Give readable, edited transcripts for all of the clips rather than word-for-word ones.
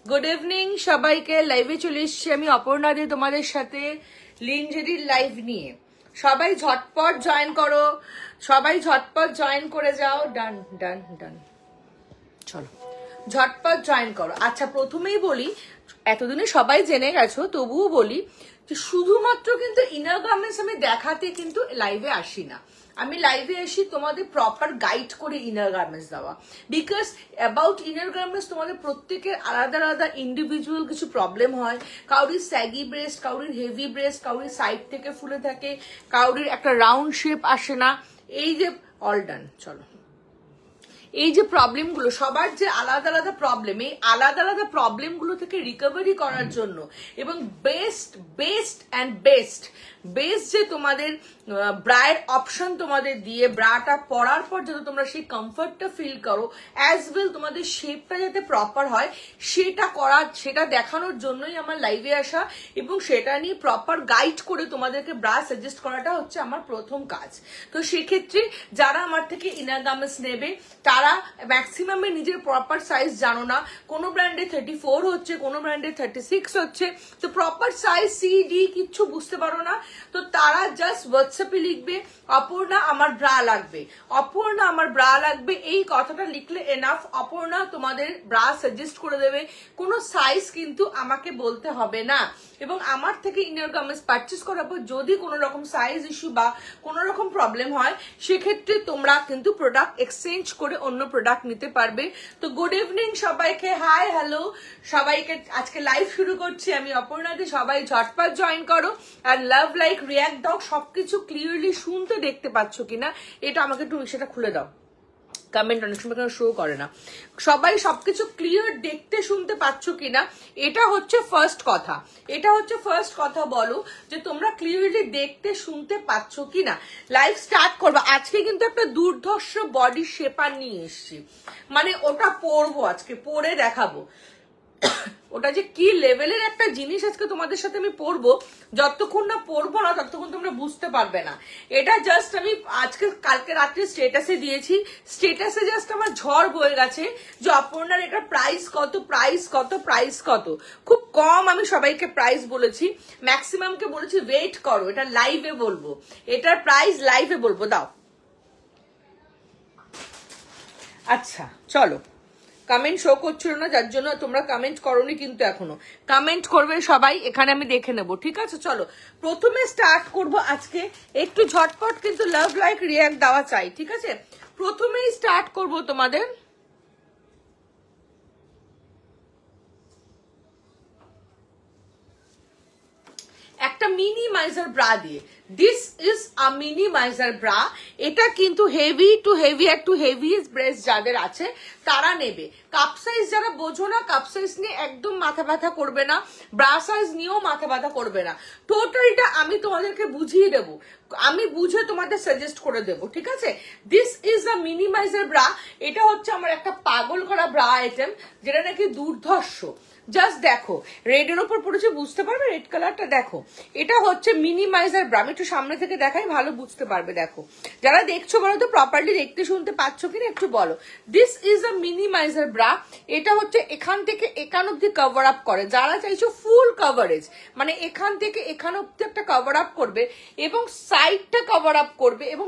Good evening সবাইকে। লাইভে চলে এসেছি আমি অপর্ণা দি তোমাদের সাথে লিঞ্জেরির লাইভ নিয়ে। সবাই ঝটপট জয়েন করো, সবাই ঝটপট জয়েন করে যাও। ডান ডান ডান, চলো ঝটপট জয়েন করো। আচ্ছা প্রথমেই বলি, এতদিনে সবাই জেনে গেছো, তবুও বলি যে শুধুমাত্র কিন্তু ইনার গার্মেন্টস আমি দেখাতে কিন্তু লাইভে আসি না। আমি লাইভে আসি তোমাদের প্রপার গাইড করে ইনার গার্মেন্টস দেওয়া। বিকজ অ্যাবাউট ইনার গার্মেন্টস তোমাদের প্রত্যেকের আলাদা আলাদা ইন্ডিভিজুয়াল কিছু প্রবলেম হয়। কাউরির স্যাগি ব্রেস্ট, কাউরির হেভি ব্রেস্ট, কাউরির সাইড থেকে ফুলে থাকে, কাউরির একটা রাউন্ড শেপ আসে না। এই যে অল ডান, চলো এই যে প্রবলেমগুলো সবার যে আলাদা আলাদা প্রবলেম, এই আলাদা আলাদা প্রবলেমগুলো থেকে রিকভারি করার জন্য এবং বেস্ট যে তোমাদের ব্রায়ের অপশন তোমাদের দিয়ে ব্রাটা পরার পর যাতে তোমরা সেই কমফর্টটা ফিল করো, অ্যাজ ওয়েল তোমাদের শেপটা যাতে প্রপার হয় সেটা দেখানোর জন্যই আমার লাইভে আসা এবং সেটা নিয়ে প্রপার গাইড করে তোমাদেরকে ব্রা সাজেস্ট করাটা হচ্ছে আমার প্রথম কাজ। তো সেক্ষেত্রে যারা আমার থেকে ইনার গার্মেন্টস নেবে তারা ম্যাক্সিমামে নিজের প্রপার সাইজ জানো না। কোনো ব্র্যান্ডে 34 হচ্ছে, কোনো ব্র্যান্ডে 36 হচ্ছে। তো প্রপার সাইজ সি ডি কিচ্ছু বুঝতে পারো না, তো তারা জাস্ট হোয়াটসঅ্যাপে লিখবে অপর্ণা আমার ব্রা লাগবে, অপর্ণা আমার ব্রা লাগবে, এই কথাটা লিখলে এনাফ। অপর্ণা তোমাদের ব্রা সাজেস্ট করে দেবে, কোনো সাইজ কিন্তু আমাকে বলতে হবে না। এবং আমার থেকে ইনার গার্মেন্টস পারচেস করার পর যদি কোনো রকম সাইজ ইস্যু বা কোনো রকম প্রবলেম হয় সেক্ষেত্রে তোমরা কিন্তু প্রোডাক্ট এক্সচেঞ্জ করে অন্য প্রোডাক্ট নিতে পারবে। তো গুড ইভিনিং সবাইকে, হাই হ্যালো সবাইকে। আজকে লাইভ শুরু করছি আমি অপর্ণা দি, সবাই ঝটপট জয়েন করো আর লাভ লাইক রিয়াক্ট দাও। সবকিছু ক্লিয়ারলি শুনতে দেখতে পাচ্ছ কিনা এটা আমাকে একটু সেটা খুলে দাও। কমেন্ট অনেক সময় কেন শো করে না। সবাই সবকিছু ক্লিয়ার দেখতে শুনতে পাচ্ছ কিনা এটা হচ্ছে ফার্স্ট কথা, এটা হচ্ছে ফার্স্ট কথা। বলো যে তোমরা ক্লিয়ারলি দেখতে শুনতে পাচ্ছ কিনা। লাইভ স্টার্ট করবো। আজকে কিন্তু একটা দুর্ধর্ষ বডি শেপার নিয়ে এসছি, মানে ওটা পরবো আজকে, পরে দেখাবো ওটা যে কি লেভেলের একটা জিনিস আজকে তোমাদের সাথে আমি পরবো। যতক্ষণ না পরবো না ততক্ষণ তোমরা বুঝতে পারবে না। এটা জাস্ট আমি আজকে কালকে রাত্রে স্টেটাসে দিয়েছি, স্টেটাসে জাস্ট আমার ঝড় বয়ে গেছে যে অপর্ণার এটা প্রাইস কত, প্রাইস কত, প্রাইস কত। খুব কম আমি সবাইকে প্রাইস বলেছি, ম্যাক্সিমামকে বলেছি ওয়েট করো, এটা লাইভে বলবো, এটার প্রাইস লাইভে বলবো। দাও আচ্ছা চলো। কমেন্ট শো করছিল না যার জন্য তোমরা কমেন্ট করোনি, কিন্তু এখনো কমেন্ট করবে সবাই, এখানে আমি দেখে নেবো। ঠিক আছে চলো প্রথমে স্টার্ট করব আজকে। একটু ঝটপট কিন্তু লাভ লাইক রিয়াক্ট দেওয়া চাই, ঠিক আছে। প্রথমেই স্টার্ট করব তোমাদের একটা মিনিমাইজার ব্রা দিয়ে। This is a minimiser bra. এটা কিন্তু হেভি টু হেভিয়েস্ট ব্রেস্ট যাদের আছে তারা নেবে। কাপ সাইজ যারা বোঝো না, কাপ সাইজ নিয়ে একদম মাথা ব্যথা করবে না, ব্রা সাইজ নিয়েও মাথা ব্যথা করবে না। টোটালটা আমি তোমাদেরকে বুঝিয়ে দেবো, আমি বুঝে তোমাদের সাজেস্ট করে দেবো, ঠিক আছে। This is a minimiser bra. এটা হচ্ছে আমার একটা পাগল করা ব্রা আইটেম যেটা নাকি দুর্ধর্ষ। জাস্ট দেখো রেডের ওপর পড়েছে, বুঝতে পারবে রেড কালারটা। দেখো এটা হচ্ছে মিনিমাইজার ব্রা। আমি একটু সামনে থেকে দেখাই, ভালো বুঝতে পারবে। দেখো যারা দেখছো বলো তো প্রপারলি দেখতে শুনতে পাচ্ছ কিনা একটু বলো। This is a minimiser bra. এটা হচ্ছে এখান থেকে এখান অব্দি কভার আপ করে। যারা চাইছো ফুল কভারেজ, মানে এখান থেকে এখান অব্দি একটা কভার আপ করবে এবং সাইডটা কভার আপ করবে এবং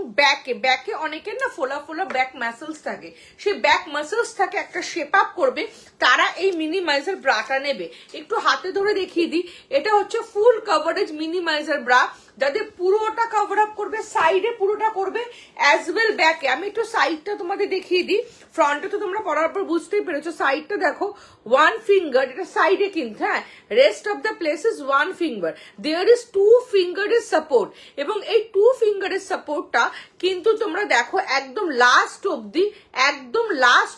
ব্যাকে অনেকের না ফোলা ফোলা ব্যাক মাসেলস থাকে, সেই ব্যাক মাসেলস থাকে একটা শেপ আপ করবে, তারা এই মিনিমাইজার ব্রাটা নেবে। একটু হাতে ধরে দেখিয়ে দিই, এটা হচ্ছে ফুল কভারেজ মিনিমাইজার ব্রা, যাদের পুরোটা কভার আপ করবে, সাইডে পুরোটা করবে, অ্যাজ ওয়েল ব্যাকে। আমি একটু সাইডটা তোমাদের দেখিয়ে দিই। ফ্রন্টে তো তোমরা পরার পর বুঝতেই পেরেছো, সাইডটা দেখো ওয়ান ফিঙ্গার, এটা সাইডে কিন্তু, হ্যাঁ rest of the place is one finger, there is 2 ফিঙ্গারের সাপোর্ট। এবং এই 2 ফিঙ্গারের সাপোর্টটা কিন্তু তোমরা দেখো একদম লাস্ট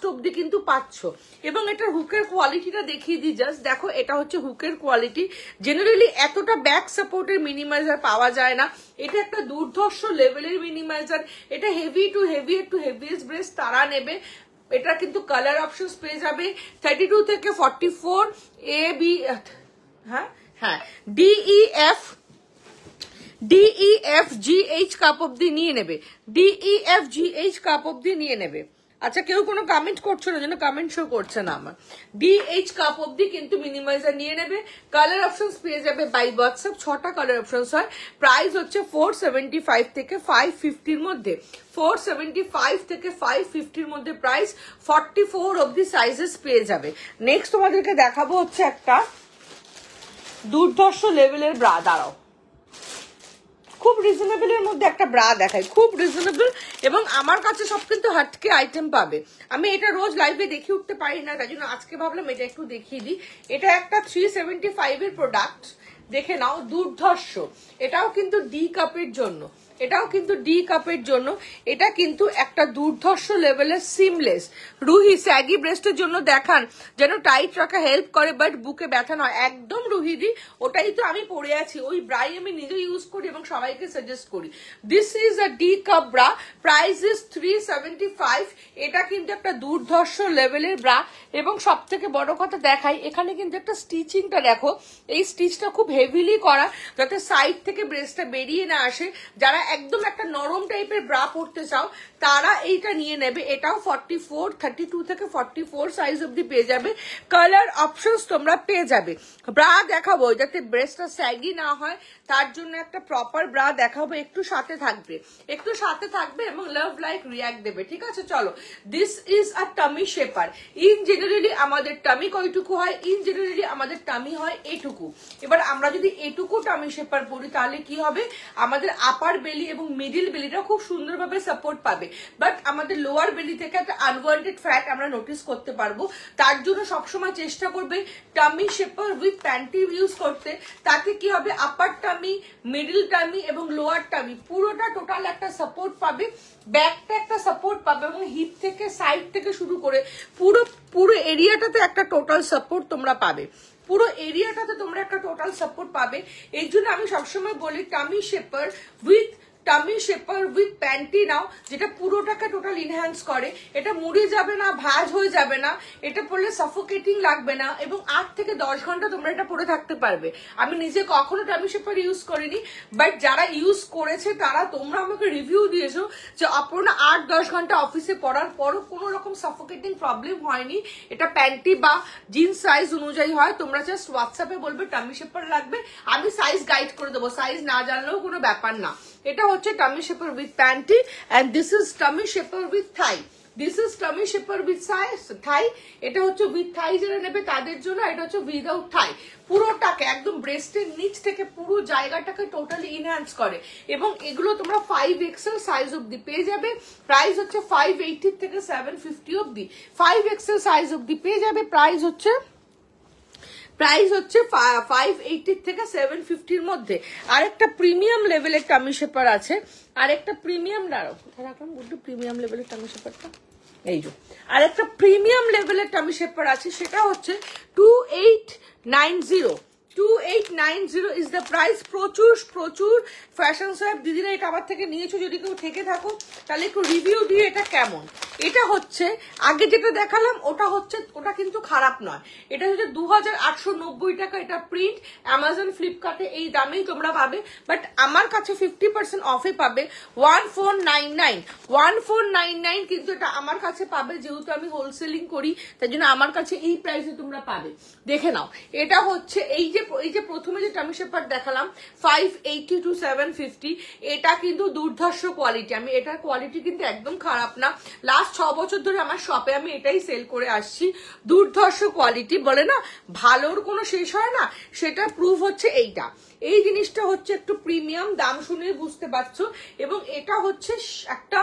অব্দি কিন্তু পাচ্ছ। এবং এটার হুকের কোয়ালিটিটা দেখিয়ে দিই জাস্ট। দেখো এটা হচ্ছে হুকের কোয়ালিটি। জেনারেলি এতটা ব্যাক সাপোর্টের মিনিমাইজার পাওয়া যায় না, এটা একটা দুর্ধর্ষ লেভেলের মিনিমাইজার। এটা হেভি টু হেভিয়েস্ট ব্রেস্ট তারা নেবে। এটা কিন্তু কালার অপশনস পেয়ে যাবে 32 থেকে 44 এ বি, হ্যাঁ হ্যাঁ DEF GH কাপ অব্দি নিয়ে নেবে, DEF GH কাপ অব্দি নিয়ে নেবে। আচ্ছা কেউ কোনো কমেন্ট করছো না, যেন কমেন্ট শো করছে না আমার। DH কাপ অব্দি কিন্তু মিনিমাইজার নিয়ে নেবে। কালার অপশনস পেয়ে যাবে বাই হোয়াটসঅ্যাপ, 6টা কালার অপশনস হয়। প্রাইস হচ্ছে 475 থেকে 550 মধ্যে, 475 থেকে 550 মধ্যে প্রাইস। 44 অব্দি সাইজেস পেয়ে যাবে। নেক্সট তোমাদেরকে দেখাবো হচ্ছে একটা দুর্ধর্ষ লেভেলের ব্রা। দাঁড়াও, খুব রিজনেবলের মধ্যে একটা ব্রা দেখাই, খুব রিজনেবল, এবং আমার কাছে সব কিন্তু হাটকে আইটেম পাবে। আমি এটা রোজ লাইভে দেখিয়ে উঠতে পারি না, তাই জন্য আজকে ভাবলাম এটা একটু দেখিয়ে দিই। এটা একটা 375 এর প্রোডাক্ট, দেখে নাও, দুর্ধর্ষ। এটাও কিন্তু ডি কাপের জন্য, এটাও কিন্তু ডি কাপের জন্য। এটা কিন্তু একটা দুর্ধর্ষ লেভেলের সিমলেস রুহি স্যাগি ব্রেস্টের জন্য দেখান, যেন টাইট রাখা হেল্প করে, বাট বুকে ব্যথা নয়। একদম রুহিদি, ওটাই তো আমি পরে আছি, ওই ব্রাই আমি নিজে ইউজ করি এবং সবাইকে সাজেস্ট করি। This is a D cup bra, price is 375। এটা কিন্তু একটা দুর্ধর্ষ লেভেলের ব্রা, এবং সব থেকে বড় কথা দেখাই, এখানে কিন্তু একটা স্টিচিংটা দেখো, এই স্টিচটা খুব হেভিলি করা, যাতে সাইড থেকে ব্রেস্টটা বেরিয়ে না আসে। যারা একদম একটা নরম টাইপের ব্রা পরতে চাও তারা এইটা নিয়ে নেবে। এটাও 44, 32 থেকে 44 সাইজ অব্দি পেয়ে যাবে। কালার অপশনস তোমরা পেয়ে যাবে। ব্রা দেখাবো যাতে ব্রেস্টটা স্যাগি না হয়, তার জন্য একটা প্রপার ব্রা দেখাবো। একটু সাথে থাকবে, একটু সাথে থাকবে এবং লাভ লাইক রিয়াক্ট দেবে, ঠিক আছে? চলো, this is a tummy shaper. In generally আমাদের টামি কয়টুকু হয়? ইন জেনারেলি আমাদের টামি হয় এটুকু। এবার আমরা যদি এটুকু টামি শেপার পরি তাহলে কি হবে? আমাদের আপার বেলি এবং মিডিল বেলিটা খুব সুন্দরভাবে সাপোর্ট পাবে, বাট আমাদের লোয়ার বেলি থেকে একটা আনওয়ান্টেড ফ্যাট আমরা নোটিস করতে পারবো। তার জন্য সবসময় চেষ্টা করবে tummy shaper with panty use করতে। তাতে কি হবে? আপার টামি, মিডিল টামি এবং লোয়ার টামি পুরোটা টোটাল একটা সাপোর্ট পাবে, ব্যাকটা একটা সাপোর্ট পাবে, এবং হিপ থেকে সাইড থেকে শুরু করে পুরো এরিয়াটাতে একটা টোটাল সাপোর্ট তোমরা পাবে। পুরো এরিয়াটাতে তোমরা একটা টোটাল সাপোর্ট পাবে। এই জন্য আমি সবসময় বলি টামি শেপার উইথ প্যান্টি নাও, যেটা পুরোটাকে টোটাল ইনহ্যান্স করে। এটা মুড়ে যাবে না, ভাঁজ হয়ে যাবে না, এটা পরলে সাফোকেটিং লাগবে না, এবং 8 থেকে 10 ঘন্টা তোমরা এটা পরে থাকতে পারবে। আমি নিজে কখনো টামি শেপার ইউজ করিনি, বাট যারা ইউজ করেছে তারা, তোমরা আমাকে রিভিউ দিয়েছো যে অপর্ণা 8-10 ঘন্টা অফিসে পরার পরও কোনো রকম সাফোকেটিং প্রবলেম হয়নি। এটা প্যান্টি বা জিন্স সাইজ অনুযায়ী হয়। তোমরা জাস্ট হোয়াটসঅ্যাপে বলবে টামি শেপার লাগবে, আমি সাইজ গাইড করে দেবো, সাইজ না জানলেও কোনো ব্যাপার না। এটা হচ্ছে tummy shaper with panty, and this is tummy shaper with thigh. This is tummy shaper with thigh. এটা হচ্ছে উইথ থাই যারা নেবে তাদের জন্য, এটা হচ্ছে উইদাউট থাই। পুরোটাকে একদম ব্রেস্টের নিচ থেকে পুরো জায়গাটাকে টোটালি ইনহ্যান্স করে, এবং এগুলো তোমরা 5XL সাইজ অব্দি পেয়ে যাবে। প্রাইস হচ্ছে 580 থেকে 750 অব্দি, 5XL সাইজ অব্দি পেয়ে যাবে। প্রাইস হচ্ছে 580 থেকে 750 এর মধ্যে। আরেকটা প্রিমিয়াম লেভেলের টামি শেপার আছে, আরেকটা প্রিমিয়াম, দাঁড়াও কোথায় রাখলাম বলতো প্রিমিয়াম লেভেলের টামি শেপারটা, এই যে আরেকটা প্রিমিয়াম লেভেলের টামি শেপার আছে, সেটা হচ্ছে 2890। 2890 ইজ দ্য প্রাইস। প্রচুর ফ্যাশন সাহেব দিদিরা এটা আমার থেকে নিয়েছো, যদি কেউ থেকে থাকো তাহলে একটু রিভিউ দিয়ে এটা কেমন। এটা হচ্ছে আগে যেটা দেখালাম ওটা কিন্তু খারাপ নয়। এটা হচ্ছে 2890 টাকা। এটা প্রিন্ট, অ্যামাজন ফ্লিপকার্টে এই দামেই তোমরা পাবে, বাট আমার কাছে 50% অফে পাবে 1499 কিন্তু এটা আমার কাছে পাবে, যেহেতু আমি হোলসেলিং করি তাই জন্য আমার কাছে এই প্রাইসে তোমরা পাবে। দেখে নাও, এটা হচ্ছে এই যে প্রথমে যে টামি শেপার দেখালাম 580 to 750, এটা কিন্তু দুর্ধর্ষ কোয়ালিটি। আমি এটার কোয়ালিটি কিন্তু একদম খারাপ না, লাস্ট 6 বছর ধরে আমার শপে আমি এটাই সেল করে আসছি। দুর্ধর্ষ কোয়ালিটি, বলে না ভালোর কোনো শেষ হয় না, সেটা প্রুফ হচ্ছে এইটা। এই জিনিসটা হচ্ছে একটু প্রিমিয়াম, দাম শুনে বুঝতে পারছো, এবং এটা হচ্ছে একটা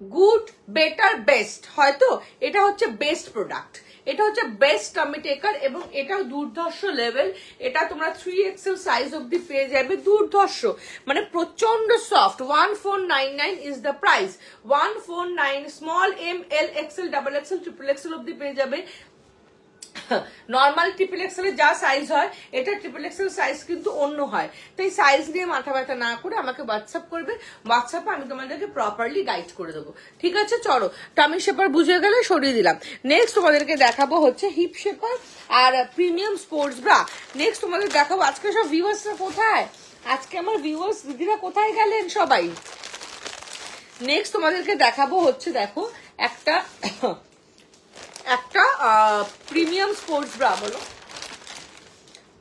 গুড, বেটার, বেস্ট, হয়তো এটা হচ্ছে বেস্ট প্রোডাক্ট, এটা হচ্ছে বেস্ট টামি টেকার, এবং এটাও দুর্ধর্ষ লেভেল। এটা তোমরা 3XL সাইজ অব্দি পেয়ে যাবে। দুর্ধর্ষ মানে প্রচন্ড soft. 1499 is the price. 149 small, M, L, XL, XXL, XXL অব্দি পেয়ে যাবে। নর্মাল XXL এর যা সাইজ হয়, এটা XXL সাইজ কিন্তু অন্য হয়, তাই সাইজ নিয়ে মাথা ব্যথা না করে আমাকে হোয়াটসঅ্যাপ করবে। হোয়াটসঅ্যাপে আমি তোমাদেরকে প্রপারলি গাইড করে দেবো, ঠিক আছে? চলো, টামি শেপার বুঝে গেলে সরিয়ে দিলাম। নেক্সট তোমাদেরকে দেখাবো হচ্ছে হিপ শেপার আর প্রিমিয়াম স্পোর্টস ব্রা। নেক্সট তোমাদের দেখাবো। আজকে সব ভিউয়ার্সরা কোথায়? আজকে আমার ভিউয়ার্স দিদিরা কোথায় গেলেন সবাই? নেক্সট তোমাদেরকে দেখাবো হচ্ছে দেখো একটা একটা প্রিমিয়াম স্পোর্টস ব্রা, বলো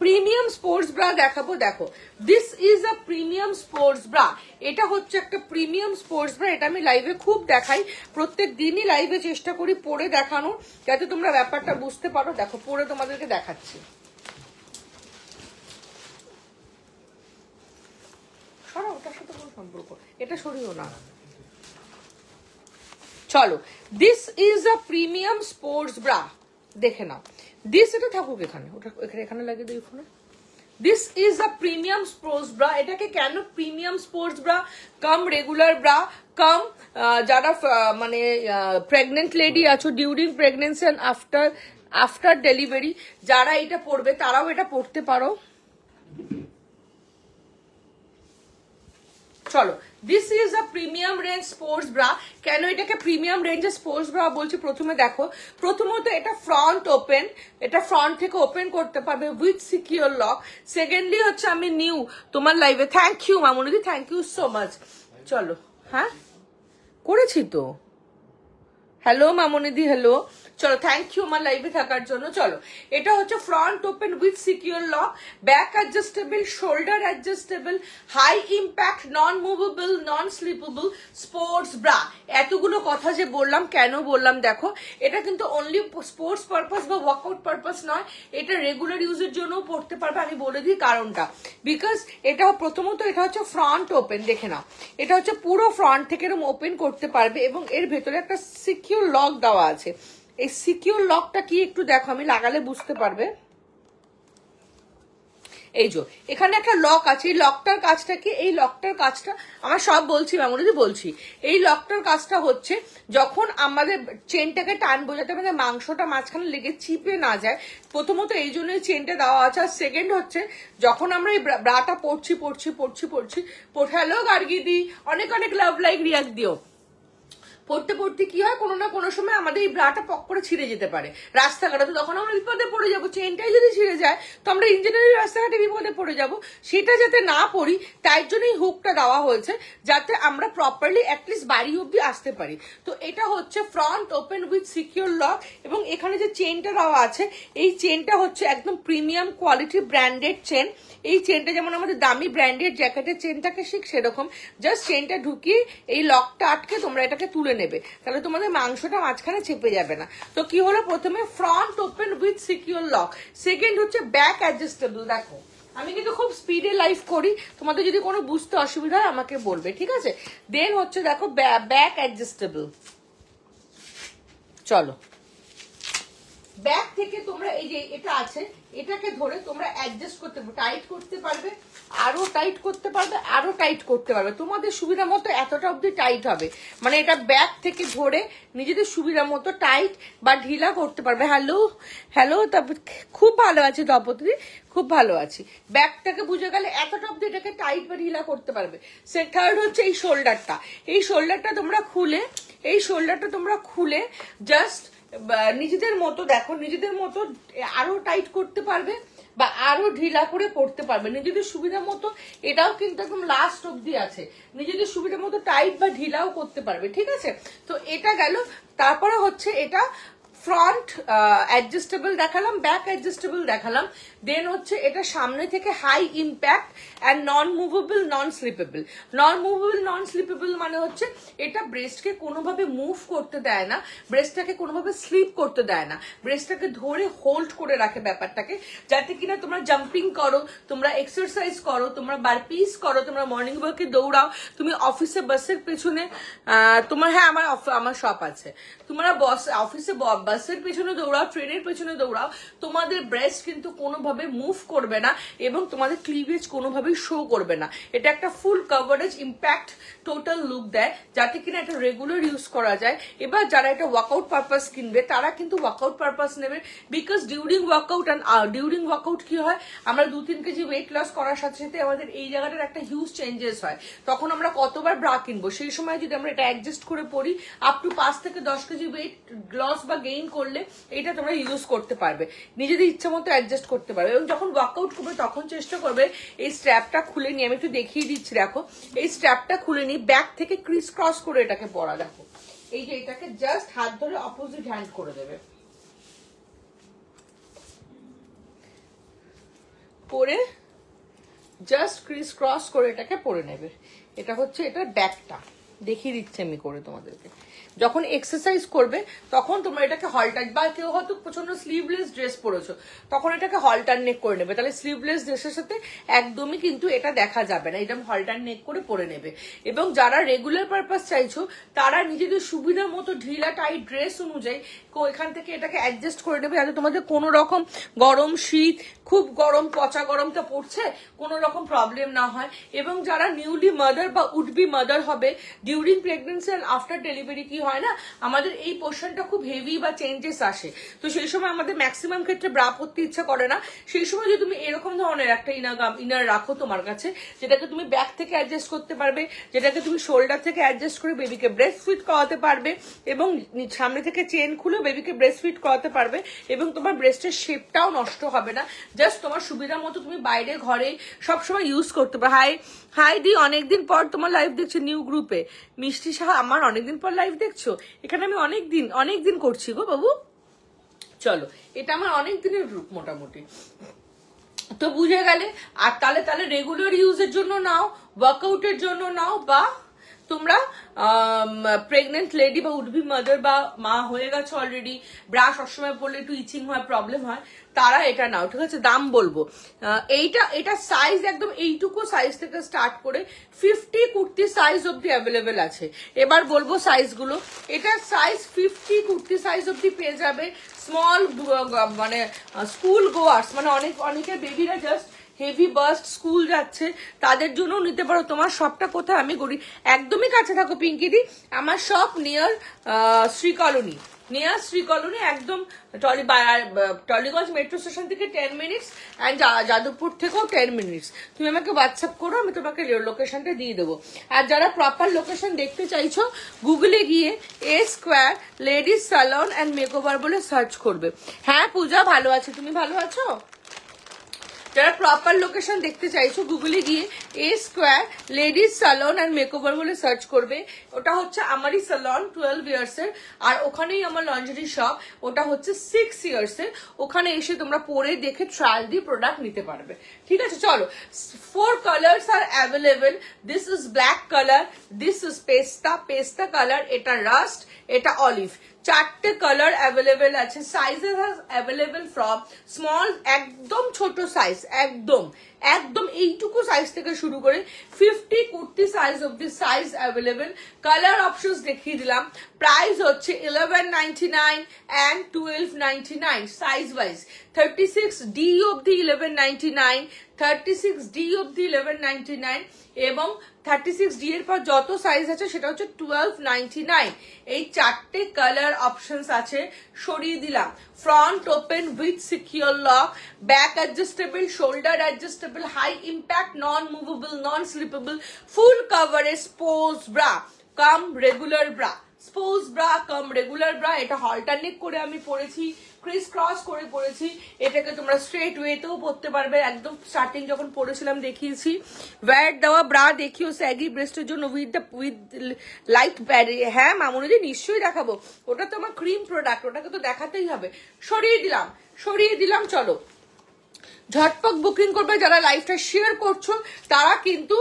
প্রিমিয়াম স্পোর্টস ব্রা দেখাবো। দেখো this is a premium sports bra, এটা হচ্ছে একটা প্রিমিয়াম স্পোর্টস ব্রা। এটা আমি লাইভে খুব দেখাই, প্রত্যেক দিনই লাইভে চেষ্টা করি পরে দেখানোর, যাতে তোমরা ব্যাপারটা বুঝতে পারো। দেখো পরে তোমাদেরকে দেখাচ্ছি। সরো, ওটার সাথে কোনো সম্পর্ক, এটা সরিও না। চলো, this is a premium sports bra, দেখে নাও। দিস এটা থাকুক এখানে, ওটা এখানে লাগিয়ে দিই ফোনে। This is a premium sports bra. এটাকে কেন premium sports bra cum regular bra কাম যারা মানে প্রেগনেন্ট লেডি আছো, during pregnancy and after delivery, যারা এটা পরবে তারাও এটা পরতে পারো। চলো, this is a premium range sports bra. কেন এটাকে প্রিমিয়াম রেঞ্জের স্পোর্টস ব্রা বলছি? প্রথমে দেখো, প্রথমত এটা ফ্রন্ট ওপেন, এটা ফ্রন্ট থেকে ওপেন করতে পারবে উইথ সিকিউর লক। সেকেন্ডলি হচ্ছে আমি নিউ তোমার লাইভে, থ্যাংক ইউ মামুনিদি, থ্যাংক ইউ সো মাচ। চলো, হ্যাঁ করেছি তো, হ্যালো মামুনিদি, হ্যালো। চলো, থ্যাংক ইউ আমার লাইভে থাকার জন্য। চলো, এটা হচ্ছে front open with secure lock, back adjustable, shoulder adjustable, high impact, non movable, non slippable sports bra. এতগুলো কথা যে বললাম, কেন বললাম দেখো, এটা কিন্তু অনলি স্পোর্টস পারপাস বা ওয়ার্কআউট পারপাস নয়, এটা রেগুলার ইউজের জন্যও পড়তে পারবে। আমি বলে দিই কারণটা, বিকজ এটা প্রথমত এটা হচ্ছে ফ্রন্ট ওপেন, দেখে নাও, এটা হচ্ছে পুরো ফ্রন্ট থেকে এরকম ওপেন করতে পারবে এবং এর ভেতরে একটা সিকিউর লক দেওয়া আছে। এই সিকিউর লকটা কি একটু দেখো, আমি লাগালে বুঝতে পারবে। এই যে এখানে একটা লক আছে, এই লকটার কাজটা কি? এই লকটার কাজটা আমার সব বলছি মামুনিদি, বলছি। এই লকটার কাজটা হচ্ছে যখন আমাদের চেনটাকে টানবো যাতে আমাদের মাংসটা মাঝখানে লেগে চিপে না যায়, প্রথমত এই জন্য এই চেনটা দেওয়া আছে। আর সেকেন্ড হচ্ছে যখন আমরা এই ব্রাটা পড়ছি, হ্যালো গার্গিদি, অনেক অনেক লাভ লাইক রিয়াক্ট দিও। পড়তে পড়তে কি হয়, কোনো না কোনো সময় আমাদের এই ব্রাটা পক করে ছিঁড়ে যেতে পারে রাস্তাঘাটে, তো তখন আমরা বিপদে পড়ে যাবো। চেনটাই যদি ছিঁড়ে যায় তো আমরা ইঞ্জিনিয়ারিং রাস্তাঘাটে বিপদে পড়ে যাব। সেটা যাতে না পড়ি তাই জন্যই হুকটা দেওয়া হয়েছে, যাতে আমরা প্রপারলি অ্যাটলিস্ট বাড়ি অব্দি আসতে পারি। তো এটা হচ্ছে front open with secure lock, এবং এখানে যে চেনটা দেওয়া আছে, এই চেনটা হচ্ছে একদম প্রিমিয়াম কোয়ালিটি ব্র্যান্ডেড চেন। এই চেনটা যেমন আমাদের দামি ব্র্যান্ডেড জ্যাকেটের চেনটাকে শিখ সেরকম, জাস্ট চেনটা ঢুকিয়ে এই লকটা আটকে তোমরা এটাকে তুলে নেবে, তাহলে তোমাদের মাংসটা মাঝখানে চেপে যাবে না। তো কি হলো, প্রথমে front open with secure lock, second হচ্ছে ব্যাক অ্যাডজাস্টেবল। দেখো আমি কিন্তু খুব স্পিডে লাইভ করি, তোমাদের যদি কোনো বুঝতে অসুবিধা হয় আমাকে বলবে, ঠিক আছে। দেন হচ্ছে দেখো ব্যাক অ্যাডজাস্টেবল। চলো, ব্যাক থেকে তোমরা এই যে এটা আছে, এটাকে ধরে তোমরা অ্যাডজাস্ট করতে পারবে, টাইট করতে পারবে, আরো টাইট করতে পারবে, আরো টাইট করতে পারবে, তোমাদের সুবিধা মতো এতটা অব্দি টাইট হবে। মানে এটা ব্যাক থেকে ধরে নিজেদের সুবিধা মতো টাইট বা ঢিলা করতে পারবে। হ্যালো হ্যালো, তারপর খুব ভালো আছি তপতি, খুব ভালো আছি। ব্যাকটাকে বুঝে গেলে এতটা অব্দি এটাকে টাইট বা ঢিলা করতে পারবে। থার্ড হচ্ছে এই শোল্ডারটা, এই শোল্ডারটা তোমরা খুলে, এই শোল্ডারটা তোমরা খুলে জাস্ট নিজেদের মতো, দেখো নিজেদের মতো আরো টাইট করতে পারবে বা আরো ঢিলা করে পড়তে পারবে নিজেদের সুবিধা মতো। এটাও কিন্তু একদম লাস্ট অব্দি আছে, নিজেদের সুবিধা মতো টাইট বা ঢিলাও করতে পারবে, ঠিক আছে। তো এটা গেল। তারপরে হচ্ছে এটা ফ্রন্ট অ্যাডজাস্টেবল দেখালাম, ব্যাক অ্যাডজাস্টেবল দেখালাম। দেন হচ্ছে এটা সামনে থেকে high impact and non movable, non slippable. Non movable, non slippable মানে হচ্ছে এটা ব্রেস্টকে কোনোভাবে মুভ করতে দেয় না, ব্রেস্টটাকে কোনোভাবে স্লিপ করতে দেয় না, ব্রেস্টটাকে ধরে হোল্ড করে রাখে ব্যাপারটাকে, যাতে কিনা তোমরা জাম্পিং করো, তোমরা এক্সারসাইজ করো, তোমরা বারপিস করো, তোমরা মর্নিং ওয়াকে দৌড়াও, তুমি অফিসে বাসের পেছনে তোমার, হ্যাঁ আমার শপ আছে, তোমরা অফিসে বাসের পেছনে দৌড়াও, ট্রেনের পেছনে দৌড়াও, তোমাদের ব্রেস্ট কিন্তু কোনোভাবে মুভ করবে না এবং তোমাদের ক্লিভেজ কোনোভাবেই শো করবে না। এটা একটা ফুল কভারেজ ইম্প্যাক্ট টোটাল লুক দেয়, যাতে কিনা এটা রেগুলার ইউজ করা যায়। এবার যারা এটা ওয়ার্কআউট পারপাস কিনবে তারা কিন্তু ওয়ার্কআউট পারপাস নেবে, because during workout during workout কি হয়, আমরা 2-3 কেজি ওয়েট লস করার সাথে সাথে আমাদের এই জায়গাটার একটা হিউজ চেঞ্জেস হয়। তখন আমরা কতবার ব্রা কিনবো, সেই সময় যদি আমরা এটা অ্যাডজাস্ট করে পড়ি, আপ টু 5 থেকে 10 কেজি ওয়েট লস বা গেইন গেইন করলে এটা তোমরা ইউজ করতে পারবে, নিজেদের ইচ্ছা মতো অ্যাডজাস্ট করতে পারবে। এবং যখন ওয়ার্কআউট করবে তখন চেষ্টা করবে এই স্ট্র্যাপটা খুলে নিয়ে, আমি একটু দেখিয়ে দিচ্ছি, দেখো এই স্ট্র্যাপটা খুলে নিয়ে ব্যাক থেকে ক্রিস ক্রস করে এটাকে পরা, দেখো এই যে এটাকে জাস্ট হাত ধরে অপোজিট হ্যান্ড করে দেবে, পরে জাস্ট ক্রিস ক্রস করে এটাকে পরে নেবে। এটা হচ্ছে এটার ব্যাকটা, দেখিয়ে দিচ্ছি আমি করে তোমাদেরকে। যখন এক্সারসাইজ করবে তখন তোমরা এটাকে হলটার, বা কেউ হয়তো প্রচন্ড স্লিভলেস ড্রেস পরেছো তখন এটাকে হলটার নেক করে নেবে, তাহলে স্লিভলেস ড্রেসের সাথে একদমই কিন্তু এটা দেখা যাবে না, এটা হলটার নেক করে পরে নেবে। এবং যারা রেগুলার পারপাস চাইছো তারা নিজেদের সুবিধা মতো ঢিলা টাইট ড্রেস অনুযায়ী এখান থেকে এটাকে অ্যাডজাস্ট করে নেবে, যাতে তোমাদের কোনো রকম গরম শীত, খুব গরম পচা গরমটা পড়ছে, কোনো রকম প্রবলেম না হয়। এবং যারা নিউলি মাদার বা উড বি মাদার হবে during pregnancy and after delivery, কি হয় না আমাদের এই পোর্শনটা খুব হেভি বা চেঞ্জেস আসে, তো সেই সময় আমাদের ম্যাক্সিমাম ক্ষেত্রে ব্রা পরতে ইচ্ছা করে না। সেই সময় যদি তুমি এরকম ধরনের একটা ইনার রাখো তোমার কাছে, যেটাকে তুমি ব্যাক থেকে অ্যাডজাস্ট করতে পারবে, যেটাকে তুমি শোল্ডার থেকে অ্যাডজাস্ট করে বেবিকে ব্রেস্ট ফিট করাতে পারবে, এবং সামনে থেকে চেন খুলে বেবিকে ব্রেস্ট ফিট করাতে পারবে, এবং তোমার ব্রেস্টের শেপটাও নষ্ট হবে না, জাস্ট তোমার সুবিধা মতো তুমি বাইরে ঘরে সবসময় ইউজ করতে পারো। হাই হাই দি, অনেকদিন পর তোমার লাইভ দেখছো নিউ গ্রুপে। মিষ্টি সাহা, আমার অনেকদিন পর লাইভ দেখছো? এখানে আমি অনেকদিন করছি গো বাবু। চলো, এটা আমার অনেক দিনের গ্রুপ মোটামুটি, তো বুঝে গেলে। আর তাহলে রেগুলার ইউজের জন্য নাও, ওয়ার্কআউটের জন্য নাও, বা তোমরা প্রেগনেন্ট লেডি বা উডবি মাদার বা মা হয়ে গেছো অলরেডি, ব্রা সবসময় পড়লে একটু ইচিং হয়, প্রবলেম হয়, তারা এটা নাও, ঠিক আছে? দাম বলবো, এটা সাইজ একদম এইটুকু সাইজ থেকে স্টার্ট করে 50 কুর্তি সাইজ অব্দি অ্যাভেলেবেল আছে। এবার বলবো সাইজগুলো, এটা সাইজ 50 কুর্তি সাইজ অব্দি পেয়ে যাবে। স্মল মানে স্কুল গোয়ার্স, মানে অনেকের বেবিরা জাস্ট হেভি বাস্ট স্কুল যাচ্ছে, তাদের জন্য নিতে পারো। তোমার শপটা কোথায়? আমি গড়ি একদমই কাছে থাকো পিঙ্কিদি, আমার শপ নিয়ার শ্রী কলোনি, একদম টলিগঞ্জ মেট্রো স্টেশন থেকে 10 মিনিটস, অ্যান্ড যাদবপুর থেকেও 10 মিনিটস। তুমি আমাকে হোয়াটসঅ্যাপ করো, আমি তোমাকে লোকেশনটা দিয়ে দেবো। আর যারা প্রপার লোকেশন দেখতে চাইছো, গুগলে গিয়ে A² ladies salon and makeover বলে সার্চ করবে। হ্যাঁ পূজা, ভালো আছে, তুমি ভালো আছো? যারা প্রপার লোকেশন দেখতে চাইছো, গুগলে গিয়ে A² ladies salon and makeover বলে সার্চ করবে। ওটা হচ্ছে আমারই স্যালন 12 ইয়ার্স এর, আর ওখানেই আমার লঞ্জারি শপ, ওটা হচ্ছে 6 ইয়ার্স এর। ওখানে এসে তোমরা পরে দেখে ট্রায়াল দিয়ে প্রোডাক্ট নিতে পারবে, ঠিক আছে? চলো, 4 colours are available. This is black colour, this is পেস্তা কালার, এটা রাস্ট, এটা অলিভ, 4টে কালার অ্যাভেলেবেল আছে। সাইজেস অ্যাভেলেবেল ফ্রম স্মল, একদম ছোট সাইজ, একদম এইটুকু সাইজ থেকে শুরু করে 50 কুর্তি সাইজ অব্দি সাইজ অ্যাভেলেবেল। কালার অপশনস দেখিয়ে দিলাম। প্রাইস হচ্ছে 1199 and 1299 সাইজ ওয়াইজ। 36D অব্দি 1199, 36D অব্দি 1199, এবং 36D এর পর যত সাইজ আছে সেটা হচ্ছে 1299। এই 4টে কালার অপশনস আছে, সরিয়ে দিলাম। Front open with secure lock, back adjustable, shoulder adjustable, high impact, non movable, non slippable, full coverage sports bra cum regular bra, sports bra cum regular bra. এটা হলটারনেক করে আমি পরেছি, ক্রিস ক্রস করে পরেছি। এটাকে তোমরা স্ট্রেট ওয়েতেও পরতে পারবে, একদম স্টার্টিং যখন পরেছিলাম দেখিয়েছি। ওয়্যার দেওয়া ব্রা দেখিও স্যাগি ব্রেস্টের জন্য উইথ লাইট ব্যারি। হ্যাঁ মামুনিদি, নিশ্চয়ই দেখাবো, ওটা তো আমার ক্রিম প্রোডাক্ট, ওটাকে তো দেখাতেই হবে। সরিয়ে দিলাম। চলো, ঝটপট বুকিং করবে। যারা লাইভটা শেয়ার করছো তারা কিন্তু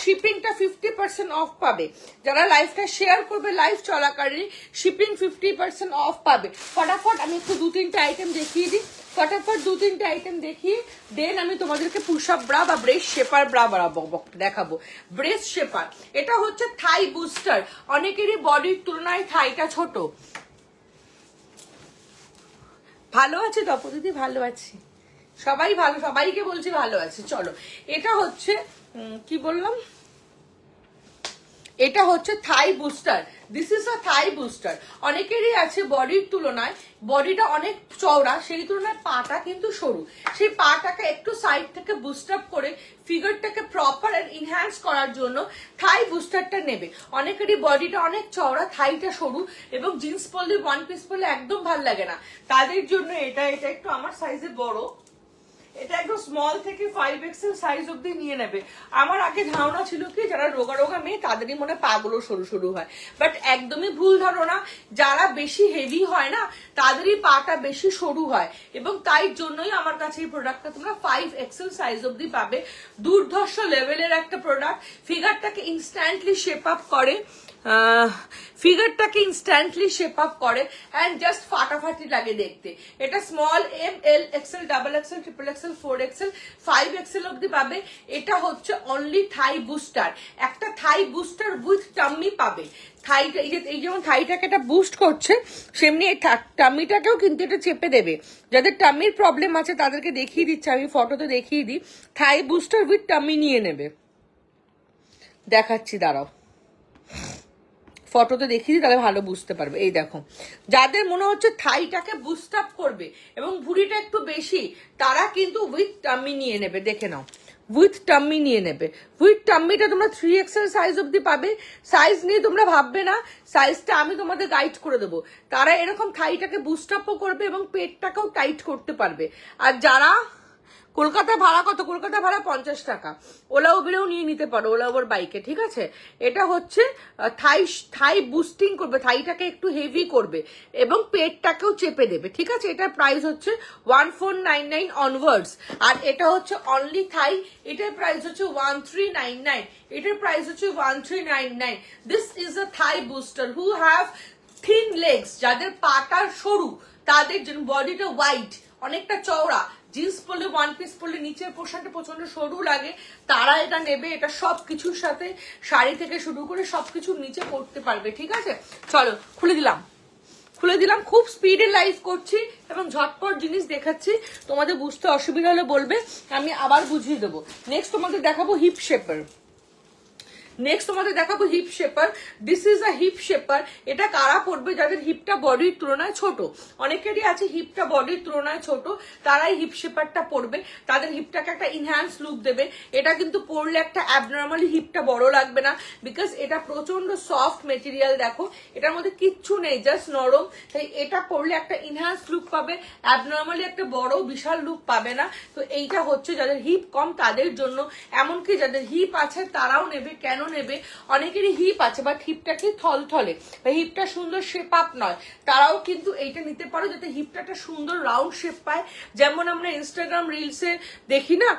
শিপিংটা 50% অফ পাবে। যারা লাইভটা শেয়ার করবে লাইভ চলাকালীন শিপিং 50% অফ পাবে। ফটাফট আমি একটু 2-3টে আইটেম দেখিয়ে দিই, দেখিয়ে দেন আমি তোমাদেরকে পুশ আপ ব্রা বা ব্রেস্ট শেপার ব্রা দেখাবো। ব্রেস্ট শেপার, এটা হচ্ছে থাই বুস্টার। অনেকেরই বডির তুলনায় থাইটা ছোট। ভালো আছে তপদিদি? ভালো আছি, সবাই ভালো, সবাইকে বলছি ভালো আছে। চলো, এটা হচ্ছে কি বললাম, এটা হচ্ছে thigh booster, this is a thigh booster. অনেকেরই আছে বডির তুলনায় বডিটা অনেক চওড়া, সেই তুলনায় পাটা কিন্তু সরু, সেই পাটাকে একটু সাইড থেকে বুস্ট আপ করে ফিগারটাকে প্রপার এন্ড ইনহ্যান্স করার জন্য থাই বুস্টারটা নেবে। অনেকেরই বডিটা অনেক চওড়া, থাইটা সরু এবং জিন্স পরলে ওয়ান পিস পরলে একদম ভাল লাগে না, তাদের জন্য এটা একটু আমার সাইজে বড়, এটা একদম স্মল থেকে 5XL সাইজ অব্দি নিয়ে নেবে। আমার আগে ধারণা ছিল কি যারা রোগা রোগা মেয়ে তাদেরই মনে পাগুলো সরু সরু হয়, বাট একদমই ভুল ধারণা। যারা বেশি হেভি হয় না তাদেরই পাটা বেশি সরু হয়, এবং তাই জন্যই আমার কাছে এই প্রোডাক্টটা তোমরা 5XL সাইজ অব্দি পাবে। দুর্ধর্ষ লেভেলের একটা প্রোডাক্ট, ফিগারটাকে ইনস্ট্যান্টলি শেপ আপ করে, ফিগারটাকে ইনস্ট্যান্টলি শেপ আপ করে অ্যান্ড জাস্ট ফাটাফাটি লাগে দেখতে। এটা small, M, L, XL, double XL, triple XL, 4XL, 5XL অব্দি পাবে। এটা হচ্ছে অনলি থাই বুস্টার, একটা থাই বুস্টার উইথ টাম্মি পাবে। থাইটা এই যেমন থাইটাকে এটা বুস্ট করছে, সেমনি এই টাম্মিটাকেও কিন্তু এটা চেপে দেবে। যাদের টাম্মির প্রবলেম আছে তাদেরকে দেখিয়ে দিচ্ছে, আমি ফটোতে দেখিয়ে দিই। থাই বুস্টার উইথ টাম্মি নিয়ে নেবে, দেখাচ্ছি দাঁড়াও, ফটোতে দেখিয়ে দিই তাহলে ভালো বুঝতে পারবে। এই দেখো, যাদের মনে হচ্ছে থাইটাকে বুস্ট আপ করবে এবং ভুঁড়িটা একটু বেশি, তারা কিন্তু উইথ টাম্মি নিয়ে নেবে। দেখে নাও, উইথ টাম্মি নিয়ে নেবে। উইথ টাম্মিটা তোমরা 3XL সাইজ অব্দি পাবে। সাইজ নিয়ে তোমরা ভাববে না, সাইজটা আমি তোমাদের গাইড করে দেবো। তারা এরকম থাইটাকে বুস্ট আপও করবে এবং পেটটাকেও টাইট করতে পারবে। আর যারা কলকাতা ভাড়া কত? কলকাতা ভাড়া 50 টাকা, ওলা উবেরেও নিয়ে নিতে পারো, ওলা উবের বাইকে, ঠিক আছে। এটা হচ্ছে থাই বুস্টিং করবে, থাইটাকে একটু হেভি করবে এবং পেটটাকেও চেপে দেবে, ঠিক আছে। এটার প্রাইস হচ্ছে 1499 অনওয়ার্ডস। আর এটা হচ্ছে অনলি থাই, এটার প্রাইস হচ্ছে 1399, এটার প্রাইস হচ্ছে 1399। This is a thigh booster who have thin legs, যাদের পাটা সরু, তাদের জন্য বডিটা ওয়াইড, অনেকটা চওড়া, জিন্স পরলে ওয়ান পিস পরলে নিচের পোর্শনটা প্রচন্ড সরু লাগে, তারা এটা নেবে। এটা সবকিছুর সাথে, শাড়ি থেকে শুরু করে সবকিছুর নিচে পড়তে পারবে, ঠিক আছে। চলো খুলে দিলাম, খুব স্পিডে লাইভ করছি এবং ঝটপট জিনিস দেখাচ্ছি, তোমাদের বুঝতে অসুবিধা হলে বলবে, আমি আবার বুঝিয়ে দেবো। নেক্সট তোমাদের দেখাবো hip shaper. Hip shaper. This is a hip shaper. এটা কারা পড়বে? যাদের হিপটা বডির তুলনায় ছোট, অনেকেরই আছে হিপটা বডির তুলনায় ছোট, তারাই হিপ শেপারটা পড়বে। তাদের হিপটাকে একটা ইনহ্যান্স লুক দেবে। এটা কিন্তু পরলে একটা অ্যাবনর্মালি হিপটা বড় লাগবে না, বিকজ এটা প্রচন্ড সফট মেটেরিয়াল। দেখো এটার মধ্যে কিচ্ছু নেই, জাস্ট নরম, তাই এটা পরলে একটা ইনহ্যান্স লুক পাবে, অ্যাবনর্মালি একটা বড় বিশাল লুক পাবে না। তো এইটা হচ্ছে যাদের হিপ কম তাদের জন্য, এমনকি যাদের হিপ আছে তারাও নেবে। কেন নেবে? অনেকেরই হিপ আছে বাট হিপটাকে থলথলে বা হিপটা সুন্দর শেপ আপ নয়, তারাও কিন্তু এইটা নিতে পারো, যাতে হিপটা একটা সুন্দর রাউন্ড শেপ পায়। যেমন আমরা ইনস্টাগ্রাম রিলসে দেখি না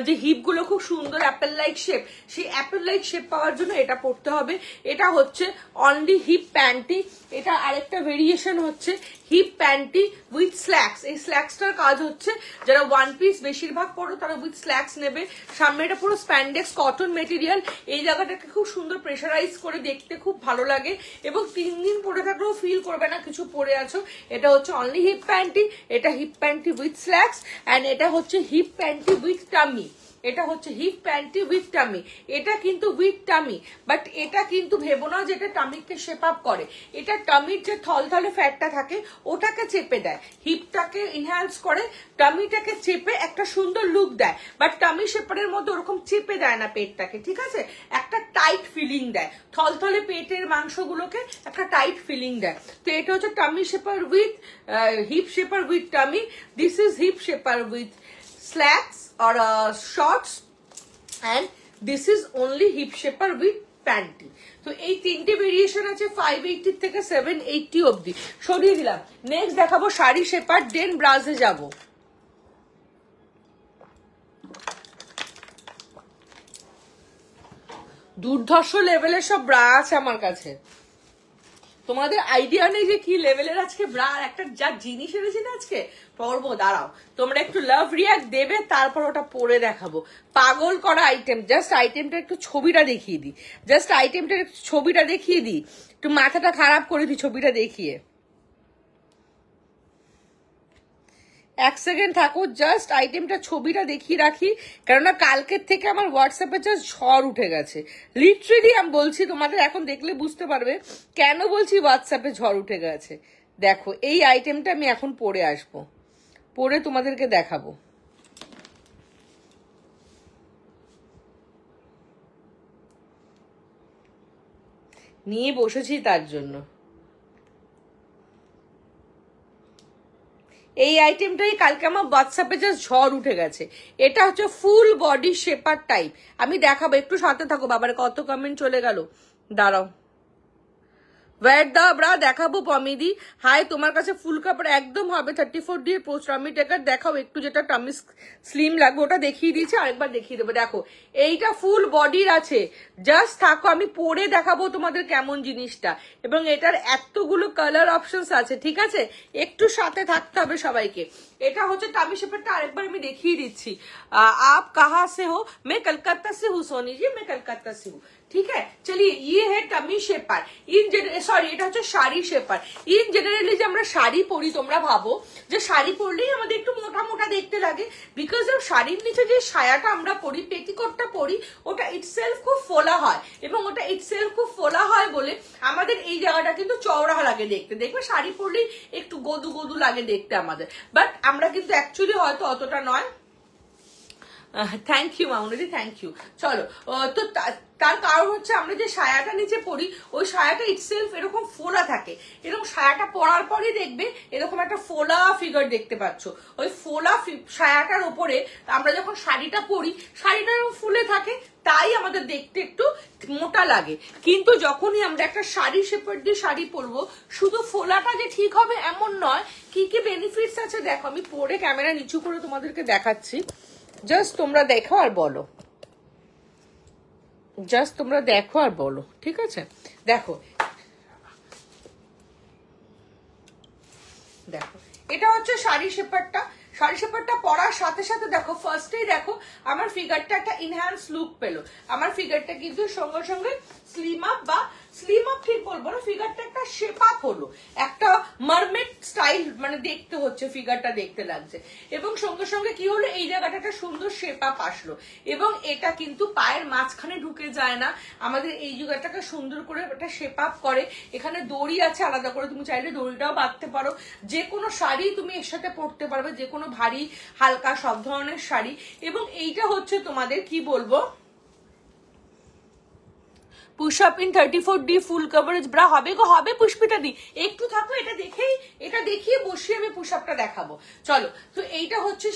যে হিপ গুলো খুব সুন্দর অ্যাপেল লাইক শেপ, সেই অ্যাপেল লাইক শেপ পাওয়ার জন্য এটা পড়তে হবে। এটা হচ্ছে অনলি হিপ প্যান্টি। এটা আরেকটা ভেরিয়েশন হচ্ছে হিপ প্যান্টি উইথ স্ল্যাক্স। এই স্ল্যাক্সটার কাজ হচ্ছে যারা ওয়ান পিস বেশিরভাগ পড়ো তারা উইথ স্ল্যাক্স নেবে। সামনে এটা পুরো স্প্যান্ডেক্স কটন মেটেরিয়াল, এই জায়গাটাকে খুব সুন্দর প্রেশারাইজ করে দেখতে খুব ভালো লাগে এবং 3 দিন পরে থাকলেও ফিল করবে না কিছু পরে আছো। এটা হচ্ছে অনলি হিপ প্যান্টি, এটা hip panty with slacks, and এটা হচ্ছে হিপ প্যান্টি উইথ টামি। এটা হচ্ছে হিপ প্যান্টি উইথ টামি। এটা কিন্তু উইথ টামি, বাট এটা কিন্তু ভেবো না যে এটা টামিকে শেপ আপ করে। এটা টামির যে থলথলে ফ্যাটটা থাকে ওটাকে চেপে দেয়, হিপটাকে ইনহ্যান্স করে, টামিটাকে চেপে একটা সুন্দর লুক দেয়। বাট টামি শেপারের মধ্যে ওরকম চেপে দেয় না পেটটাকে, ঠিক আছে, একটা টাইট ফিলিং দেয়, থলথলে পেটের মাংসগুলোকে একটা টাইট ফিলিং দেয়। তো এটা হচ্ছে tummy shaper with hip shaper with tummy. This is hip shaper with slacks or shorts, and this is only hip shaper with panty. তো এই তিনটে ভেরিয়েশন আছে 580 থেকে 780 অব্দি। সরিয়ে দিলাম। নেক্সট দেখাবো শাড়ি শেপার, দেন ব্রাজে যাব। দুর্ধর্ষ লেভেলের সব ব্রা আছে আমার কাছে, তোমাদের আইডিয়া নেই যে কি লেভেলের আজকে ব্রা। আর একটা যা জিনিস এনেছি না আজকে পরবো, দাঁড়াও তোমরা একটু লাভ রিয়াক্ট দেবে, তারপর ওটা পরে দেখাবো। পাগল করা আইটেম। জাস্ট আইটেমটা একটু ছবিটা দেখিয়ে দিই, একটু মাথাটা খারাপ করে দিই ছবিটা দেখিয়ে। এক সেকেন্ড থাকো, জাস্ট আইটেমটা ছবিটা দেখিয়ে রাখি, কেননা কালকের থেকে আমার হোয়াটসঅ্যাপে জাস্ট ঝড় উঠে গেছে। লিটারেলি আমি বলছি, তোমাদের এখন দেখলে বুঝতে পারবে কেন বলছি হোয়াটসঅ্যাপে ঝড় উঠে গেছে। দেখো এই আইটেমটা আমি এখন পরে আসবো, পরে তোমাদেরকে দেখাবো। নিয়ে বসেছি তার জন্য। এই আইটেমটাই কালকে আমার হোয়াটসঅ্যাপে জাস্ট ঝড় উঠে গেছে। এটা হচ্ছে ফুল বডি শেপার টাইপ, আমি দেখাবো, একটু সাথে থাকো। বাবার কত কমেন্ট চলে গেল, দাঁড়াও। ওয়েট দা ব্রা দেখাবো পমিদি। হাই, তোমার কাছে ফুল কাপড় একদম হবে 34 দিয়ে পোস্ট। আমি টেকার দেখাও একটু, যেটা টামি স্লিম লাগবে ওটা দেখিয়ে দিয়েছি, আরেকবার দেখিয়ে দেবো। দেখো এইটা ফুল বডির আছে, জাস্ট থাকো আমি পরে দেখাবো তোমাদের কেমন জিনিসটা। এবং এটার এতগুলো কালার অপশনস আছে, ঠিক আছে, একটু সাথে থাকতে হবে সবাইকে। এটা হচ্ছে টামি শেপারটা, আরেকবার আমি দেখিয়ে দিচ্ছি। আপ কাহা সে হো? মে কলকাতা সে হু সোনি জি, মে কলকাতা সে হু। ठीक है, चलिए ये है टमी शेपार। इन সরি, এটা হচ্ছে শাড়ি শেপার। ইন জেনারেলি যে আমরা শাড়ি পরি, তোমরা ভাবো যে শাড়ি পরলেই আমাদের একটু মোটা মোটা দেখতে লাগে, বিকজ অফ শাড়ির নিচে যে সায়াটা আমরা পরি, পেটিকোটটা পরি, ওটা ইটসেলফ খুব ফোলা হয়, এবং ওটা ইটসেলফ খুব ফোলা হয় বলে আমাদের এই জায়গাটা কিন্তু চওড়া লাগে দেখতে। দেখবে শাড়ি পরলেই একটু গদু গদু লাগে দেখতে আমাদের, বাট আমরা কিন্তু অ্যাকচুয়ালি হয়তো অতটা নয়। Thank you Mamuni, thank you. চলো, তো তার কারণ হচ্ছে আমরা যে সায়াটা নিচে পরি, ওই সায়াটা ইটসেলফ এরকম ফোলা থাকে, এরকম সায়াটা পরার পরই দেখবে এরকম একটা ফোলা ফিগার দেখতে পাচ্ছ। ওই ফোলা সায়াটার উপরে আমরা যখন শাড়িটা পরি, শাড়িটা এরকম ফুলে থাকে, তাই আমাদের দেখতে একটু মোটা লাগে। কিন্তু যখনই আমরা একটা শাড়ি শেপার দিয়ে শাড়ি পরবো, শুধু ফোলাটা যে ঠিক হবে এমন নয়। কি কি বেনিফিটস আছে দেখো, আমি পরে ক্যামেরা নিচু করে তোমাদেরকে দেখাচ্ছি, জাস্ট তোমরা দেখো আর বলো, জাস্ট তোমরা দেখো আর বলো, ঠিক আছে। দেখো দেখো এটা হচ্ছে শাড়ি শেপারটা। শাড়ি শেপারটা পরার সাথে সাথে দেখো, ফার্স্টেই দেখো আমার ফিগারটা একটা ইনহ্যান্স লুক পেলো। আমার ফিগারটা কিন্তু সঙ্গে সঙ্গে স্লিম আপ, বা স্লিম আপ ঠিক বলবো না, ফিগারটা একটা শেপ আপ হলো, একটা মারমেড স্টাইল মানে দেখতে হচ্ছে, ফিগারটা দেখতে লাগছে। এবং সঙ্গে সঙ্গে কি হলো, এই জায়গাটা একটা সুন্দর শেপ আপ আসলো। এবং এটা কিন্তু পায়ের মাঝখানে ঢুকে যায় না, আমাদের এই জায়গাটাকে সুন্দর করে একটা শেপ আপ করে। এখানে দড়ি আছে আলাদা করে, তুমি চাইলে দড়িটাও বাঁধতে পারো। যে কোনো শাড়ি তুমি এর সাথে পরতে পারবে, যে কোনো ভারী হালকা সব ধরনের শাড়ি। এবং এইটা হচ্ছে তোমাদের কি বলবো, push up in 34D full coverage bra হবে গো, হবে পুষ্পিতা দি, একটু থাকো, এটা দেখিয়ে বসিয়ে আমি পুশ আপটা দেখাবো। চলো, তো এইটা হচ্ছে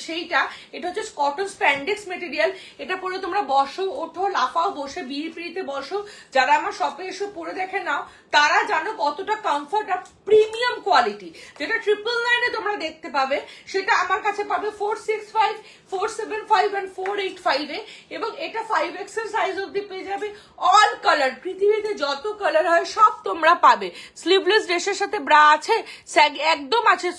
সেইটা, এটা হচ্ছে কটন স্প্যান্ডেক্স মেটেরিয়াল। এটা পরে তোমরা বসো, ওঠো, লাফাও, বসে বিড়ি পিড়িতে বসো। যারা আমার শপে এসে পরে দেখে নাও, তারা জানো কতটা কমফর্ট আর প্রিমিয়াম কোয়ালিটি। যেটা 999 তোমরা দেখতে পাবে, সেটা আমার কাছে পাবে 465, 475 and 485 এ। এবং এটা 5XL সাইজ অব্দি পেয়ে যাবে। অল কালার, পৃথিবীতে যত কালার হয় সব তোমরা পাবে। স্লিভলেস ড্রেসের সাথে ব্রা আছে, একদম আছে,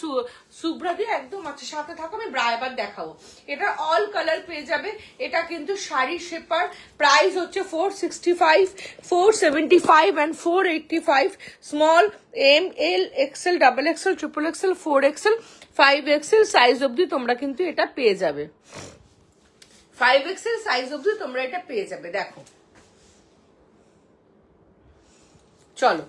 সুব্রাদি একদম আছে। সাথে থাকো, আমি ব্রা এবার দেখাবো। এটা অল কালার পেয়ে যাবে। এটা কিন্তু শাড়ি শেপার, প্রাইস হচ্ছে 465, 475 and 485। Small, M, L, XL, double XL, triple XL, 4XL, 5XL size অব্দি তোমরা কিন্তু এটা পেয়ে যাবে। 5XL সাইজ অব্দি তোমরা এটা পেয়ে যাবে। দেখো, চলো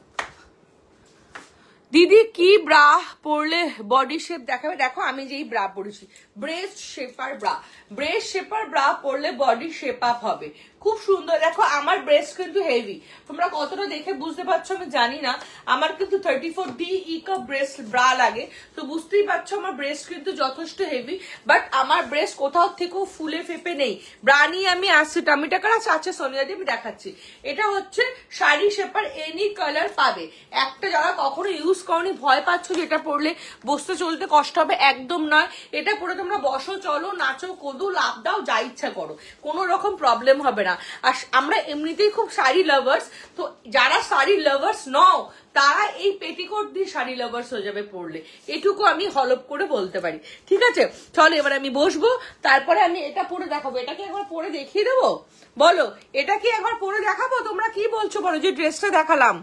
দিদি কি ব্রা পরলে বডি শেপ দেখাবে? দেখো আমি যেই ব্রা পরেছি, breast shaper bra, breast shaper bra পরলে বডি শেপ আপ হবে, খুব সুন্দর। দেখো আমার ব্রেস্ট কিন্তু হেভি, তোমরা কতটা দেখে বুঝতে পারছো আমি জানি না। আমার কিন্তু 34D ই কাপ ব্রেস্ট ব্রা লাগে, তো বুঝতেই পারছো আমার ব্রেস্ট কিন্তু যথেষ্ট হেভি। বাট আমার ব্রেস্ট কোথাও থেকেও ফুলে ফেপে নেই। ব্রা নিয়ে আমি আসছি, টামি টাকার আছে সোনিয়া দিয়ে আমি দেখাচ্ছি। এটা হচ্ছে শাড়ি শেপার, এনি কালার পাবে। একটা যারা কখনো ইউজ করনি, ভয় পাচ্ছ যে এটা পরলে বসতে চলতে কষ্ট হবে, একদম নয়। এটা পরে তোমরা বসো, চলো, নাচো, কোদো, লাভ দাও, যা ইচ্ছা করো, কোনো রকম প্রবলেম হবে না। আর আমরা এমনিতেই খুব শাড়ি লাভার্স, তো যারা শাড়ি লাভার্স নও তারা এই পেটিকোট দিয়ে শাড়ি লাভার্স হয়ে যাবে পরলে, এটুকু আমি হলপ করে বলতে পারি। ঠিক আছে, চলো এবার আমি বসবো, তারপরে আমি এটা পরে দেখাবো। এটা কি একবার পরে দেখিয়ে দেবো? বলো, এটা কি একবার পরে দেখাবো? তোমরা কি বলছো বলো, যে ড্রেসটা দেখালাম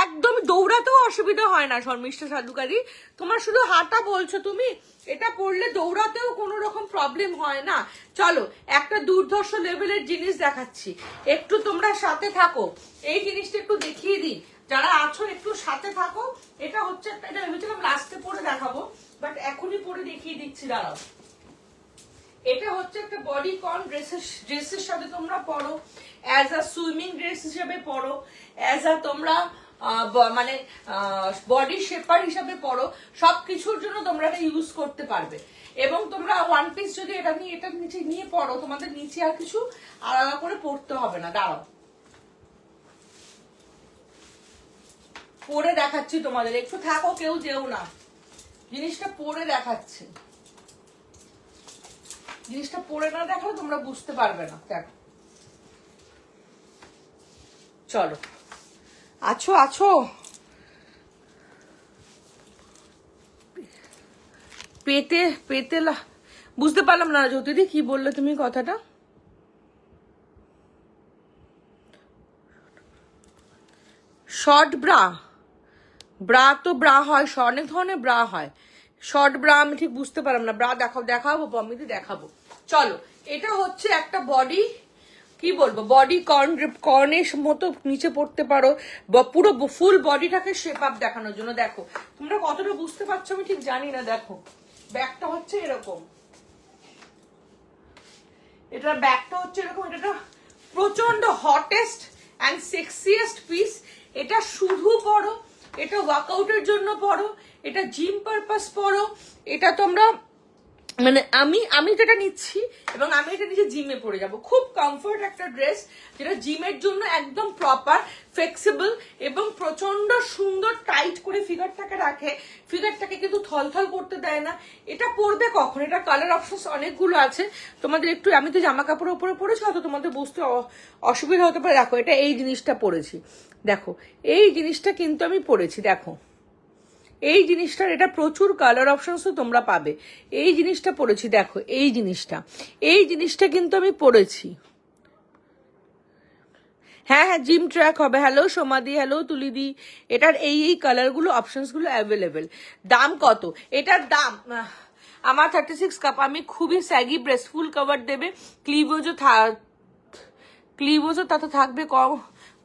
একদম দৌড়াতেও অসুবিধা হয় না শর্মিষ্ঠা সাধুকারী, তোমার শুধু হাঁটা বলছো তুমি, এটা পড়লে দৌড়াতেও কোনো রকম প্রবলেম হয় না। চলো একটা দুর্ধর্ষ লেভেলের জিনিস দেখাচ্ছি, একটু তোমরা সাথে থাকো, এই জিনিসটা একটু দেখিয়ে দিই, যারা আছো একটু সাথে থাকো। এটা হচ্ছে একটা, এটা ভেবেছিলাম লাস্টে পরে দেখাবো, বাট এখনই পরে দেখিয়ে দিচ্ছি, দাঁড়াও। এটা হচ্ছে একটা বডি কন ড্রেসের সাথে তোমরা পরো, অ্যাজ আ সুইমিং ড্রেস হিসেবে পরো, অ্যাজ আ তোমরা মানে বডি শেপার হিসাবে পরো, সবকিছুর জন্য তোমরা এটা ইউজ করতে পারবে। এবং তোমরা ওয়ান পিস যদি এটা নিয়ে এটার নিচে নিয়ে পরো, তোমাদের নিচে আর কিছু আলাদা করে পরতে হবে না। দাঁড়াও পরে দেখাচ্ছি তোমাদের, একটু থাকো, কেউ যেও না, জিনিসটা পরে দেখাচ্ছি। জিনিসটা পরে না দেখালে তোমরা বুঝতে পারবে না। দেখো, চলো, আছো আছো, পেটে পেটে বুঝতে পারলাম না জ্যোতিদি কি বললে তুমি কথাটা। শর্ট ব্রা, ব্রা তো ব্রা হয়, অনেক ধরনের ব্রা হয়, শর্ট ব্রা আমি ঠিক বুঝতে পারলাম না। ব্রা দেখাবো পমিতে দেখাবো। চলো, এটা হচ্ছে একটা বডি, কি বলবো, বডি কর্নের মতো নিচে পড়তে পারো, পুরো ফুল বডিটাকে শেপ আপ দেখানোর জন্য। দেখো তোমরা কতটা বুঝতে পারছো আমি ঠিক জানি না। দেখো ব্যাগটা হচ্ছে এরকম, এটার ব্যাগটা হচ্ছে এরকম, এটা প্রচন্ড হটেস্ট অ্যান্ড সেক্সিয়েস্ট পিস। এটা শুধু পরো, এটা ওয়ার্কআউটের জন্য পরো, এটা জিম পারপাস পরো, এটা তোমরা মানে আমি যেটা নিচ্ছি এবং আমি এটা নিজে জিমে পরে যাব। খুব কমফোর্ট একটা ড্রেস, যেটা জিমের জন্য একদম প্রপার, ফ্লেক্সিবল এবং প্রচন্ড সুন্দর টাইট করে ফিগারটাকে রাখে, ফিগারটাকে কিন্তু থলথল করতে দেয় না। এটা পরবে কখন, এটা কালার অপশনস অনেকগুলো আছে, তোমাদের একটু, আমি তো জামা কাপড়ের উপরে পরেছি, হয়তো তোমাদের বুঝতে অসুবিধা হতে পারে। দেখো এটা এই জিনিসটা পরেছি, দেখো এই জিনিসটা কিন্তু আমি পরেছি, দেখো এই জিনিসটার, এটা প্রচুর কালার অপশনসও তোমরা পাবে। এই জিনিসটা পরেছি, দেখো এই জিনিসটা কিন্তু আমি পরেছি। হ্যাঁ হ্যাঁ, জিম ট্র্যাক হবে। হ্যালো সোমাদি, হ্যালো তুলিদি। এটার এই কালারগুলো অপশনসগুলো অ্যাভেলেবেল। দাম কত? এটার দাম আমার 36 কাপ। আমি খুবই স্যাগি ব্রেস্ট, ফুল কভার দেবে, ক্লিভোজও তাতে থাকবে কম।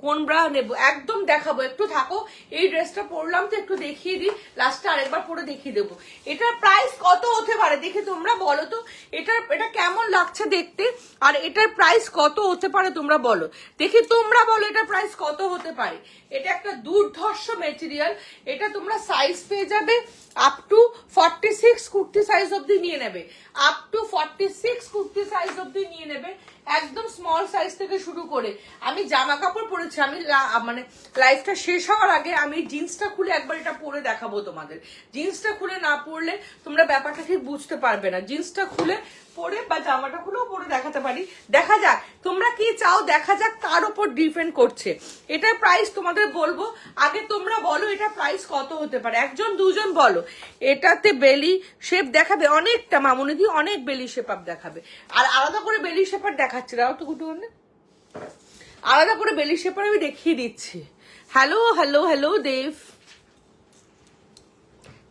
কোন ব্রা নেবো একদম দেখাবো, একটু থাকো। এই ড্রেসটা পরলাম তো একটু দেখিয়ে দিই, লাস্টে আরেকবার পরে দেখিয়ে দেবো। এটার প্রাইস কত হতে পারে দেখে তোমরা বলো তো, এটা কেমন লাগছে দেখতে, আর এটার প্রাইস কত হতে পারে তোমরা বলো দেখি, তোমরা বলো এটার প্রাইস কত হতে পারে। এটা একটা দুর্ধর্ষ মেটেরিয়াল, এটা তোমরা সাইজ পেয়ে যাবে আপ টু 46 কুর্তি সাইজ অব্দি নিয়ে নেবে, আপ টু 46 কুর্তি সাইজ অব্দি নিয়ে নেবে, একদম স্মল সাইজ থেকে শুরু করে। আমি জামা কাপড় পরেছি, আমি মানে লাইফটা শেষ হওয়ার আগে আমি জিন্সটা খুলে একবার এটা পরে দেখাবো তোমাদের। জিন্সটা খুলে না পরলে তোমরা ব্যাপারটা ঠিক বুঝতে পারবে না। জিন্সটা খুলে পরে বা জামাটা খুলেও পরে দেখাতে পারি, দেখা যাক তোমরা কি চাও, দেখা যাক, তার উপর ডিপেন্ড করছে। এটার প্রাইস তোমাদের বলবো, আগে তোমরা বলো এটা প্রাইস কত হতে পারে, একজন দুজন বলো। এটাতে বেলি শেপ দেখাবে অনেকটা, মামুনিদি অনেক বেলি শেপ আপ দেখাবে, আর আলাদা করে বেলি শেপার দেখাচ্ছে, দাও তো গুটু, আলাদা করে বেলি শেপার আমি দেখিয়ে দিচ্ছি। হ্যালো হ্যালো হ্যালো দেব,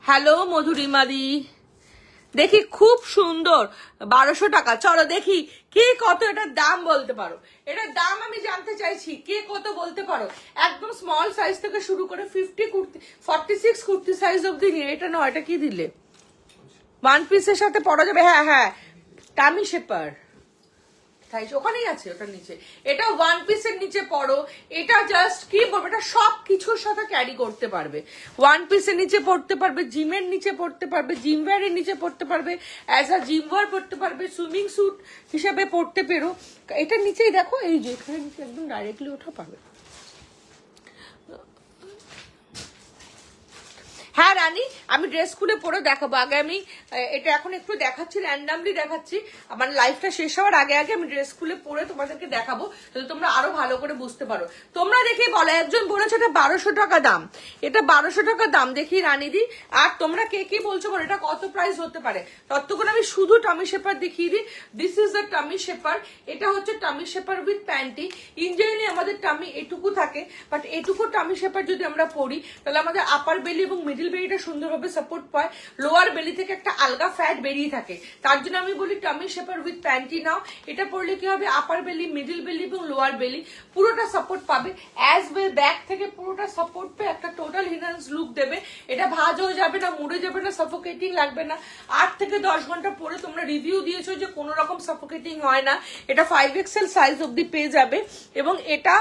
হ্যালো মধুরিমাদি, দেখি খুব সুন্দর, 1200 টাকা। চলো দেখি কে কত এটার দাম বলতে পারো, এটার দাম আমি জানতে চাইছি, কে কত বলতে পারো। একদম স্মল সাইজ থেকে শুরু করে 46 কুর্তি সাইজ অব্দি নিয়ে। এটা নয়, এটা কি দিলে, ওয়ান পিসের সাথে পরা যাবে। হ্যাঁ হ্যাঁ, টামি শেপার ওখানেই আছে, ওটার নিচে। এটা ওয়ান পিসের নিচে পড়ো, এটা জাস্ট কি বলবো, এটা সব কিছুর সাথে ক্যারি করতে পারবে। ওয়ান পিসের নিচে পড়তে পারবে, জিমের নিচে পড়তে পারবে, জিম ওয়্যারের নিচে পড়তে পারবে, অ্যাজ আ জিম ওয়্যার পড়তে পারবে, সুইমিং স্যুট হিসাবে পড়তে পেরো। এটার নিচেই দেখো, এই যে এখানে নিচে একদম ডাইরেক্টলি ওঠা পাবে। হ্যাঁ রানী, আমি ড্রেস খুলে পরে দেখাবো। আগে আমি এটা এখন একটু দেখাচ্ছি, র্যান্ডামলি দেখাচ্ছি, আমার লাইফটা শেষ হওয়ার আগে আগে আমি ড্রেস খুলে পরে তোমাদেরকে দেখাবো, যাতে তোমরা আরো ভালো করে বুঝতে পারো। তোমরা দেখে বলো, একজন বলেছো এটা 1200 টাকা দাম, এটা 1200 টাকা দাম দেখি রানীদি। আর তোমরা কে কি বলছো বলো এটা কত প্রাইস হতে পারে। ততক্ষণ আমি শুধু টামি শেপার দেখিয়ে দিই। This is the tummy shaper. এটা হচ্ছে tummy shaper with panty. In generally আমাদের টামি এটুকু থাকে, বাট এটুকু টামি শেপার যদি আমরা পরি তাহলে আমাদের আপার বেলি এবং মিডিল বেলিটা সুন্দরভাবে সাপোর্ট পায়, লোয়ার বেলি থেকে একটা আলগা ফ্যাট বেরিয়ে থাকে। তার জন্য আমি বলি টামি শেপার উইথ প্যান্টি নাও। এটা পরলে কি হবে, আপার বেলি, মিডিল বেলি এবং লোয়ার বেলি পুরোটা সাপোর্ট পাবে। অ্যাজ ওয়েল ব্যাক থেকে পুরোটা সাপোর্ট পেয়ে একটা টোটাল হিনান্স লুক দেবে। এটা ভাঁজ হয়ে যাবে না, মুড়ে যাবে না, সাফোকেটিং লাগবে না। 8 থেকে 10 ঘন্টা পরে তোমরা রিভিউ দিয়েছো যে কোনো রকম সাফোকেটিং হয় না। এটা 5XL সাইজ অব্দি পেয়ে যাবে এবং এটা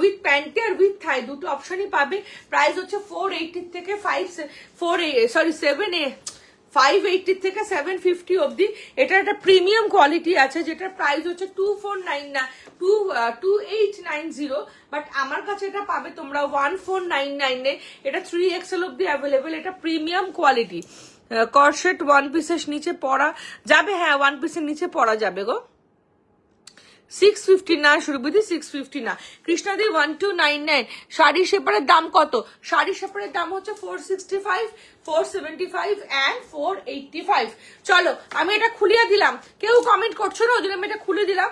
উইথ প্যান্টি আর উইথ থাই দুটো অপশনই পাবে। প্রাইস হচ্ছে 480 থেকে 580 থেকে 750 অব্দি। এটা একটা প্রিমিয়াম কোয়ালিটি আছে, যেটার প্রাইস হচ্ছে 2890, বাট আমার কাছে এটা পাবে তোমরা 1499 এ। এটা 3XL অব্দি অ্যাভেলেবেল। এটা প্রিমিয়াম কোয়ালিটি। কর্সেট ওয়ান পিসের নিচে পরা যাবে, হ্যাঁ ওয়ান পিসের নিচে পরা যাবে গো। 650 না সুরভিদি, 650 না। কৃষ্ণাদি 1299। শাড়ি শেপারের দাম কত? শাড়ি শেপারের দাম হচ্ছে 465, 475 and 485। চলো আমি এটা খুলিয়ে দিলাম, কেউ কমেন্ট করছো না, ওই জন্য আমি এটা খুলে দিলাম।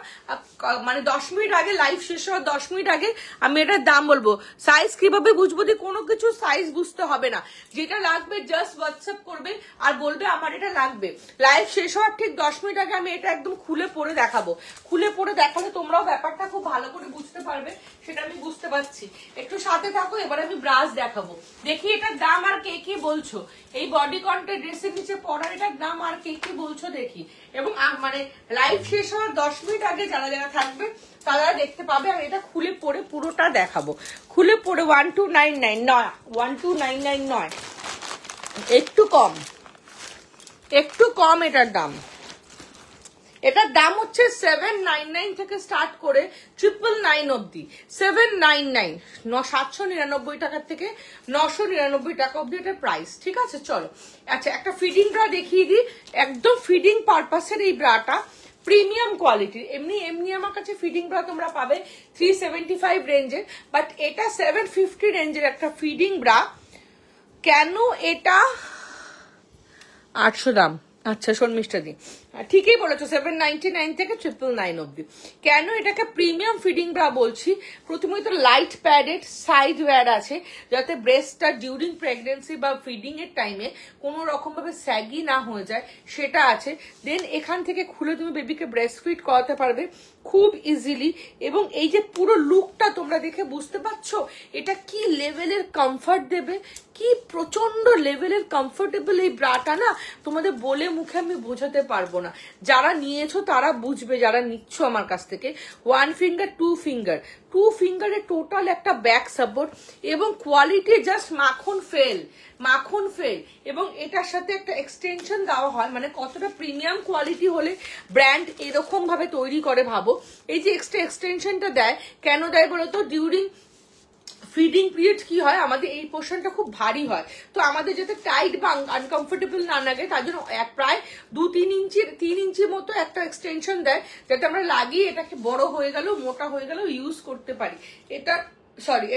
মানে 10 মিনিট আগে, লাইভ শেষ হওয়ার 10 মিনিট আগে আমি এটার দাম বলবো। সাইজ কিভাবে বুঝবো? দিয়ে কোনো কিছু সাইজ বুঝতে হবে না, যেটা লাগবে জাস্ট হোয়াটসঅ্যাপ করবে আর বলবে আমার এটা লাগবে। লাইভ শেষ হওয়ার ঠিক 10 মিনিট আগে আমি এটা একদম খুলে পরে দেখাবো। খুলে পরে দেখালে তোমরাও ব্যাপারটা খুব ভালো করে বুঝতে পারবে, সেটা আমি বুঝতে পারছি। একটু সাথে থাকো, এবার আমি ব্রাশ দেখাবো। দেখি এটার দাম আর কে কি বলছো। এই বডিকনটা ড্রেসের নিচে পরার এটার দাম আর কে কি বলছো দেখি। এবং মানে লাইভ শেষ হওয়ার 10 মিনিট আগে যারা যারা থাকবে তারা দেখতে পাবে। আমি এটা খুলে পরে পুরোটা দেখাবো। খুলে পরে 1299 নয়, 1299 নয়, একটু কম, একটু কম এটার দাম। এটার দাম হচ্ছে 799 থেকে স্টার্ট করে 999 অব্দি। 799, 799 টাকা থেকে 999 টাকা অব্দি এটা প্রাইস। ঠিক আছে চলো। আচ্ছা একটা ফিডিং ব্রা দেখিয়ে দিই, একদম ফিডিং পারপাসের এই ব্রাটা প্রিমিয়াম কোয়ালিটির। এমনি এমনি আমার কাছে ফিডিং ব্রা তোমরা পাবে 375 রেঞ্জের, বাট এটা 750 রেঞ্জের একটা ফিডিং ব্রা। কেন এটা 800 দাম? আচ্ছা শর্মিষ্ঠা দি ঠিকই বলেছো, 799 থেকে 999 অব্দি। কেন এটাকে প্রিমিয়াম ফিডিং ব্রা বলছি? প্রথমত লাইট প্যাডেড সাইড ওয়্যার আছে, যাতে ব্রেস্টটা ডিউরিং প্রেগনেন্সি বা ফিডিং এর টাইমে কোনো রকম ভাবে স্যাগি না হয়ে যায়, সেটা আছে। দেন এখান থেকে খুলে তুমি বেবিকে ব্রেস্ট ফিড করাতে পারবে খুব ইজিলি। এবং এই যে পুরো লুকটা তোমরা দেখে বুঝতে পারছো এটা কি লেভেলের কমফর্ট দেবে, কি প্রচন্ড লেভেলের কমফোর্টেবল এই ব্রাটা না, তোমাদের বলে মুখে আমি বোঝাতে পারবো না। যারা নিয়েছো তারা বুঝবে, যারা নিচ্ছ আমার কাছ থেকে। 1 ফিঙ্গার 2 ফিঙ্গার, 2 ফিঙ্গারে টোটাল একটা ব্যাক সাপোর্ট এবং কোয়ালিটি জাস্ট মাখন ফেল, মাখন ফেল। এবং এটার সাথে একটা এক্সটেনশন দেওয়া হয়, মানে কতটা প্রিমিয়াম কোয়ালিটি হলে ব্র্যান্ড এরকম ভাবে তৈরি করে ভাবো। এই যে এক্সট্রা এক্সটেনশনটা দেয়, কেন দেয় বলতো? ডিউরিং ফিডিং পিরিয়ড কি হয়, আমাদের এই পোর্শনটা খুব ভারী হয়, তো আমাদের যাতে টাইট বা আনকমফোর্টেবল না লাগে তার জন্য প্রায় 3 ইঞ্চির মতো একটা এক্সটেনশন দেয়, যাতে আমরা লাগিয়ে এটাকে বড় হয়ে গেল, মোটা হয়ে গেল ইউজ করতে পারি। এটা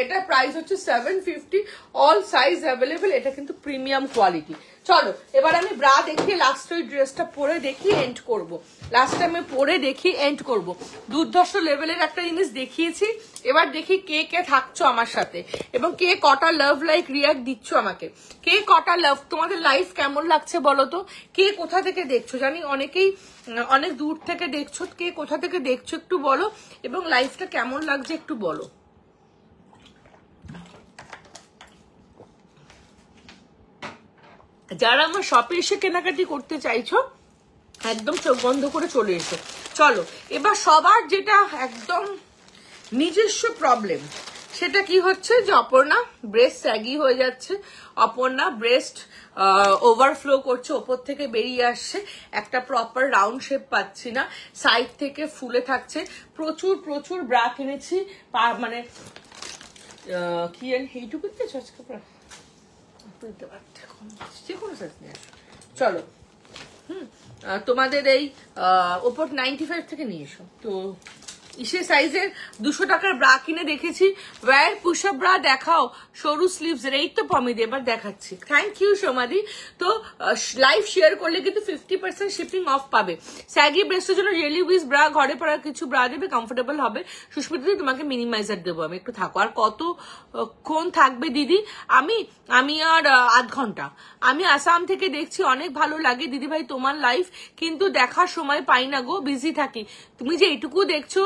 এটা প্রাইস হচ্ছে 750, অল সাইজ অ্যাভেলেবেল। এটা কিন্তু প্রিমিয়াম কোয়ালিটি। চলো এবার আমি ব্রা দেখিয়ে লাস্ট ওই ড্রেসটা পরে দেখি এন্ড করব। লাস্ট আমি পরে দেখি এন্ড করব। দুর্ধর্ষ লেভেলের একটা জিনিস দেখিয়েছি, এবার দেখি কে কে থাকছো আমার সাথে এবং কে কটা লাভ লাইক রিয়াক্ট দিচ্ছ আমাকে। কে কটা লাভ, তোমাদের লাইফ কেমন লাগছে বলো তো? কে কোথা থেকে দেখছো? জানি অনেকেই অনেক দূর থেকে দেখছো, কে কোথা থেকে দেখছো একটু বলো, এবং লাইফটা কেমন লাগছে একটু বলো। যারা আমার শপে এসে কেনাকাটি করতে চাইছো একদম চোখ বন্ধ করে চলে এসো। চলো এবার সবার যেটা একদম নিজস্ব প্রবলেম, সেটা কি হচ্ছে যে অপর্ণা ব্রেস্ট স্যাগি হয়ে যাচ্ছে, অপর্ণা ব্রেস্ট ওভারফ্লো করছে, ওপর থেকে বেরিয়ে আসছে, একটা প্রপার রাউন্ড শেপ পাচ্ছি না, সাইড থেকে ফুলে থাকছে। প্রচুর প্রচুর ব্রা কিনেছি, মানে কি এইটুকু বুঝতে পারছি, যে কোনো সাইজ নিয়ে আসো। চলো তোমাদের এই ওপর 95 থেকে নিয়ে এসো। তো ইসে সাইজের 200 টাকার ব্রা কিনে দেখেছি। ওয়্যার পুশ আপ ব্রা দেখাও, সরু স্লিভস এর। এই তো পমিদি এবার দেখাচ্ছি। থ্যাংক ইউ সোমাদি। তো লাইভ শেয়ার করলে কিন্তু 50% শিপিং অফ পাবে। স্যাগি ব্রেস্টের জন্য রিয়েলি উইজ ব্রা, ঘরে পড়ার কিছু ব্রা দেবে, কমফোর্টেবল হবে। সুস্মিতা তোমাকে মিনিমাইজার দেবো আমি, একটু থাকো। আর কতক্ষণ থাকবে দিদি? আমি আর আধ ঘন্টা। আমি আসাম থেকে দেখছি, অনেক ভালো লাগে দিদি ভাই তোমার লাইভ, কিন্তু দেখার সময় পাই না গো, বিজি থাকি। তুমি যে এইটুকু দেখছো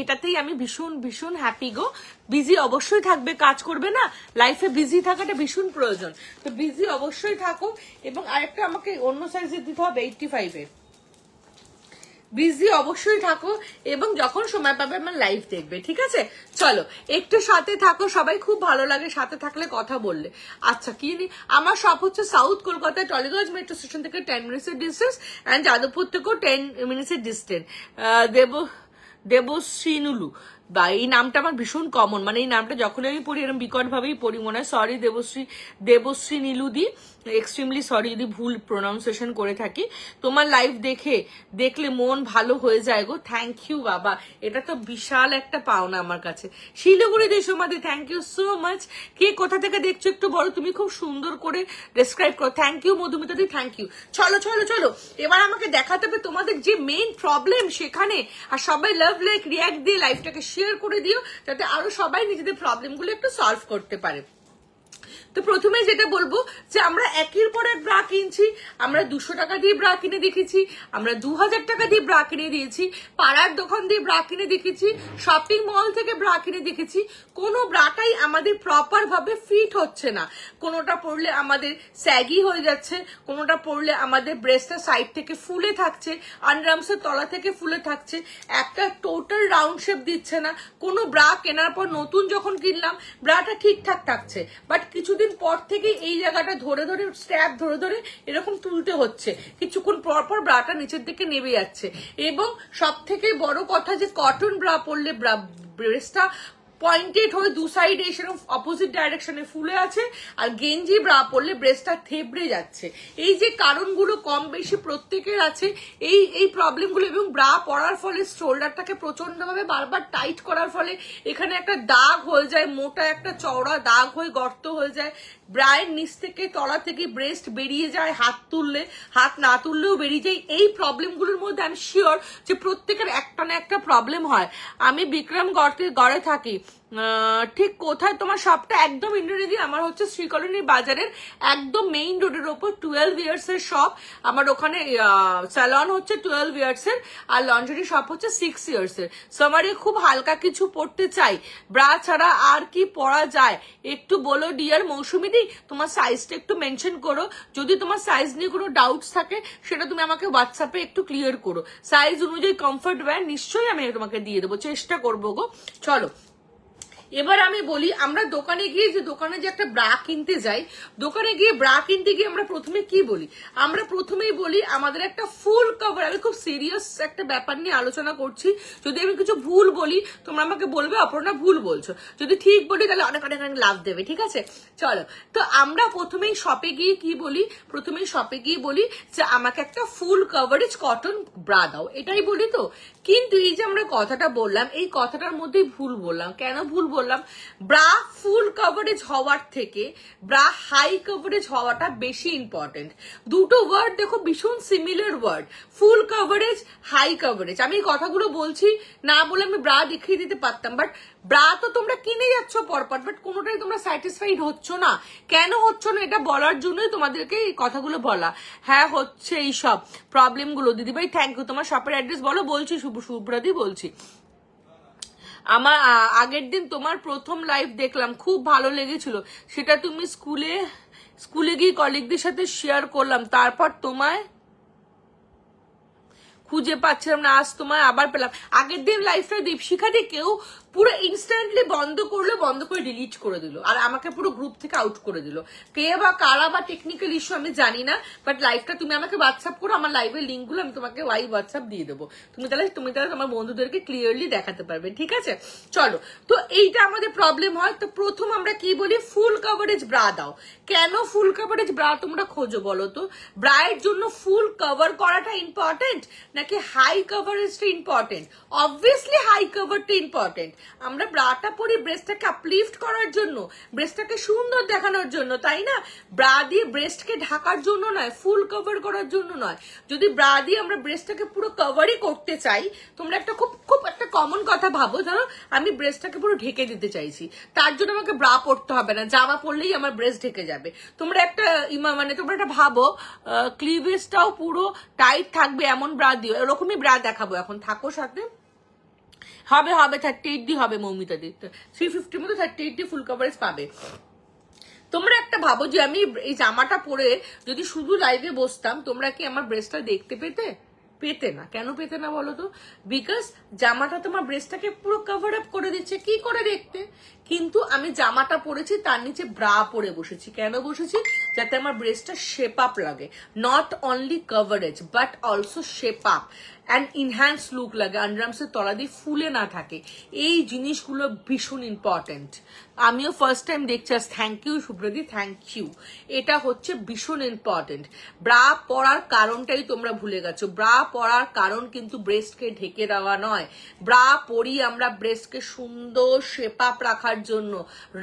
এটাতেই আমি ভীষণ ভীষণ হ্যাপি গো। বিজি অবশ্যই থাকবে, কাজ করবে না, লাইফে বিজি থাকাটা ভীষণ প্রয়োজন। তো বিজি অবশ্যই থাকো। এবং আরেকটা আমাকে অন্য সাইজের দিতে হবে 85-এর। বিজি অবশ্যই থাকো এবং যখন সময় পাবে আমার লাইভ দেখবে, ঠিক আছে? চলো একটু সাথে থাকো সবাই, খুব ভালো লাগে সাথে থাকলে, কথা বললে। আচ্ছা কি আমার শপ হচ্ছে সাউথ কলকাতায় টলিগঞ্জ মেট্রো স্টেশন থেকে 10 মিনিটসের ডিস্টেন্স, অ্যান্ড যাদবপুর থেকেও 10 মিনিটসের ডিস্টেন্স। দেবশ্রীনুলু বা এই নামটা আমার ভীষণ কমন, মানে এই নামটা যখন আমি পড়ি এরকম বিকট ভাবেই পড়ি মনে হয়। সরি দেবশ্রী নীলুদি, এক্সট্রিমলি সরি যদি ভুল প্রোনাউন্সিয়েশন করে থাকি। তোমার লাইভ দেখলে মন ভালো হয়ে যায় গো। থ্যাংক ইউ বাবা, এটা তো বিশাল একটা পাওনা আমার কাছে। শিলিগুড়ি দেশমাদি, থ্যাংক ইউ সো মাচ। কে কোথা থেকে দেখছো একটু বলো, তুমি খুব সুন্দর করে ডেসক্রাইব করো। Thank you Madhumita di, thank you. চলো চলো চলো, এবার আমাকে দেখাতে হবে তোমাদের যে মেইন প্রবলেম সেখানে। আর সবাই লাভ লাইক রিয়াক্ট দিয়ে লাইভটাকে শেয়ার করে দিও, যাতে আরো সবাই নিজেদের প্রবলেমগুলো একটু সলভ করতে পারে। তো প্রথমে যেটা বলবো যে আমরা একের পর এক ব্রা কিনছি। আমরা 200 টাকা দিয়ে ব্রা কিনে দেখেছি, আমরা 2000 টাকা দিয়ে ব্রা কিনে দিয়েছি, পাড়ার দোকান দিয়ে ব্রা কিনে দেখেছি, শপিং মল থেকে ব্রা কিনে দেখেছি। কোনো ব্রাটাই আমাদের প্রপার ভাবে ফিট হচ্ছে না। কোনোটা পরলে আমাদের স্যাগি হয়ে যাচ্ছে, কোনোটা পরলে আমাদের ব্রেস্টটা সাইড থেকে ফুলে থাকছে, আন্ডারআর্মসের তলা থেকে ফুলে থাকছে, একটা টোটাল রাউন্ড শেপ দিচ্ছে না। কোনো ব্রা কেনার পর নতুন যখন কিনলাম ব্রাটা ঠিকঠাক থাকছে, বাট কিছুদিন পর থেকে এই জায়গাটা ধরে ধরে স্ট্র্যাপ ধরে ধরে এরকম তুলতে হচ্ছে, কিছুক্ষণ পর পর ব্রাটা নিচের দিকে নেমে যাচ্ছে। এবং সব থেকে বড় কথা যে কটন ব্রা পরলে ব্রেস্টটা পয়েন্টেড হয়ে দু সাইডে সেরকম অপোজিট ডাইরেকশনে ফুলে আছে, আর গেঞ্জি ব্রা পরলে ব্রেস্টটা থেবড়ে যাচ্ছে। এই যে কারণগুলো কম বেশি প্রত্যেকের আছে, এই প্রবলেমগুলো। এবং ব্রা পরার ফলে শোল্ডারটাকে প্রচন্ডভাবে বারবার টাইট করার ফলে এখানে একটা দাগ হয়ে যায়, মোটা একটা চওড়া দাগ হয়ে গর্ত হয়ে যায়। ব্রায়ের নিচ থেকে তলা থেকে ব্রেস্ট বেরিয়ে যায়, হাত তুললে, হাত না তুললেও বেরিয়ে যায়। এই প্রবলেমগুলোর মধ্যে আমি শিওর যে প্রত্যেকের একটা না একটা প্রবলেম হয়। আমি বিক্রম গড়ে থাকি, ঠিক কোথায় তোমার শপটা? একদম ইন্দ্রনীতি, আমার হচ্ছে শ্রীকলোনি বাজারের একদম মেইন রোডের ওপর 12 ইয়ার্স এর শপ। আমার ওখানে স্যালন হচ্ছে 12 ইয়ার্স এর, আর লন্ড্রি শপ হচ্ছে 6 ইয়ার্স এর। সামারে খুব হালকা কিছু পড়তে চাই, ব্রা ছাড়া আর কি পরা যায় একটু বলো ডিয়ার মৌসুমী দি। তোমার সাইজটা একটু মেনশন করো, যদি তোমার সাইজ নিয়ে কোনো ডাউটস থাকে সেটা তুমি আমাকে হোয়াটসঅ্যাপে একটু ক্লিয়ার করো। সাইজ অনুযায়ী কমফর্ট ওয়্যার নিশ্চয়ই আমি তোমাকে দিয়ে দেবো, চেষ্টা করবো গো। চলো এবার আমি বলি, আমরা দোকানে গিয়ে যে একটা ব্রা কিনতে যাই, দোকানে গিয়ে ব্রা কিনতে গিয়ে আমরা প্রথমে কি বলি? আমরা প্রথমেই বলি আমাদের একটা ফুল কভার। আমি খুব সিরিয়াস একটা ব্যাপার নিয়ে আলোচনা করছি, যদি আমি কিছু ভুল বলি তোমরা আমাকে বলবে অপর্ণা ভুল বলছো, যদি ঠিক বলি তাহলে অনেক অনেক অনেক লাভ দেবে, ঠিক আছে? চলো, তো আমরা প্রথমেই শপে গিয়ে কি বলি? প্রথমেই শপে গিয়ে বলি যে আমাকে একটা ফুল কভারেজ কটন ব্রা দাও, এটাই বলি তো। কিন্তু এই যে আমরা কথাটা বললাম, এই কথাটার মধ্যেই ভুল বললাম। কেন ভুল বললাম? ব্রা ফুল কভারেজ হওয়ার থেকে ব্রা হাই কভারেজ হওয়াটা বেশি ইম্পর্টেন্ট। দুটো ওয়ার্ড দেখো ভীষণ similar word, full coverage, high coverage. আমি এই কথাগুলো বলছি না বলে আমি ব্রা দেখিয়ে দিতে পারতাম, বাট ব্রা তো তোমরা কিনে যাচ্ছ পরপর, বাট কোনোটাই তোমরা স্যাটিসফাইড হচ্ছ না। কেন হচ্ছ না এটা বলার জন্যই তোমাদেরকে এই কথাগুলো বলা। হ্যাঁ হচ্ছে এইসব প্রবলেমগুলো। দিদিভাই থ্যাংক ইউ। তোমার শপের অ্যাড্রেস বলো। বলছি শুভ্রাদি বলছি। আমার আগের দিন তোমার প্রথম লাইভ দেখলাম, খুব ভালো লেগেছিল। সেটা তুমি স্কুলে গিয়ে কলিগদের সাথে শেয়ার করলাম, তারপর তোমায় খুঁজে পাচ্ছিলাম না, আজ তোমায় আবার পেলাম। আগের দিন লাইভটা দীপশিখা দিয়ে কেউ পুরো ইনস্ট্যান্টলি বন্ধ করলো, বন্ধ করে ডিলিট করে দিল, আর আমাকে পুরো গ্রুপ থেকে আউট করে দিল। কে বা কারা বা টেকনিক্যাল ইস্যু আমি জানি না, বাট লাইভটা তুমি আমাকে হোয়াটসঅ্যাপ করো, আমার লাইভের লিঙ্কগুলো আমি তোমাকে হোয়াটসঅ্যাপ দিয়ে দেবো, তুমি তাহলে তোমার বন্ধুদেরকে ক্লিয়ারলি দেখাতে পারবে, ঠিক আছে? চলো, তো এইটা আমাদের প্রবলেম হয়। তো প্রথম আমরা কি বলি, ফুল কভারেজ ব্রা দাও। কেন ফুল কভারেজ ব্রা তোমরা খোঁজো বলো তো? ব্রায়ের জন্য ফুল কভার করাটা ইম্পর্টেন্ট নাকি হাই কভারেজটা ইম্পর্টেন্ট? অবভিয়াসলি হাই কভারটা ইম্পর্টেন্ট। আমরা ব্রাটা পরি ব্রেস্টটাকে আপলিফট করার জন্য, ব্রেস্টটাকে সুন্দর দেখানোর জন্য, তাই না? ব্রা দিয়ে ব্রেস্টকে ঢাকার জন্য নয়, ফুল কভার করার জন্য নয়। যদি ব্রা দিয়ে আমরা ব্রেস্টটাকে পুরো কভারই করতে চাই, তোমরা একটা খুব খুব একটা কমন কথা ভাবো, ধরো আমি ব্রেস্টটাকে পুরো ঢেকে দিতে চাইছি, তার জন্য আমাকে ব্রা পরতে হবে না, জামা পরলেই আমার ব্রেস্ট ঢেকে যাবে। তোমরা একটা তোমরা একটা ভাবো ক্লিভেজটাও পুরো টাইট থাকবে এমন ব্রা দিও, এরকমই ব্রা দেখাবো এখন, থাকো সাথে। হবে 38D হবে মৌমিতা দি, 350 মতো 38D ফুল কভারেজ পাবে। তোমরা একটা ভাবো যে আমি এই জামাটা পরে যদি শুধু লাইভে বসতাম, তোমরা কি আমার ব্রেস্টটা দেখতে পেতে না? কেন পেতে না বলো তো? বিকজ জামাটা তোমার ব্রেস্টটাকে পুরো কভার আপ করে দিচ্ছে, কি করে দেখতে? কিন্তু আমি জামাটা পরেছি, তার নিচে ব্রা পরে বসেছি। কেন বসেছি? যাতে আমার ব্রেস্টটা শেপ আপ লাগে, not only coverage but also shape up and enhance look লাগে, আন্ডারআর্মসের তলা দিয়ে ফুলে না থাকে। এই জিনিসগুলো ভীষণ ইম্পর্টেন্ট। আমিও ফার্স্ট টাইম দেখছি, থ্যাংক ইউ সুব্রতি, থ্যাংক ইউ। এটা হচ্ছে ভীষণ ইম্পর্টেন্ট। ব্রা পরার কারণটাই তোমরা ভুলে গেছো। ব্রা পরার কারণ কিন্তু ব্রেস্টকে ঢেকে দেওয়া নয়। ব্রা পরি আমরা ব্রেস্টকে সুন্দর শেপ আপ রাখার জন্য,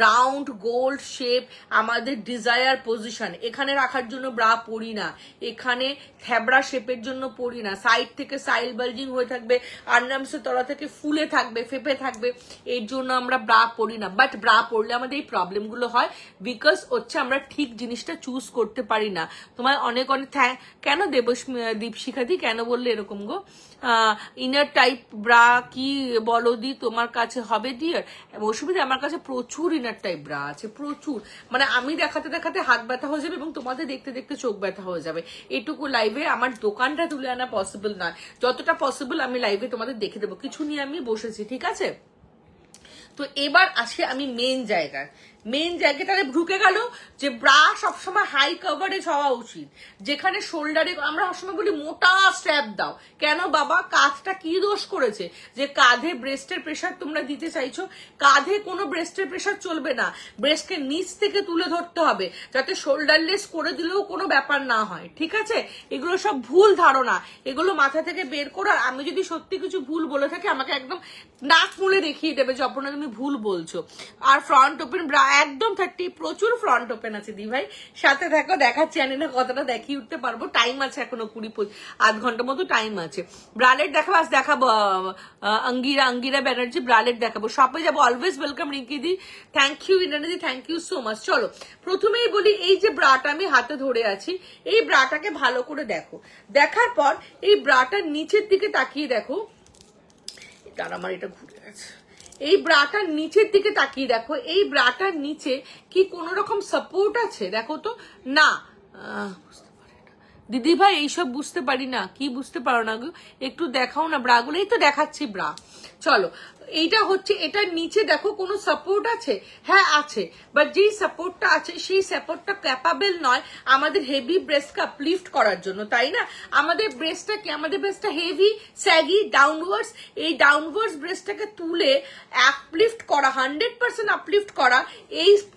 রাউন্ড গোল্ড শেপ আমাদের ডিজায়ার পজিশন, এখানে রাখার জন্য ব্রা পরি না, এখানে থ্যাবড়া শেপের জন্য পরি না, সাইড থেকে সাইল বালজিং হয়ে থাকবে, আন্ডারআর্মসের তলা থেকে ফুলে থাকবে, ফেপে থাকবে, এর জন্য আমরা ব্রা পরি না। বাট ব্রা পরলে আমাদের এই প্রবলেমগুলো হয়, বিকজ হচ্ছে আমরা ঠিক জিনিসটা চুজ করতে পারি না। তোমার অনেক কেন দীপশিখাদি কেন বললে এরকম গো? ইনার টাইপ ব্রা কি বলো দি, তোমার কাছে হবে ডিয়ার? অসুবিধা, আমার কাছে প্রচুর ইনার টাইপ ব্রা আছে, প্রচুর। মানে আমি দেখাতে দেখাতে হাত ব্যথা হয়ে যাবে এবং তোমাদের দেখতে দেখতে চোখ ব্যথা হয়ে যাবে। এটুকু লাইভে আমার দোকানটা তুলে আনা পসিবল নয়, যতটা পসিবল আমি লাইভে তোমাদের দেখে দেবো। কিছু নিয়ে আমি বসেছি, ঠিক আছে? তো এবার আসে আমি মেন জায়গাটা ঢুকে গেল যে ব্রা সবসময় হাই কভারেজ হওয়া উচিত, যেখানে শোল্ডারে আমরা সবসময় বলি মোটা স্ট্র্যাপ দাও। কেন বাবা? কাঁধটা কি দোষ করেছে যে কাঁধে ব্রেস্টের প্রেশার তোমরা দিতে চাইছো? কাঁধে কোনো ব্রেস্টের প্রেশার চলবে না, ব্রেস্টকে নিচ থেকে তুলে ধরতে হবে, যাতে শোল্ডারলেস করে দিলেও কোনো ব্যাপার না হয়, ঠিক আছে? এগুলো সব ভুল ধারণা, এগুলো মাথা থেকে বের করার। আমি যদি সত্যি কিছু ভুল বলে থাকি আমাকে একদম নাক মুলে দেখিয়ে দেবে যে অপর্ণা তুমি ভুল বলছো। আর ফ্রন্ট ওপেন ব্রা একদম 30, প্রচুর ফ্রন্ট ওপেন আছে দি ভাই, সাথে থাকো, দেখাচ্ছি। জানি না কতটা দেখিয়ে উঠতে পারবো, টাইম আছে এখনো 20-আধ ঘন্টা মতো টাইম আছে। ব্রালেট দেখাবো, আজ দেখাবো অঙ্গিরা ব্যানার্জি ব্রালেট দেখাবো, শপে যাবো। Always welcome Rinki di, thank you Indrani di, thank you so much. চলো প্রথমেই বলি, এই যে ব্রাটা আমি হাতে ধরে আছি, এই ব্রাটাকে ভালো করে দেখো। দেখার পর এই ব্রাটার নিচের দিকে তাকিয়ে দেখো, তার আমার এটা ঘুরে গেছে। এই ব্রাটার নিচের দিকে তাকিয়ে দেখো, এই ব্রাটার নিচে কি কোন রকম সাপোর্ট আছে? দেখো তো, না। দিদি ভাই এইসব বুঝতে পারি না, কি বুঝতে পারো না গো? একটু দেখাও না ব্রাগুলো। এই তো দেখাচ্ছি ব্রা, চলো। এইটা হচ্ছে, এটার নিচে দেখো কোনো সাপোর্ট আছে? হ্যাঁ আছে, বাট যেই সাপোর্টটা আছে সেই সাপোর্টটা ক্যাপাবেল নয় আমাদের হেভি ব্রেস্টকে আপলিফট করার জন্য, তাই না? আমাদের ব্রেস্টটা হেভি স্যাগি ডাউনওয়ার্ডস, এই ডাউনওয়ার্ডস ব্রেস্টটাকে তুলে আপলিফট করা, 100% আপলিফট করা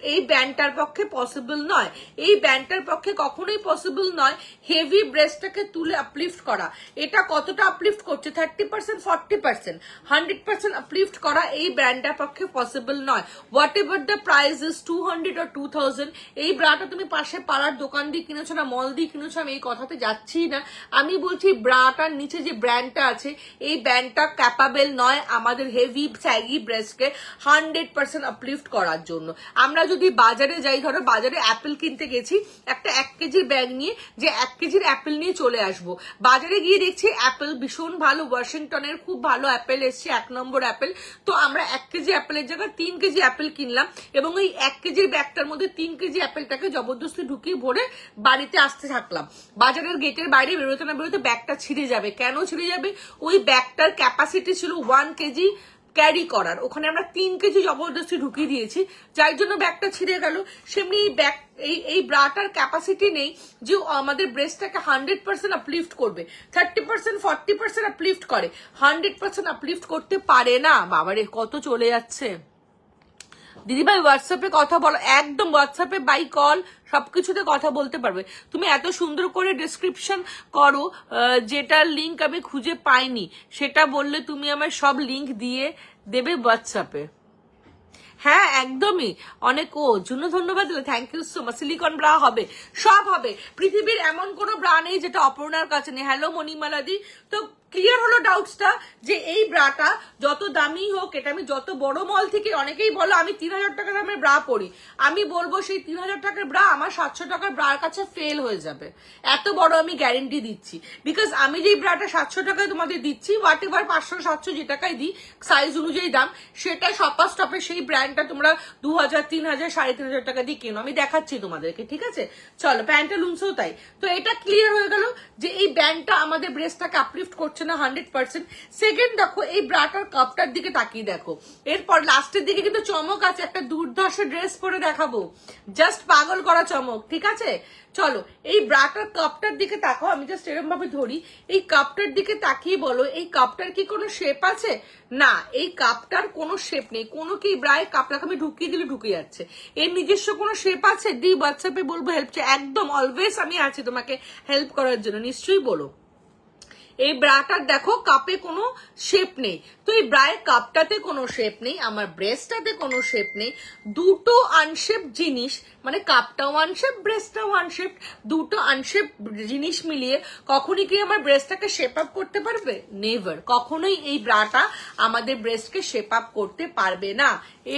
এই ব্যান্ডটার পক্ষে পসিবল নয়। এই ব্যান্ডটার পক্ষে কখনোই পসিবল নয় হেভি ব্রেস্টটাকে তুলে আপলিফট করা। এটা কতটা আপলিফট করছে? 30%, 40%, 100% আপলিফট করা এই ব্র্যান্ডটার পক্ষে পসিবল নয়। What ever the price is 200 or 2000, এই ব্রাটা তুমি পাশে পাড়ার দোকান দিয়ে কিনেছো না মল দিয়ে কিনেছো, আমি এই কথাতে যাচ্ছি না। আমি বলছি ব্রাটার নিচে যে ব্র্যান্ডটা আছে এই ব্র্যান্ডটা ক্যাপাবেল নয় আমাদের হেভি স্যাগি ব্রেস্টকে 100% আপলিফট করার জন্য। আমরা যদি বাজারে যাই, ধরো বাজারে অ্যাপেল কিনতে গেছি, একটা 1 কেজির ব্যাগ নিয়ে, যে 1 কেজির অ্যাপেল নিয়ে চলে আসবো, বাজারে গিয়ে দেখছি অ্যাপেল ভীষণ ভালো, ওয়াশিংটনের খুব ভালো অ্যাপেল এসছে, 1 নম্বর অ্যাপেল। তো আমরা 1 কেজি অ্যাপেলের জায়গায় 3 কেজি অ্যাপেল কিনলাম এবং ওই 1 কেজির ব্যাগটার মধ্যে 3 কেজি অ্যাপেলটাকে জবরদস্তি ঢুকিয়ে ভরে বাড়িতে আসতে থাকলাম। বাজারের গেটের বাইরে বেরোতে না বেরোতে ব্যাগটা ছিঁড়ে যাবে। কেন ছিঁড়ে যাবে? ওই ব্যাগটার ক্যাপাসিটি ছিল 1 কেজি ক্যারি করার, ওখানে আমরা 3 কেজি জবরদস্তি ঢুকিয়ে দিয়েছি, যার জন্য ব্যাগটা ছিঁড়ে গেল। সেমনি এই ব্যাগ এই ব্রাটার ক্যাপাসিটি নেই যে আমাদের ব্রেস্টটাকে 100% আপলিফট করবে। 30% 40% আপলিফট করে, 100% আপলিফট করতে পারে না। বাবারে কত চলে যাচ্ছে। দিদিভাই হোয়াটসঅ্যাপে কথা বলো, একদম হোয়াটসঅ্যাপে বাই কল সবকিছুতে কথা বলতে পারবে। তুমি এত সুন্দর করে ডেসক্রিপশন করো, যেটার লিঙ্ক আমি খুঁজে পাইনি সেটা বললে তুমি আমার সব লিঙ্ক দিয়ে দেবে হোয়াটসঅ্যাপে। হ্যাঁ একদমই, অনেক জন্য ধন্যবাদ দিলে, thank you so much. Silicone bra হবে, সব হবে। পৃথিবীর এমন কোনো ব্রা নেই যেটা অপর্ণার কাছে নেই। হ্যালো মণিমালাদি, তো ক্লিয়ার হলো ডাউটসটা যে এই ব্রাটা যত দামি হোক, এটা আমি যত বড় মল থেকে, অনেকেই বলো আমি 3000 টাকা দামের ব্রা পরি, আমি বলবো সেই 3000 টাকার ব্রা আমার 700 টাকার ব্রার কাছে ফেল হয়ে যাবে, এত বড় আমি গ্যারেন্টি দিচ্ছি। বিকজ আমি যেই ব্রাটা 700 টাকায় তোমাদের দিচ্ছি, হোয়াট এভার 500-700 যে টাকায় দিই সাইজ অনুযায়ী দাম, সেটা শপা স্টপে সেই ব্র্যান্ডটা তোমরা 2000, 3000, 3500 টাকা দিয়ে কেনো। আমি দেখাচ্ছি তোমাদেরকে, ঠিক আছে? চলো, প্যান্টালুন্সও তাই। তো এটা ক্লিয়ার হয়ে গেল যে এই ব্যান্ডটা আমাদের ব্রেস্টটাকে আপলিফট করছে না 100%। সেকেন্ড দেখো এই ব্রাটার কাপটার দিকে তাকিয়ে দেখো, এরপর লাস্টের দিকে কিন্তু চমক আছে, একটা দুর্ধর্ষ ড্রেস পরে দেখাবো, জাস্ট পাগল করা চমক, ঠিক আছে? চলো এই ব্রাটার কাপটার দিকে তাকাও, আমি জাস্ট এরকম ভাবে ধরি, এই কাপটার দিকে তাকিয়ে বলো এই কাপটার কি কোনো শেপ আছে? না, এই কাপটার কোনো শেপ নেই। কোনো কি ব্রায় কাপটাকে আমি ঢুকিয়ে দিলে ঢুকে যাচ্ছে, এর নিজস্ব কোনো শেপ আছে? দি হোয়াটসঅ্যাপে বলবো হেল্প চাই, একদম অলওয়েজ আমি আছি তোমাকে হেল্প করার জন্য, নিশ্চয়ই বলো। এই ব্রাটার দেখো কাপে কোনো শেপ নেই, তো এই ব্রায়ের কাপটাতে কোনো শেপ নেই, আমার ব্রেস্টটাতে কোনো শেপ নেই। দুটো আনশেপ জিনিস, মানে কাপটাও আনশেপ, ব্রেস্টটাও আনশেপ, দুটো আনশেপ জিনিস মিলিয়ে কখনই কি আমার ব্রেস্টটাকে শেপ আপ করতে পারবে? নেভার, কখনোই এই ব্রাটা আমাদের ব্রেস্টকে শেপ আপ করতে পারবে না।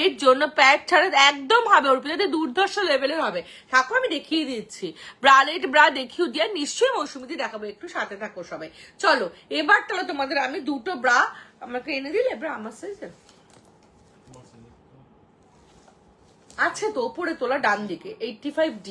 এর জন্য প্যাড ছাড়া একদম হবে, ওর পিছনে দুর্ধর্ষ লেভেলের হবে। থাকো আমি দেখিয়ে দিচ্ছি, ব্রালেট ব্রা দেখিয়ে দিয়ে নিশ্চয়ই মৌসুমীদি দেখাবো, একটু সাথে থাকো সবাই। চলো এবার তাহলে তোমাদের আমি দুটো ব্রা আমাকে এনে দিলে, ব্রা আমার সাইজের আছে তো, ওপরে তোলা ডান দিকে 85D,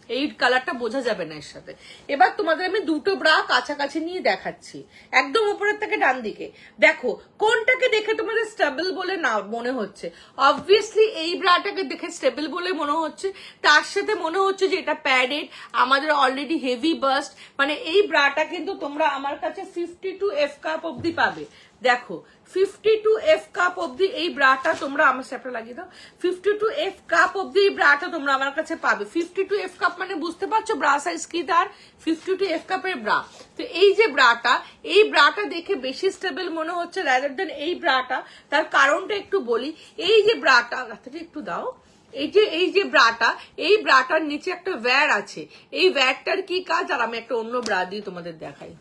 এই কালারটা বোঝা যাবে না এর সাথে। এবার তোমাদের আমি দুটো ব্রা কাছাকাছি নিয়ে দেখাচ্ছি, একদম উপরের থেকে ডান দিকে। দেখো কোনটাকে দেখে তোমাদের স্টেবল বলে না মনে হচ্ছে? অবভিয়াসলি এই ব্রাটাকে দেখে স্টেবল বলে মনে হচ্ছে, তার সাথে মনে হচ্ছে যে এটা প্যাডেড, আমাদের অলরেডি হেভি বাস্ট। মানে এই ব্রাটা কিন্তু তোমরা আমার কাছে 52F কাপ অব্দি পাবে। দেখো 52F কাপ অব্দি এই ব্রাটা তোমরা, আমার স্যাপটা লাগিয়ে দাও, 52F কাপ অব্দি এই ব্রাটা তোমরা আমার কাছে পাবে। 52F কাপ মানে বুঝতে পারছো ব্রা সাইজ কি তার? 52F কাপের ব্রা। তো এই যে ব্রাটা, এই ব্রাটা দেখে বেশি স্টেবল মনে হচ্ছে রাদার দেন এই ব্রাটা। তার কারণটা একটু বলি, এই যে ব্রাটা, একটু দাও, এই যে ব্রাটা, এই ব্রাটার নিচে একটা ওয়্যার আছে, এই ওয়্যারটার কি কাজ? আর আমি একটা অন্য ব্রা দিয়ে তোমাদের দেখাই,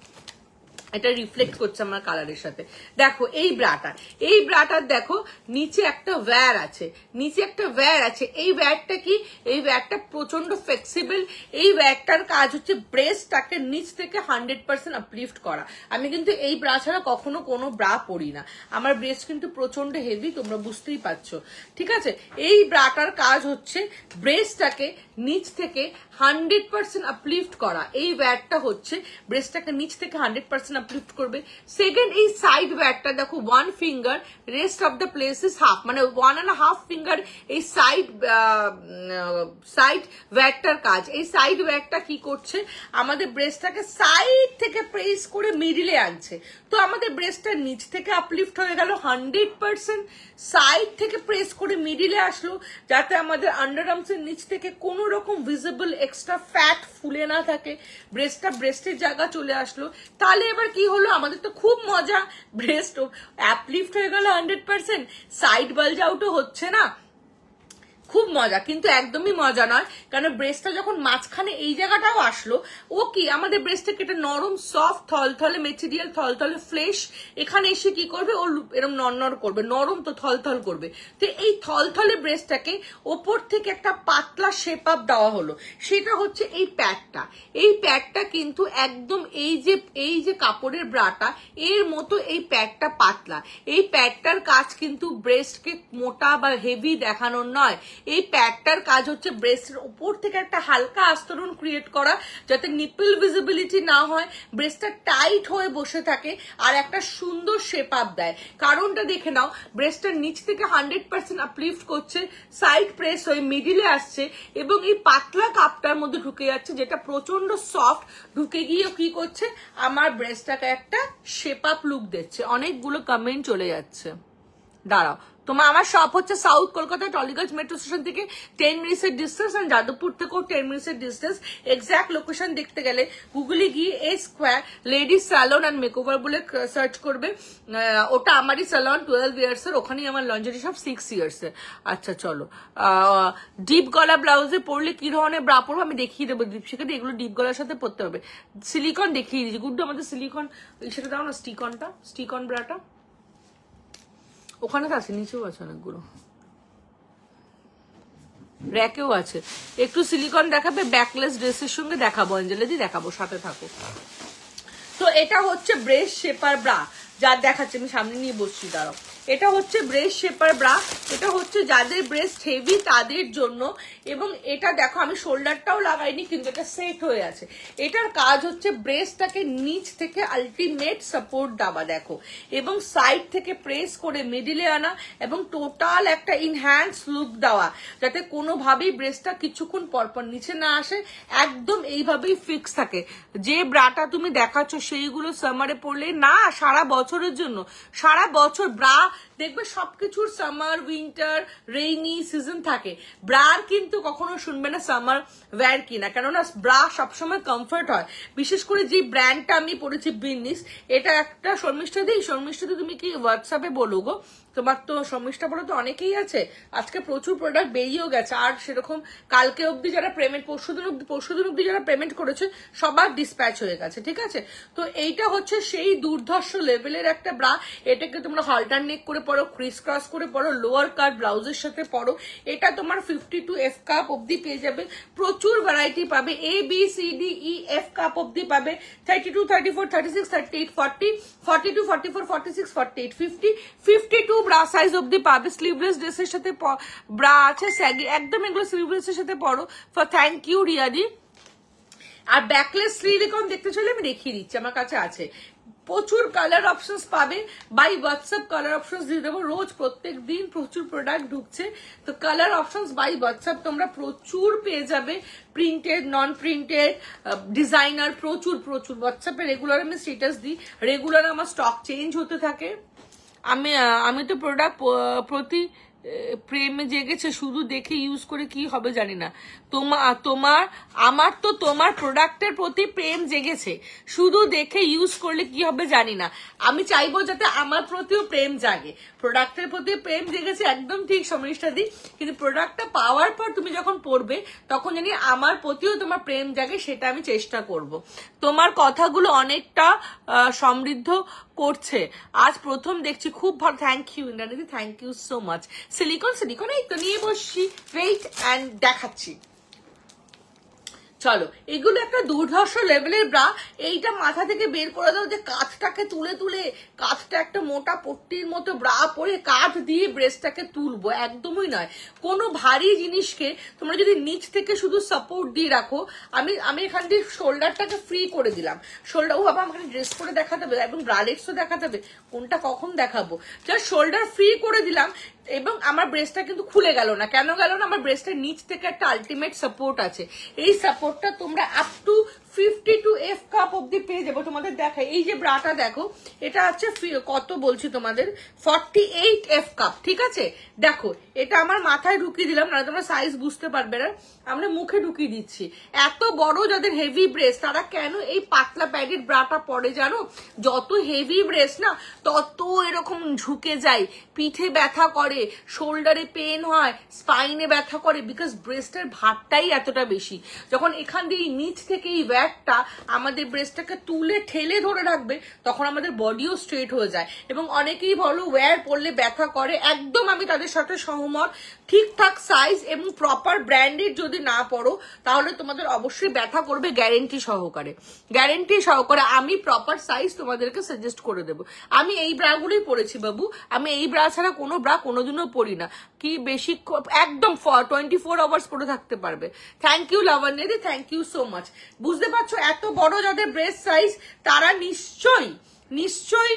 এটা রিফ্লেক্ট করছে আমার কালারের সাথে। দেখো এই ব্রাটার দেখো নিচে একটা ওয়্যার আছে, নিচে একটা ওয়্যার আছে। এই ওয়্যারটা কি? এই ওয়্যারটা প্রচন্ড ফ্লেক্সিবল। এই ওয়্যারটার কাজ হচ্ছে ব্রেস্টটাকে নিচ থেকে 100% আপলিফট করা। আমি কিন্তু এই ব্রা ছাড়া কখনো কোনো ব্রা পরি না, আমার ব্রেস্ট কিন্তু প্রচন্ড হেভি, তোমরা বুঝতেই পারছো, ঠিক আছে? এই ব্রাটার কাজ হচ্ছে ব্রেস্টটাকে নিচ থেকে 100% আপলিফট করা। এই ওয়্যারটা হচ্ছে ব্রেস্টটাকে নিচ থেকে 100% আপলিফট করবে। সেকেন্ড, এই সাইড ওয়্যারটা দেখো 1 finger, rest of the place is half, মানে 1.5 ফিঙ্গার এই সাইড ওয়্যারটার কাজ। এই সাইড ওয়্যারটা কি করছে? আমাদের ব্রেস্টটাকে সাইড থেকে প্রেস করে মিডিলে আনছে। তো আমাদের ব্রেস্টটা নিচ থেকে আপলিফট হয়ে গেল 100%, সাইড থেকে প্রেস করে মিডিলে আসলো, যাতে আমাদের আন্ডারআর্মসের নিচ থেকে কোনো রকম ভিজিবল এক্সট্রা ফ্যাট ফুলে না থাকে, ব্রেস্টটা ব্রেস্টের জায়গা চলে আসলো। তাহলে এবার কি হলো? আমাদের তো খুব মজা, ব্রেস্ট আপলিফট হয়ে গেল 100%, সাইড বালজ আউটও হচ্ছে না, খুব মজা। কিন্তু একদমই মজা নয়, কারণ ব্রেস্টটা যখন মাঝখানে এই জায়গাটাও আসলো, ও কি আমাদের ব্রেস্টটাকে একটা নরম সফট থলথলে মেটেরিয়াল, থলথলে ফ্লেশ, এখানে এসে কি করবে? ও এরকম নড়নড় করবে, নরম তো থলথল করবে। তো এই থলথলে ব্রেস্টটাকে ওপর থেকে একটা পাতলা শেপ আপ দেওয়া হলো, সেটা হচ্ছে এই প্যাডটা। এই প্যাডটা কিন্তু একদম এই যে কাপড়ের ব্রাটা এর মতো এই প্যাডটা পাতলা। এই প্যাডটার কাজ কিন্তু ব্রেস্টকে মোটা বা হেভি দেখানোর নয়, এই প্যাডটার কাজ হচ্ছে ব্রেস্টের উপর থেকে একটা হালকা আস্তরণ ক্রিয়েট করা, যাতে নিপল ভিজিবিলিটি না হয়, ব্রেস্টটা টাইট হয়ে বসে থাকে আর একটা সুন্দর শেপ আপ দেয়। কারণটা দেখে নাও, ব্রেস্টের নিচ থেকে 100% আপলিফট করছে, সাইড প্রেস হয়ে মিডিলে আসছে এবং এই পাতলা কাপটার মধ্যে ঢুকে যাচ্ছে, যেটা প্রচন্ড সফট, ঢুকে গিয়ে কি করছে আমার ব্রেস্টটাকে একটা শেপ আপ লুক দিচ্ছে। অনেকগুলো কমেন্ট চলে যাচ্ছে, দাঁড়াও। তোমার আমার শপ হচ্ছে south Kolkata Tollygunge metro station থেকে 10 মিনিটসের ডিস্টেন্স, আর যাদবপুর থেকেও 10 মিনিটসের ডিস্টেন্স। এক্সাক্ট লোকেশন দেখতে গেলে গুগলে গিয়ে A square ladies salon and makeover বলে সার্চ করবে, ওটা আমারই স্যালন 12 ইয়ার্স এর, ওখানেই আমার লঞ্জারি সব 6 ইয়ার্স এর। আচ্ছা চলো, ডিপ গলা ব্লাউজে পরলে কি ধরনের ব্রা পরবো আমি দেখিয়ে দেবো দীপশিখাদি, এগুলো ডিপ গলার সাথে পরতে হবে। সিলিকন দেখিয়ে দিচ্ছি, গুড্ডু আমাদের সিলিকন সেটা দাও না, স্টিকন ব্রাটা ওখানে তো আছে, নিচেও আছে অনেকগুলো, র্যাকেও আছে। একটু সিলিকন দেখাবে, ব্যাকলেস ড্রেসের সঙ্গে দেখাবো, অঞ্জলি দেখাবো, সাথে থাকো। তো এটা হচ্ছে ব্রেস্ট শেপার ব্রা, যা দেখাচ্ছে আমি সামনে নিয়ে বসছি, দাঁড়াও। এটা হচ্ছে ব্রেস্ট শেপার ব্রা, এটা হচ্ছে যাদের ব্রেস্ট হেভি তাদের জন্য। এবং এটা দেখো আমি শোল্ডারটাও লাগাইনি, কিন্তু এটা সেট হয়ে আছে। এটার কাজ হচ্ছে ব্রেস্টটাকে নিচ থেকে আলটিমেট সাপোর্ট দেওয়া, দেখো, এবং সাইড থেকে প্রেস করে মিডিলে আনা এবং টোটাল একটা ইনহ্যান্স লুক দেওয়া, যাতে কোনোভাবেই ব্রেস্টটা কিছুক্ষণ পরপর নিচে না আসে, একদম এইভাবেই ফিক্স থাকে। যে ব্রাটা তুমি দেখাচ্ছ সেইগুলো সামারে পরলে না, সারা বছরের জন্য, সারা বছর ব্রা দেখবে সবকিছুর সামার, উইন্টার, রেইনি সিজন থাকে। ব্রার কিন্তু কখনো শুনবে না সামার ওয়্যার কিনা, কেননা ব্রা সবসময় কমফর্ট হয়। বিশেষ করে যে ব্র্যান্ডটা আমি পড়েছি বিন্নিস, এটা একটা শর্মিষ্ঠা তুমি কি হোয়াটসঅ্যাপে বলো গো, তোমার তো শর্মিষ্ঠা বলো তো অনেকেই আছে, আজকে প্রচুর প্রোডাক্ট বেরিয়েও গেছে। আর সেরকম কালকে অব্দি যারা পেমেন্ট, পরশুদিন অব্দি যারা পেমেন্ট করেছে সবার ডিসপ্যাচ হয়ে গেছে, ঠিক আছে। তো এইটা হচ্ছে সেই দুর্ধর্ষ লেভেলের একটা ব্রা। এটাকে তোমরা হলটার নেক করে পরো, ক্রিস ক্রস করে পরো, লোয়ার কাট ব্লাউজের সাথে পরো। এটা তোমার 52 এফ কাপ অব্দি পেয়ে যাবে, প্রচুর ভ্যারাইটি পাবে, ABCDEF কাপ অব্দি পাবে, 32, 34, 36, 38, 40, 42, 44, 46, 48, 50, 52 ব্রা সাইজ অব্দি পাবে। স্লিভলেস ড্রেসের সাথে ব্রা আছে, স্যাগি, একদম এগুলো স্লিভলেসের সাথে পরো। ফর থ্যাংক ইউ রিয়াদি। আর ব্যাকলেস সিলিকন দেখতে চলে আমি দেখিয়ে দিচ্ছি, আমার কাছে আছে। প্রচুর কালার অপশনস পাবে, বাই হোয়াটসঅ্যাপ কালার অপশনস দিয়ে দেবো। রোজ প্রত্যেক দিন প্রচুর প্রোডাক্ট ঢুকছে, তো কালার অপশনস বাই হোয়াটসঅ্যাপ তোমরা প্রচুর পেয়ে যাবে। প্রিন্টেড, নন প্রিন্টেড, ডিজাইনার, প্রচুর হোয়াটসঅ্যাপে রেগুলার আমি স্টেটাস দিই, রেগুলার আমার স্টক চেঞ্জ হতে থাকে। আমি তো প্রোডাক্ট প্রতি প্রেমে জেগেছে, শুধু দেখে ইউজ করে কি হবে জানি না। আমার তো তোমার প্রোডাক্টের প্রতি প্রেম জেগেছে, শুধু দেখে ইউজ করলে কি হবে জানি না। আমি চাইবো যাতে আমার প্রতিও প্রেম জাগে। প্রোডাক্টের প্রতি প্রেম জেগেছে একদম ঠিক সমৃষ্ঠা দি, কিন্তু প্রোডাক্টটা পাওয়ার পর তুমি যখন পড়বে তখন জানি আমার প্রতিও তোমার প্রেম জাগে, সেটা আমি চেষ্টা করব। তোমার কথাগুলো অনেকটা সমৃদ্ধ করছে, আজ প্রথম দেখছি, খুব ভালো। থ্যাংক ইউ ইন্দ্রানীদি, thank you so much. Silicone এই তো নিয়ে বসছি, ওয়েট অ্যান্ড দেখাচ্ছি। চলো, এগুলো একটা দুর্ধর্ষ লেভেলের ব্রা। এইটা মাথা থেকে বের করে দাও যে কাঁধটাকে তুলে কাঁধটা একটা মোটা পট্টির মতো ব্রা পরে কাঁধ দিয়ে ব্রেস্টটাকে তুলবো, একদমই নয়। কোনো ভারী জিনিসকে তোমরা যদি নিচ থেকে শুধু সাপোর্ট দিয়ে রাখো, আমি এখান দিয়ে শোল্ডারটাকে ফ্রি করে দিলাম, শোল্ডার, ও বাবা আমাকে ড্রেস করে দেখাতে হবে এবং ব্রালেটসও দেখাতে হবে, কোনটা কখন দেখাবো, জাস্ট শোল্ডার ফ্রি করে দিলাম এবং আমার ব্রেস্টটা কিন্তু খুলে গেল না। কেন গেল না? আমার ব্রেস্টের নিচ থেকে একটা আলটিমেট সাপোর্ট আছে। এই সাপোর্টটা তোমরা আপ টু 52 এফ কাপ অব্দি পেয়ে যাবো। তোমাদের দেখাই, এই যে ব্রাটা দেখো, এটা আছে কত বলছি তোমাদের, 48 এফ কাপ, ঠিক আছে। দেখো, এটা আমার মাথায় ঢুকিয়ে দিলাম, না তোমরা সাইজ বুঝতে পারবে না, আমরা মুখে ঢুকিয়ে দিচ্ছি। এত বড় যাদের হেভি ব্রেস্ট তারা কেন এই পাতলা প্যাডেড ব্রাটা পরে জানো? যত হেভি ব্রেস্ট না তত এরকম ঝুঁকে যায়, পিঠে ব্যথা করে, শোল্ডারে পেন হয়, স্পাইনে ব্যথা করে, বিকজ ব্রেস্টের ভারটাই এতটা বেশি। যখন এখান দিয়ে নিচ থেকে এই ওয়্যারটা আমাদের ব্রেস্টটাকে তুলে ঠেলে ধরে রাখবে, তখন আমাদের বডিও স্ট্রেট হয়ে যায়। এবং অনেকেই বলো ওয়্যার পরলে ব্যথা করে, একদম আমি তাদের সাথে সহমত। ঠিকঠাক সাইজ এবং প্রপার ব্র্যান্ডেড যদি না পড়ো তাহলে তোমাদের অবশ্যই ব্যথা করবে, গ্যারেন্টি সহকারে। গ্যারেন্টি সহকারে আমি প্রপার সাইজ তোমাদেরকে সাজেস্ট করে দেবো। আমি এই ব্রাগুলোই পরেছি বাবু, আমি এই ব্রা ছাড়া কোনো ব্রা কোনোদিনও পরি না। কি বেশি একদম 24 আওয়ার্স পরে থাকতে পারবে। থ্যাংক ইউ লাবণ্যদি, থ্যাংক ইউ সো মাচ। বুঝতে পারছো এত বড় যাদের ব্রেস্ট সাইজ তারা নিশ্চয়ই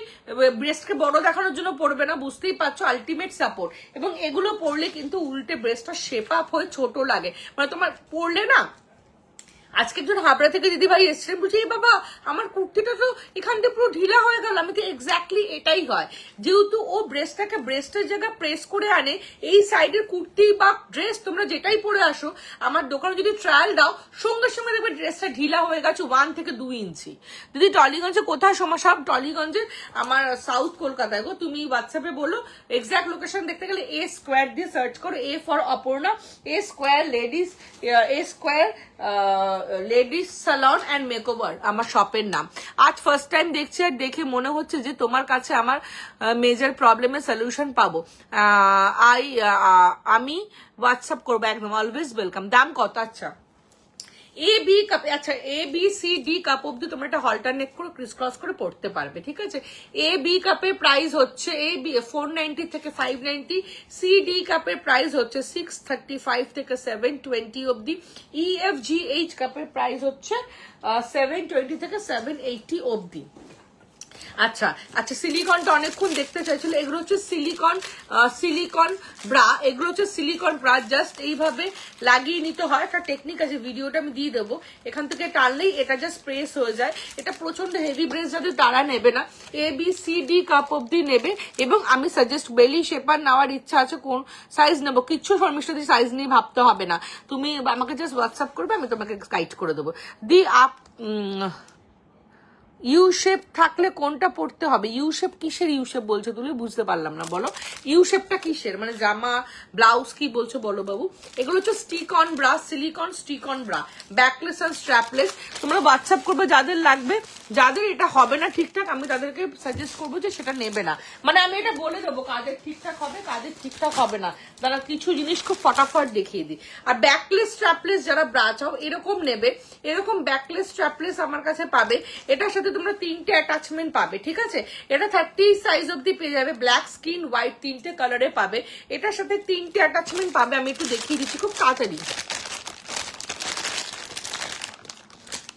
ব্রেস্টকে বড় দেখানোর জন্য পড়বে না, বুঝতেই পারছো, আলটিমেট সাপোর্ট। এবং এগুলো পরলে কিন্তু উল্টে ব্রেস্টটা শেপ আপ হয়ে ছোট লাগে, মানে তোমার পরলে না। আজকে একজন হাবড়া থেকে দিদি ভাই এসেছিলেন, বলছি এই বাবা আমার কুর্তিটা তো এখান থেকে পুরো ঢিলা হয়ে গেল। আমি তো এক্স্যাক্টলি এটাই হয়, যেহেতু ও ব্রেস্টটাকে ব্রেস্টের জায়গায় প্রেস করে আনে। এই সাইডের কুর্তি বা ড্রেস তোমরা যেটাই পরে আসো আমার দোকানে যদি ট্রায়াল দাও, সঙ্গে সঙ্গে দেখবে ড্রেসটা ঢিলা হয়ে গেছে 1 থেকে 2 ইঞ্চি। দিদি টলিগঞ্জে কোথায় সমস্যা? টলিগঞ্জে আমার সাউথ কলকাতায় গো। তুমি হোয়াটসঅ্যাপে বলো, এক্স্যাক্ট লোকেশন দেখতে গেলে A স্কোয়ার দিয়ে সার্চ করো, A for Aparna, A square ladies, A square ladies salon and makeover আমার শপের নাম। আজ ফার্স্ট টাইম দেখছি আর দেখে মনে হচ্ছে যে তোমার কাছে আমার মেজর প্রবলেমের সলিউশন পাবো। আমি হোয়াটসঅ্যাপ করবো একদম, অলওয়েজ ওয়েলকাম। দাম কত? আচ্ছা A B কাপ, আচ্ছা A B C D cup অব্দি তোমরা এটা অল্টারনেট করে ক্রিস ক্রস করে পড়তে পারবে, ঠিক আছে। A B কাপের প্রাইস হচ্ছে A B 490 থেকে 590, C D কাপের প্রাইস হচ্ছে 635 থেকে 720 অব্দি, E F G H কাপের প্রাইস হচ্ছে 720 থেকে 780 অব্দি। আচ্ছা আচ্ছা, সিলিকনটা অনেকক্ষণ দেখতে চাইছিল। এগুলো হচ্ছে সিলিকন ব্রা, এগুলো হচ্ছে সিলিকন ব্রা। জাস্ট এইভাবে লাগিয়ে নিতে হয়, একটা টেকনিক আছে, ভিডিওটা আমি দিয়ে দেবো। এখান থেকে টানলেই এটা জাস্ট প্রেস হয়ে যায়। এটা প্রচন্ড হেভি ব্রেস যাদের তারা নেবে না, A B C D cup অব্দি নেবে। এবং আমি সাজেস্ট বেলি শেপার নেওয়ার ইচ্ছা আছে, কোন সাইজ নেবো কিচ্ছু শর্মিষ্ঠা দি সাইজ নিয়ে ভাবতে হবে না, তুমি আমাকে জাস্ট হোয়াটসঅ্যাপ করবে, আমি তোমাকে গাইড করে দেবো। দি আপ ইউ শেপ থাকলে কোনটা পড়তে হবে? ইউ শেপ কিসের ইউ শেপ বলছো তুমি? বুঝতে পারলাম না, বলো ইউ শেপটা কিসের, মানে জামা ব্লাউজ কি বলছো বলো বাবু। এগুলো হচ্ছে stick on bra, silicone stick on bra, backless আর স্ট্র্যাপলেস। তোমরা হোয়াটসঅ্যাপ করবে যাদের লাগবে। যাদের এটা হবে না ঠিকঠাক আমি তাদেরকে সাজেস্ট করবো যে সেটা নেবে না, মানে আমি এটা বলে দেবো কাদের ঠিকঠাক হবে কাদের ঠিকঠাক হবে না, তারা কিছু জিনিস খুব ফটাফট দেখিয়ে দিই। আর ব্যাকলেস স্ট্র্যাপলেস যারা ব্রা চাও এরকম নেবে, এরকম ব্যাকলেস স্ট্র্যাপলেস আমার কাছে পাবে। এটার সাথে তোমরা 3টে অ্যাটাচমেন্ট পাবে, ঠিক আছে। এটা 30 সাইজ অব্দি পেয়ে যাবে, ব্ল্যাক স্কিন হোয়াইট 3টে কালারে পাবে। এটার সাথে 3টে অ্যাটাচমেন্ট পাবে, আমি একটু দেখিয়ে দিচ্ছি খুব তাড়াতাড়ি।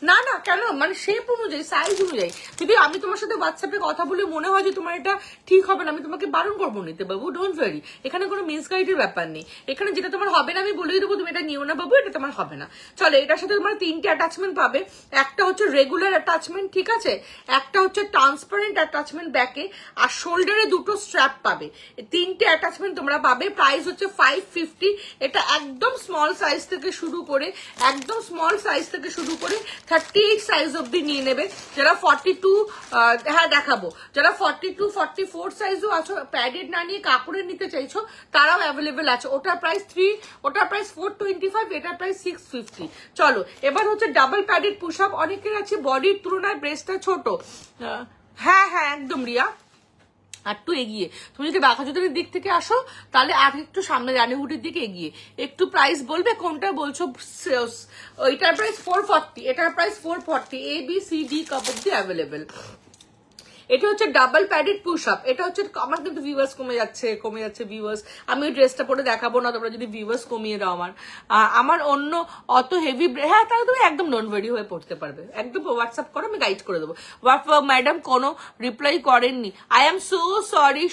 না না কেন, মানে শেপ অনুযায়ী সাইজ অনুযায়ী। যদি আমি তোমার সাথে হোয়াটসঅ্যাপে কথা বলে মনে হয় যে তোমার এটা ঠিক হবে না, আমি তোমাকে বারণ করবো নিতে বাবু, ডোন্ট ভেরি। এখানে কোনো মিসগাইডের ব্যাপার নেই। এখানে যেটা তোমার হবে না আমি বলেই দেবো তুমি এটা নিও না বাবু, এটা তোমার হবে না। চলো, এটার সাথে তোমার 3টে অ্যাটাচমেন্ট পাবে। একটা হচ্ছে রেগুলার অ্যাটাচমেন্ট, ঠিক আছে, একটা হচ্ছে ট্রান্সপারেন্ট অ্যাটাচমেন্ট ব্যাকে, আর শোল্ডারে 2টো স্ট্র্যাপ পাবে। 3টে অ্যাটাচমেন্ট তোমরা পাবে। প্রাইস হচ্ছে 550। এটা একদম স্মল সাইজ থেকে শুরু করে, একদম স্মল সাইজ থেকে শুরু করে 38 সাইজ অব্দি নিয়ে নেবে। যারা 42 হ্যাঁ দেখাবো, যারা 42 44 সাইজও আছো, প্যাডেড না নিয়ে কাপড়ের নিতে চাইছো তারাও অ্যাভেলেবেল আছে। ওটার প্রাইস 425, এটার প্রাইস 650। চলো, এবার হচ্ছে ডাবল প্যাডেড পুশ আপ। অনেকের আছে বডির তুলনায় ব্রেস্টটা ছোট, হ্যাঁ হ্যাঁ একদম রিয়া। আর একটু এগিয়ে তুমি যদি বাঘাযতীনের দিক থেকে আসো তাহলে আর একটু সামনে রানীহুটির দিকে এগিয়ে একটু প্রাইস বলবে কোনটা বলছো। এটার প্রাইস 440, এটার price 440। A B C D cup অব্দি অ্যাভেলেবেল। এটা হচ্ছে ডাবল প্যাডেড পুশ আপ। এটা হচ্ছে আমার কিন্তু ভিউয়ার্স কমে যাচ্ছে ভিউয়ার্স। আমি ওই ড্রেসটা পরে দেখাবো না, তোমরা যদি ভিউয়ার্স কমিয়ে দাও আমার অন্য অত হেভি, হ্যাঁ তাহলে তুমি একদম নন ভেরি হয়ে পড়তে পারবে। একদম হোয়াটসঅ্যাপ করো, আমি গাইড করে দেবো। ম্যাডাম কোনো রিপ্লাই করেননি, I am so sorry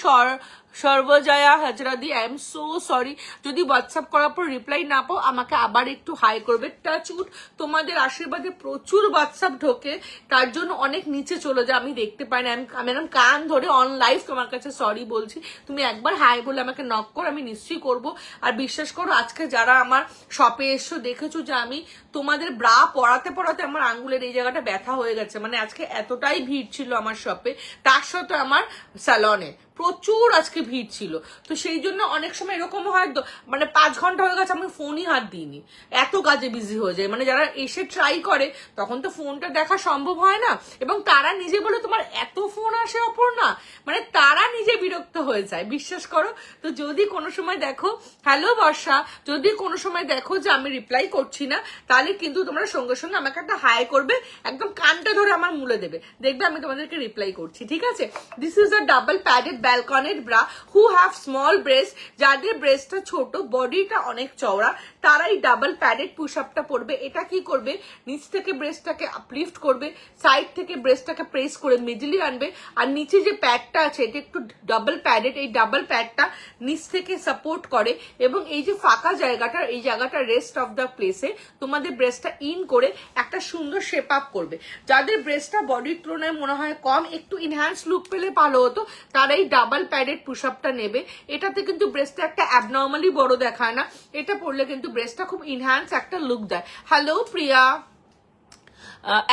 Sarbajaya হাজরাদি, আই এম সো সরি। যদি হোয়াটসঅ্যাপ করার পর রিপ্লাই না পাও আমাকে আবার একটু হাই করবে। টাচউড তোমাদের আশীর্বাদে প্রচুর হোয়াটসঅ্যাপ ঢোকে, তার জন্য অনেক নিচে চলে যায়, আমি দেখতে পাই না। আমি এখন কান ধরে অন লাইভ তোমার কাছে সরি বলছি। তুমি একবার হাই বলে আমাকে নক করো, আমি নিশ্চয়ই করবো। আর বিশ্বাস করো আজকে যারা আমার শপে এসছো দেখেছো যে আমি তোমাদের ব্রা পরাতে পরাতে আমার আঙ্গুলের এই জায়গাটা ব্যথা হয়ে গেছে, মানে আজকে এতটাই ভিড় ছিল আমার শপে, তার সাথে আমার স্যালনে প্রচুর আজকে ভিড় ছিল, তো সেই জন্য অনেক সময় এরকম হয় মানে 5 ঘন্টা হয়ে গেছে আমি ফোনই হাত দিইনি, এত কাজে বিজি হয়ে যায়। মানে যারা এসে ট্রাই করে তখন তো ফোনটা দেখা সম্ভব হয় না, এবং তারা নিজে বলে তোমার এত ফোন আসে অপর্ণা, মানে তারা নিজে বিরক্ত হয়ে যায়, বিশ্বাস করো। তো যদি কোনো সময় দেখো, হ্যালো বর্ষা, যদি কোনো সময় দেখো যে আমি রিপ্লাই করছি না, তাহলে কিন্তু তোমরা সঙ্গে সঙ্গে আমাকে একটা হাই করবে, একদম কানটা ধরে আমার মুলে দেবে, দেখবে আমি তোমাদেরকে রিপ্লাই করছি, ঠিক আছে। This is a double padded balconette bra who have small breast, যাদের ব্রেস্টটা ছোট, বডিটা অনেক চওড়া, তারাই ডাবল প্যাডেড পুশ আপটা পড়বে। এটা কি করবে, নিচ থেকে ব্রেস্টটাকে আপলিফট করবে, সাইড থেকে ব্রেস্টটাকে প্রেস করে মিডলে আনবে, আর নিচে যে প্যাডটা আছে এটা একটু ডাবল প্যাডেড, এই ডাবল প্যাডটা নিচ থেকে সাপোর্ট করে, এবং এই যে ফাঁকা জায়গাটা, এই জায়গাটা রেস্ট অফ দ্য প্লেসে তোমাদের ব্রেস্টটা ইন করে একটা সুন্দর শেপ আপ করবে। যাদের ব্রেস্টটা বডির তুলনায় মনে হয় কম, একটু ইনহ্যান্স লুক পেলে ভালো হতো, তারা এই ডাবল প্যাডেড পুশ আপটা নেবে। এটাতে কিন্তু ব্রেস্টটা একটা অ্যাবনর্মালি বড় দেখায় না, এটা পড়লে কিন্তু ব্রেস্টটা খুব ইনহ্যান্স একটা লুক দেয়। হ্যালো প্রিয়া,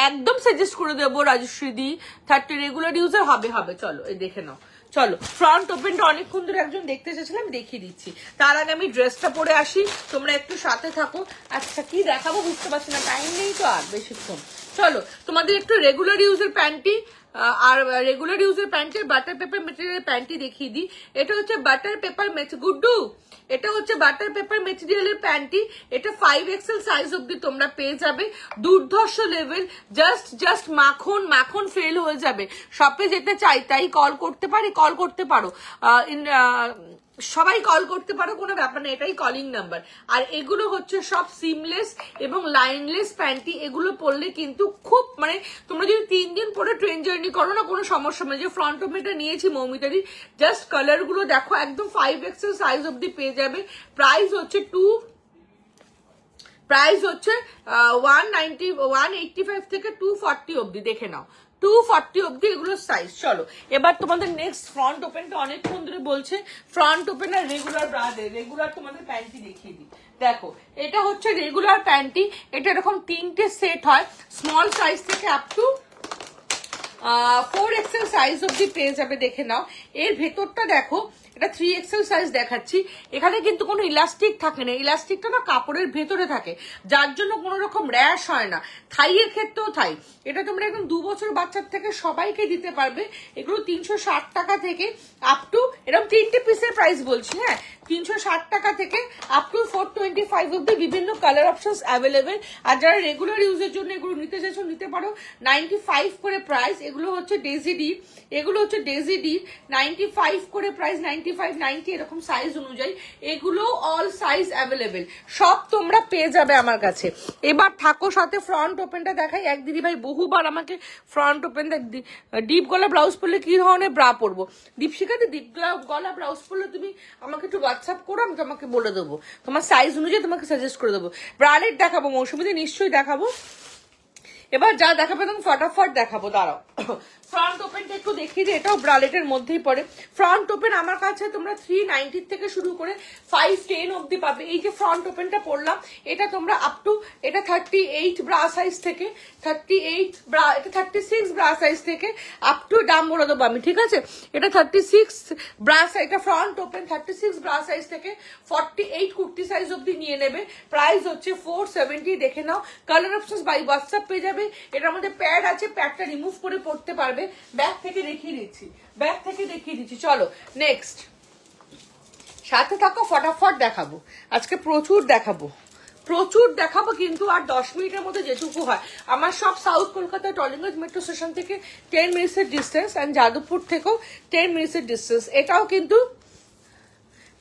একদম সাজেস্ট করে দেবো রাজশ্রী দি, 30 রেগুলার ইউজার হবে হবে। চলো এই দেখে নাও, চলো ফ্রন্ট ওপেনটা অনেকক্ষণ ধরে একজন দেখতে চেয়েছিলাম, দেখিয়ে দিচ্ছি। তার আগে আমি ড্রেসটা পরে আসি, তোমরা একটু সাথে থাকো। আচ্ছা কি দেখাবো বুঝতে পারছি না, টাইম নেই তো আর বেশিক্ষণ। চলো তোমাদের একটু রেগুলার ইউজের প্যান্টি আর রেগুলার ইউজের প্যান্টের বাটার পেপার মেটেরিয়াল প্যান্টি দেখিয়ে দিই। এটা হচ্ছে বাটার পেপার গুড্ডু, এটা হচ্ছে বাটার পেপার মেটেরিয়ালের প্যান্টি, এটা 5XL সাইজ অব্দি তোমরা পেয়ে যাবে। দুর্ধর্ষ লেভেল, জাস্ট মাখন মাখন ফেল হয়ে যাবে। শপে যেতে চাই তাই কল করতে পারি, কল করতে পারো, সবাই কল করতে পারো, কোনো ব্যাপার না, এটাই কলিং নাম্বার। আর এগুলো হচ্ছে সব সিমলেস এবং লাইনলেস প্যান্টি, এগুলো পরলে কিন্তু খুব মানে তোমরা যদি 3 দিন পরে ট্রেন জার্নি করো না, কোনো সমস্যা নেই। যে ফ্রন্ট ওপেনটা নিয়েছি মৌমিতারি, জাস্ট কালার গুলো দেখো, একদম 5XL সাইজ অব্দি পেয়ে যাবে। প্রাইস হচ্ছে 185 থেকে 240 অব্দি, দেখে নাও 240 অব্দি এগুলো সাইজ। চলো এবার তোমাদের নেক্সট ফ্রন্ট ওপেনটা অনেকক্ষণ ধরে বলছে, ফ্রন্ট ওপেন আর রেগুলার ব্রাদের রেগুলার তোমাদের প্যান্টি দেখিয়ে দিই। দেখো এটা হচ্ছে রেগুলার প্যান্টি, এটা এরকম 3টে সেট হয়, স্মল সাইজ থেকে আপ টু 4XL সাইজ অব্দি পেয়ে যাবে, দেখে নাও। এর ভেতরটা দেখো, এটা 3XL সাইজ দেখাচ্ছি, এখানে কিন্তু কোনো ইলাস্টিক থাকে না, ইলাস্টিকটা না কাপড়ের ভেতরে থাকে, যার জন্য কোনো রকম র্যাশ হয় না। থাইয়ের ক্ষেত্রেও থাই, এটা তোমরা একদম 2 বছর বাচ্চার থেকে সবাইকে দিতে পারবে। এগুলো 360 টাকা থেকে আপ টু, এরকম 3টে পিসের প্রাইস বলছি, হ্যাঁ 360 টাকা থেকে আপ টু 425 অব্দি বিভিন্ন কালার অপশনস অ্যাভেলেবেল। আর যারা রেগুলার ইউজের জন্য এগুলো নিতে চাইছো নিতে পারো, 95 করে প্রাইস। এগুলো হচ্ছে ডেজিডি, 95 করে প্রাইস, 95, 90 এরকম সাইজ অনুযায়ী, এগুলো অল সাইজ অ্যাভেলেবেল, সব তোমরা পেয়ে যাবে আমার কাছে। এবার থাকো সাথে, ফ্রন্ট ওপেনটা দেখাই। এক দিদি ভাই বহুবার আমাকে ফ্রন্ট ওপেন, ডিপ গলা ব্লাউজ পরলে কি ধরনের ব্রা পরবো, দীপশিখাতে ডিপ গলা ব্লাউজ পরলে তুমি আমাকে একটু হোয়াটসঅ্যাপ করো, আমি তোমাকে বলে দেবো, তোমার সাইজ অনুযায়ী তোমাকে সাজেস্ট করে দেবো। ব্রালেট দেখাবো মৌসুমীতে, নিশ্চয়ই দেখাবো। এবার যা দেখাবো তুমি ফটাফট দেখাবো, দাঁড়াও। ফ্রন্ট ওপেনটা একটু দেখিয়ে দিই, এটাও ব্রালেটের মধ্যেই পড়ে। ফ্রন্ট ওপেন আমার কাছে তোমরা 390 থেকে শুরু করে 510 অব্দি পাবে। এই যে ফ্রন্ট ওপেনটা পড়লাম, এটা তোমরা আপ টু, এটা 38 ব্রা সাইজ থেকে 38 ব্রা, এটা 36 ব্রা সাইজ থেকে আপ টু, দাম বলে দেবো আমি, ঠিক আছে। এটা 36 ব্রা সাইজ, এটা ফ্রন্ট ওপেন 36 ব্রা সাইজ থেকে 48 কুর্তি সাইজ অব্দি নিয়ে নেবে। প্রাইস হচ্ছে 470, দেখে নাও। কালার অপশনস বাই হোয়াটসঅ্যাপ পেয়ে যাবে। এটার মধ্যে প্যাড আছে, প্যাডটা রিমুভ করে পড়তে পারবে। ব্যাগ থেকে দেখিয়ে দিচ্ছি, চলো নেক্সট সাথে থাকো, ফটাফট দেখাবো। আজকে প্রচুর দেখাবো কিন্তু আর 10 মিনিটের মধ্যে যেটুকু হয়। আমার সব south Kolkata Tollygunge metro station থেকে 10 মিনিটসের ডিস্টেন্স, অ্যান্ড যাদবপুর থেকেও 10 মিনিটসের ডিস্টেন্স। এটাও কিন্তু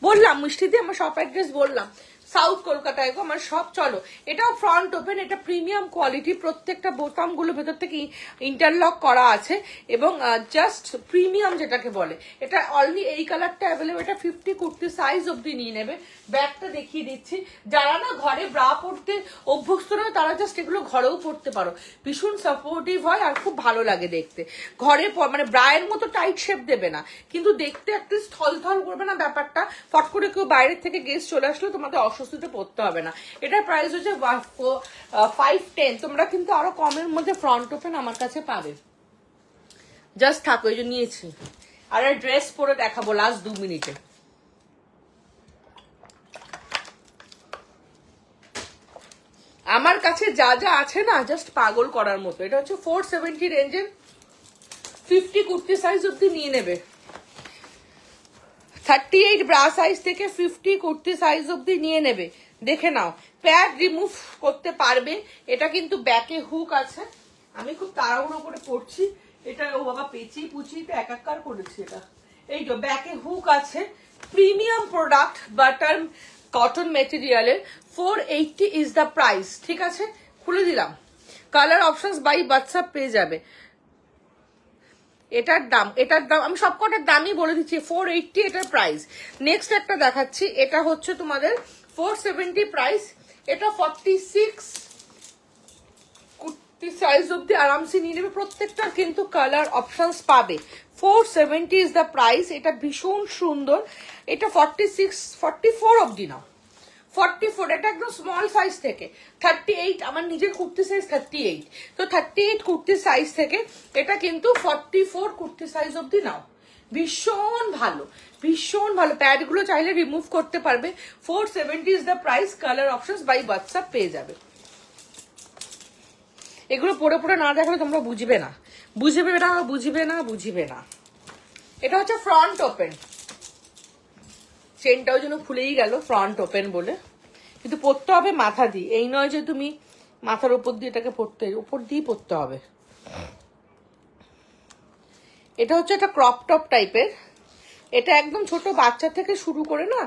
বললাম মিষ্টি দিয়ে আমার সব অ্যাড্রেস বললাম, সাউথ কলকাতায় গো আমার সব। চলো এটাও ফ্রন্ট ওপেন, এটা প্রিমিয়াম কোয়ালিটি, প্রত্যেকটা বোতামগুলো ভেতর থেকে ইন্টারলক করা আছে, এবং জাস্ট প্রিমিয়াম যেটাকে বলে। এটা অনলি এই কালারটা অ্যাভেলেবল, এটা 50 কুর্তি সাইজ অব্দি নিয়ে নেবে। ব্যাগটা দেখিয়ে দিচ্ছি, যারা না ঘরে ব্রা পরতে অভ্যস্ত নয় তারা জাস্ট এগুলো ঘরেও পরতে পারো, ভীষণ সাপোর্টিভ হয় আর খুব ভালো লাগে দেখতে। ঘরে মানে ব্রায়ের মতো টাইট শেপ দেবে না, কিন্তু দেখতে একটা স্থলথল করবে না ব্যাপারটা, ফট করে কেউ বাইরের থেকে গেস্ট চলে আসলেও তোমাদের অস্বস্তিতে পড়তে হবে না। এটার প্রাইস হচ্ছে 510। তোমরা কিন্তু আরো কমের মধ্যে ফ্রন্ট ওপেন আমার কাছে পাবে, জাস্ট থাকো, এই যে নিয়েছি। আর ড্রেস পরে দেখাবো লাস্ট 2 মিনিটে। আমার কাছে যা যা আছে না জাস্ট পাগল করার মতো। এটা হচ্ছে 470 রেঞ্জের 50 কুর্তি সাইজ অব্দি নিয়ে নেবে। 38 ব্রা সাইজ থেকে 50 কুর্তি সাইজ অব্দি নিয়ে নেবে। দেখে নাও, প্যাড রিমুভ করতে পারবে। এটা কিন্তু ব্যাকে হুক আছে। আমি খুব তাড়াহুড়ো করে পড়ছি, এটা ও বাবা পেঁচিয়ে পুচিয়ে একাকার করেছি। এটা এই তো ব্যাকে হুক আছে। প্রিমিয়াম প্রোডাক্ট, বাটার কটন মেটেরিয়ালের। 480 ইজ দ্য প্রাইস। ঠিক আছে, খুলে দিলাম। কালার অপশনস বাই হোয়াটসঅ্যাপ পেয়ে যাবে। এটার দাম আমি সবকটার দামই বলে দিচ্ছি। 480 এটার প্রাইস। নেক্সট একটা দেখাচ্ছি, এটা হচ্ছে তোমাদের 470 প্রাইস। এটা 46 কুর্তি সাইজ অব্দি আরামসে নিয়ে নেবে। প্রত্যেকটা কিন্তু কালার অপশনস পাবে। 470 ইজ দ্য প্রাইস। এটা ভীষণ সুন্দর। এটা 46 44 অব্দি নাও। 44, এটা একদম স্মল সাইজ থেকে। 38 আমার নিজের কুর্তি সাইজ 38, তো 38 কুর্তি সাইজ থেকে এটা কিন্তু 44 কুর্তি সাইজ অব্দি নাও। ভীষণ ভালো, ভীষণ ভালো। প্যাড গুলো চাইলে রিমুভ করতে পারবে। 470 is the price. Colour options by WhatsApp পেয়ে যাবে। এগুলো পরে পরে না দেখালে তোমরা বুঝবে না, বুঝবে না, বুঝবে না, বুঝবে না। এটা হচ্ছে ফ্রন্ট ওপেন। চেনটাও যেন খুলেই গেল ফ্রন্ট ওপেন বলে। কিন্তু পরতে হবে মাথা দিয়ে, এই নয় যে তুমি মাথার উপর দিয়ে এটাকে পরতে, উপর দিয়ে পরতে হবে। এটা হচ্ছে একটা ক্রপ টপ টাইপের। এটা একদম ছোট বাচ্চা থেকে শুরু করে না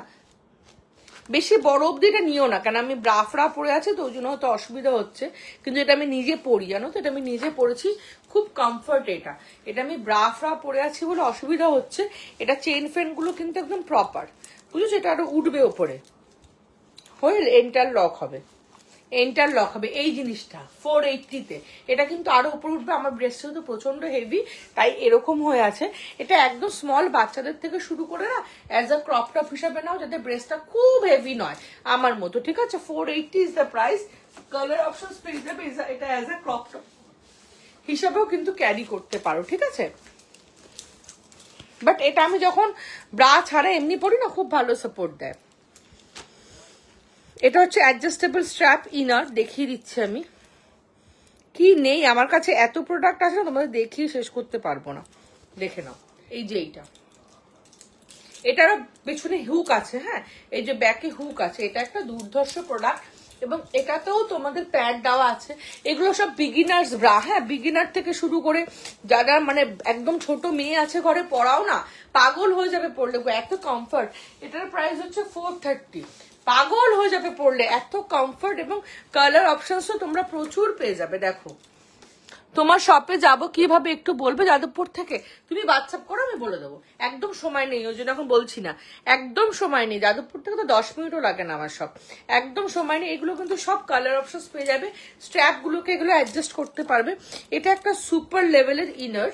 বেশি বড় অব্দি এটা নিও না, কারণ আমি ব্রাফরা পরে আছে তো ওই জন্য হয়তো অসুবিধা হচ্ছে। কিন্তু এটা আমি নিজে পরি, জানো তো, এটা আমি নিজে পরেছি, খুব কমফর্ট। এটা আমি ব্রাফরা পরে আছি বলে অসুবিধা হচ্ছে। এটা চেন ফেন গুলো কিন্তু একদম প্রপার, বুঝেছো? এটা আরো উঠবে ওপরে, হয়ে এন্টার লক হবে, এন্টার লক হবে। এই জিনিসটা 480-তে এটা কিন্তু আরো উপর উঠবে। আমার ব্রেস্টটা তো প্রচন্ড হেভি, তাই এরকম হয়ে আছে। এটা একদম স্মল বাচ্চাদের থেকে শুরু করে না অ্যাজ আ ক্রপ টপ হিসাবে নাও, যাতে ব্রেস্টটা খুব হেভি নয় আমার মতো। ঠিক আছে, 480 is the price. Colour options পেয়ে যাবে। এটা অ্যাজ আ ক্রপ টপ হিসাবেও কিন্তু ক্যারি করতে পারো। ঠিক আছে, বাট এটা আমি যখন ব্রা ছাড়া এমনি পরি না, খুব ভালো সাপোর্ট দেয়। এটা হচ্ছে অ্যাডজাস্টেবল স্ট্র্যাপ ইনার। দেখিয়ে দিচ্ছি আমি, কি নেই আমার কাছে, এত প্রোডাক্ট আছে না, তোমাদের দেখিয়ে শেষ করতে পারবো না। দেখে নাও, এই যে এটারও পেছনে হুক আছে। হ্যাঁ, এই যে ব্যাকে হুক আছে। এটা একটা দুর্ধর্ষ প্রোডাক্ট এবং এটাতেও তোমাদের প্যাড দেওয়া আছে। এগুলো সব বিগিনার্স ব্রা। হ্যাঁ, বিগিনার থেকে শুরু করে যারা মানে একদম ছোট মেয়ে আছে ঘরে, পড়াও না, পাগল হয়ে যাবে পড়লে, এত কমফর্ট। এটার প্রাইস হচ্ছে 430। পাগল হয়ে যাবে পড়লে, এত কমফর্ট। এবং কালার অপশনসও তোমরা প্রচুর পেয়ে যাবে। দেখো, তোমার শপে যাব কিভাবে একটু বলবে? যাদবপুর থেকে তুমি হোয়াটসঅ্যাপ করো, আমি বলে দেবো। একদম সময় নেই, ওই জন্য এখন বলছি না, একদম সময় নেই। যাদবপুর থেকে তো 10 মিনিটও লাগে না আমার শপ, একদম সময় নেই। এগুলো কিন্তু সব কালার অপশনস পেয়ে যাবে। স্ট্র্যাপ গুলোকে এগুলো অ্যাডজাস্ট করতে পারবে। এটা একটা সুপার লেভেলের ইনার।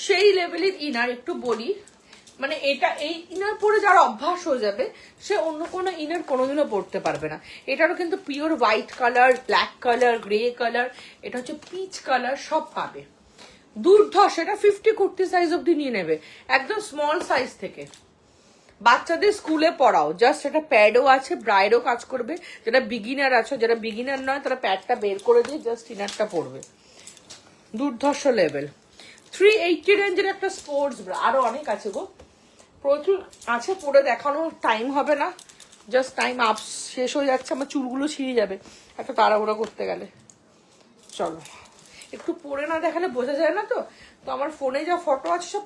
সেই লেভেলের ইনার একটু বলি, মানে এটা এই ইনার পরে যার অভ্যাস হয়ে যাবে, সে অন্য কোনো ইনার কোনোদিনও পরতে পারবে না। এটারও কিন্তু pure white colour, black colour, grey colour, এটা হচ্ছে পিচ কালার, সব পাবে। দুর্ধর্ষ। এটা 50 কুর্তি সাইজ অব্দি নিয়ে নেবে, একদম স্মল সাইজ থেকে। বাচ্চাদের স্কুলে পড়াও, জাস্ট এটা প্যাডও আছে, ব্রাইডও কাজ করবে। যারা বিগিনার আছে, যারা বিগিনার নয়, তারা প্যাডটা বের করে দিয়ে জাস্ট ইনারটা পরবে। দুর্ধর্ষ লেভেল। 380 রেঞ্জের একটা স্পোর্টস ব্রা। আরো অনেক আছে গো, প্রচুর আছে, পরে দেখানোর টাইম হবে না। জাস্ট টাইম আপ শেষ হয়ে যাচ্ছে, আমার চুলগুলো ছিঁড়ে যাবে একটা তাড়াহুড়া করতে গেলে। চলো, একটু পরে না দেখালে বোঝা যায় না। তো আমার ফোনে যা ফটো আছে সব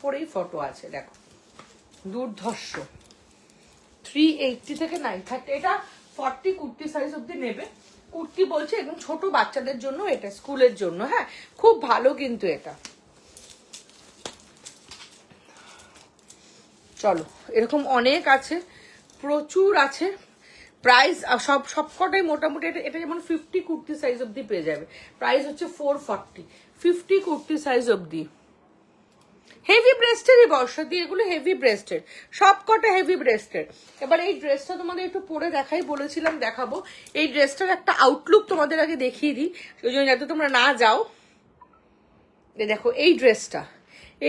পরেই ফটো আছে। দেখো, দুর্ধর্ষ। 380 থেকে 930। এটা 40 কুর্তি সাইজ অব্দি নেবে। কুর্তি বলছে একদম ছোট বাচ্চাদের জন্য, এটা স্কুলের জন্য। হ্যাঁ, খুব ভালো কিন্তু এটা। চলো, এরকম অনেক আছে, প্রচুর আছে। প্রাইস সবকটাই মোটামুটি। এটা যেমন 50 কুর্তি সাইজ অব্দি পেয়ে যাবে। প্রাইস হচ্ছে 440। 50 কুর্তি সাইজ অব্দি। হেভি ব্রেস্টেরই বর্ষা দিয়ে, এগুলো হেভি ব্রেস্টের, সবকটা হেভি ব্রেস্টের। এবার এই ড্রেসটা তোমাদের একটু পরে দেখাই বলেছিলাম, দেখাবো। এই ড্রেসটার একটা আউটলুক তোমাদের আগে দেখিয়ে দিই, ওই জন্য যাতে তোমরা না যাও। দেখো এই ড্রেসটা,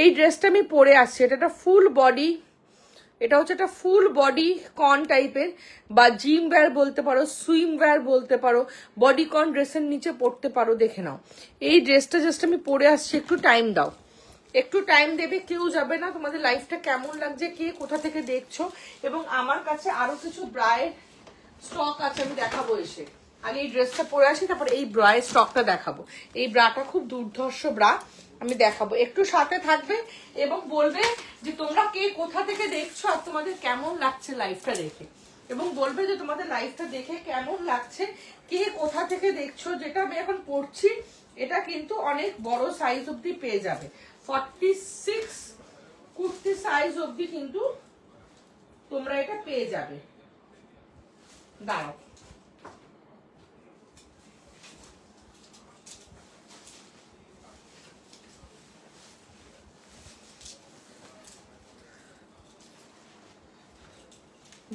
এই ড্রেসটা আমি পরে আসছি, এটা একটা ফুল বডি, এটা হচ্ছে একটা ফুল বডি কন টাইপের, বা জিম ওয়্যার বলতে পারো, সুইম ওয়্যার বলতে পারো, বডি কন ড্রেসের নিচে পরতে পারো। দেখে নাও এই ড্রেসটা জাস্ট আমি পরে আসছি, একটু টাইম দাও, একটু টাইম দেবে, কেউ যাবে না। তোমাদের লাইফটা কেমন লাগছে, কে কোথা থেকে দেখছো, এবং আমার কাছে আরো কিছু ব্রায়ের স্টক আছে, আমি দেখাবো এসে। আগে এই ড্রেসটা পরে আসি, তারপর এই ব্রায়ের স্টকটা দেখাবো। এই ব্রাটা খুব দুর্ধর্ষ ব্রা, আমি দেখাবো, একটু সাথে থাকবে এবং বলবে যে তোমরা কে কোথা থেকে দেখছো আর তোমাদের কেমন লাগছে লাইফটা দেখে, এবং বলবে যে তোমাদের লাইফটা দেখে কেমন লাগছে, কে কোথা থেকে দেখছো। যেটা আমি এখন পড়ছি এটা কিন্তু অনেক বড় সাইজ অব্দি পেয়ে যাবে, 46 কুর্তি সাইজ অব্দি কিন্তু তোমরা এটা পেয়ে যাবে। দাঁড়াও,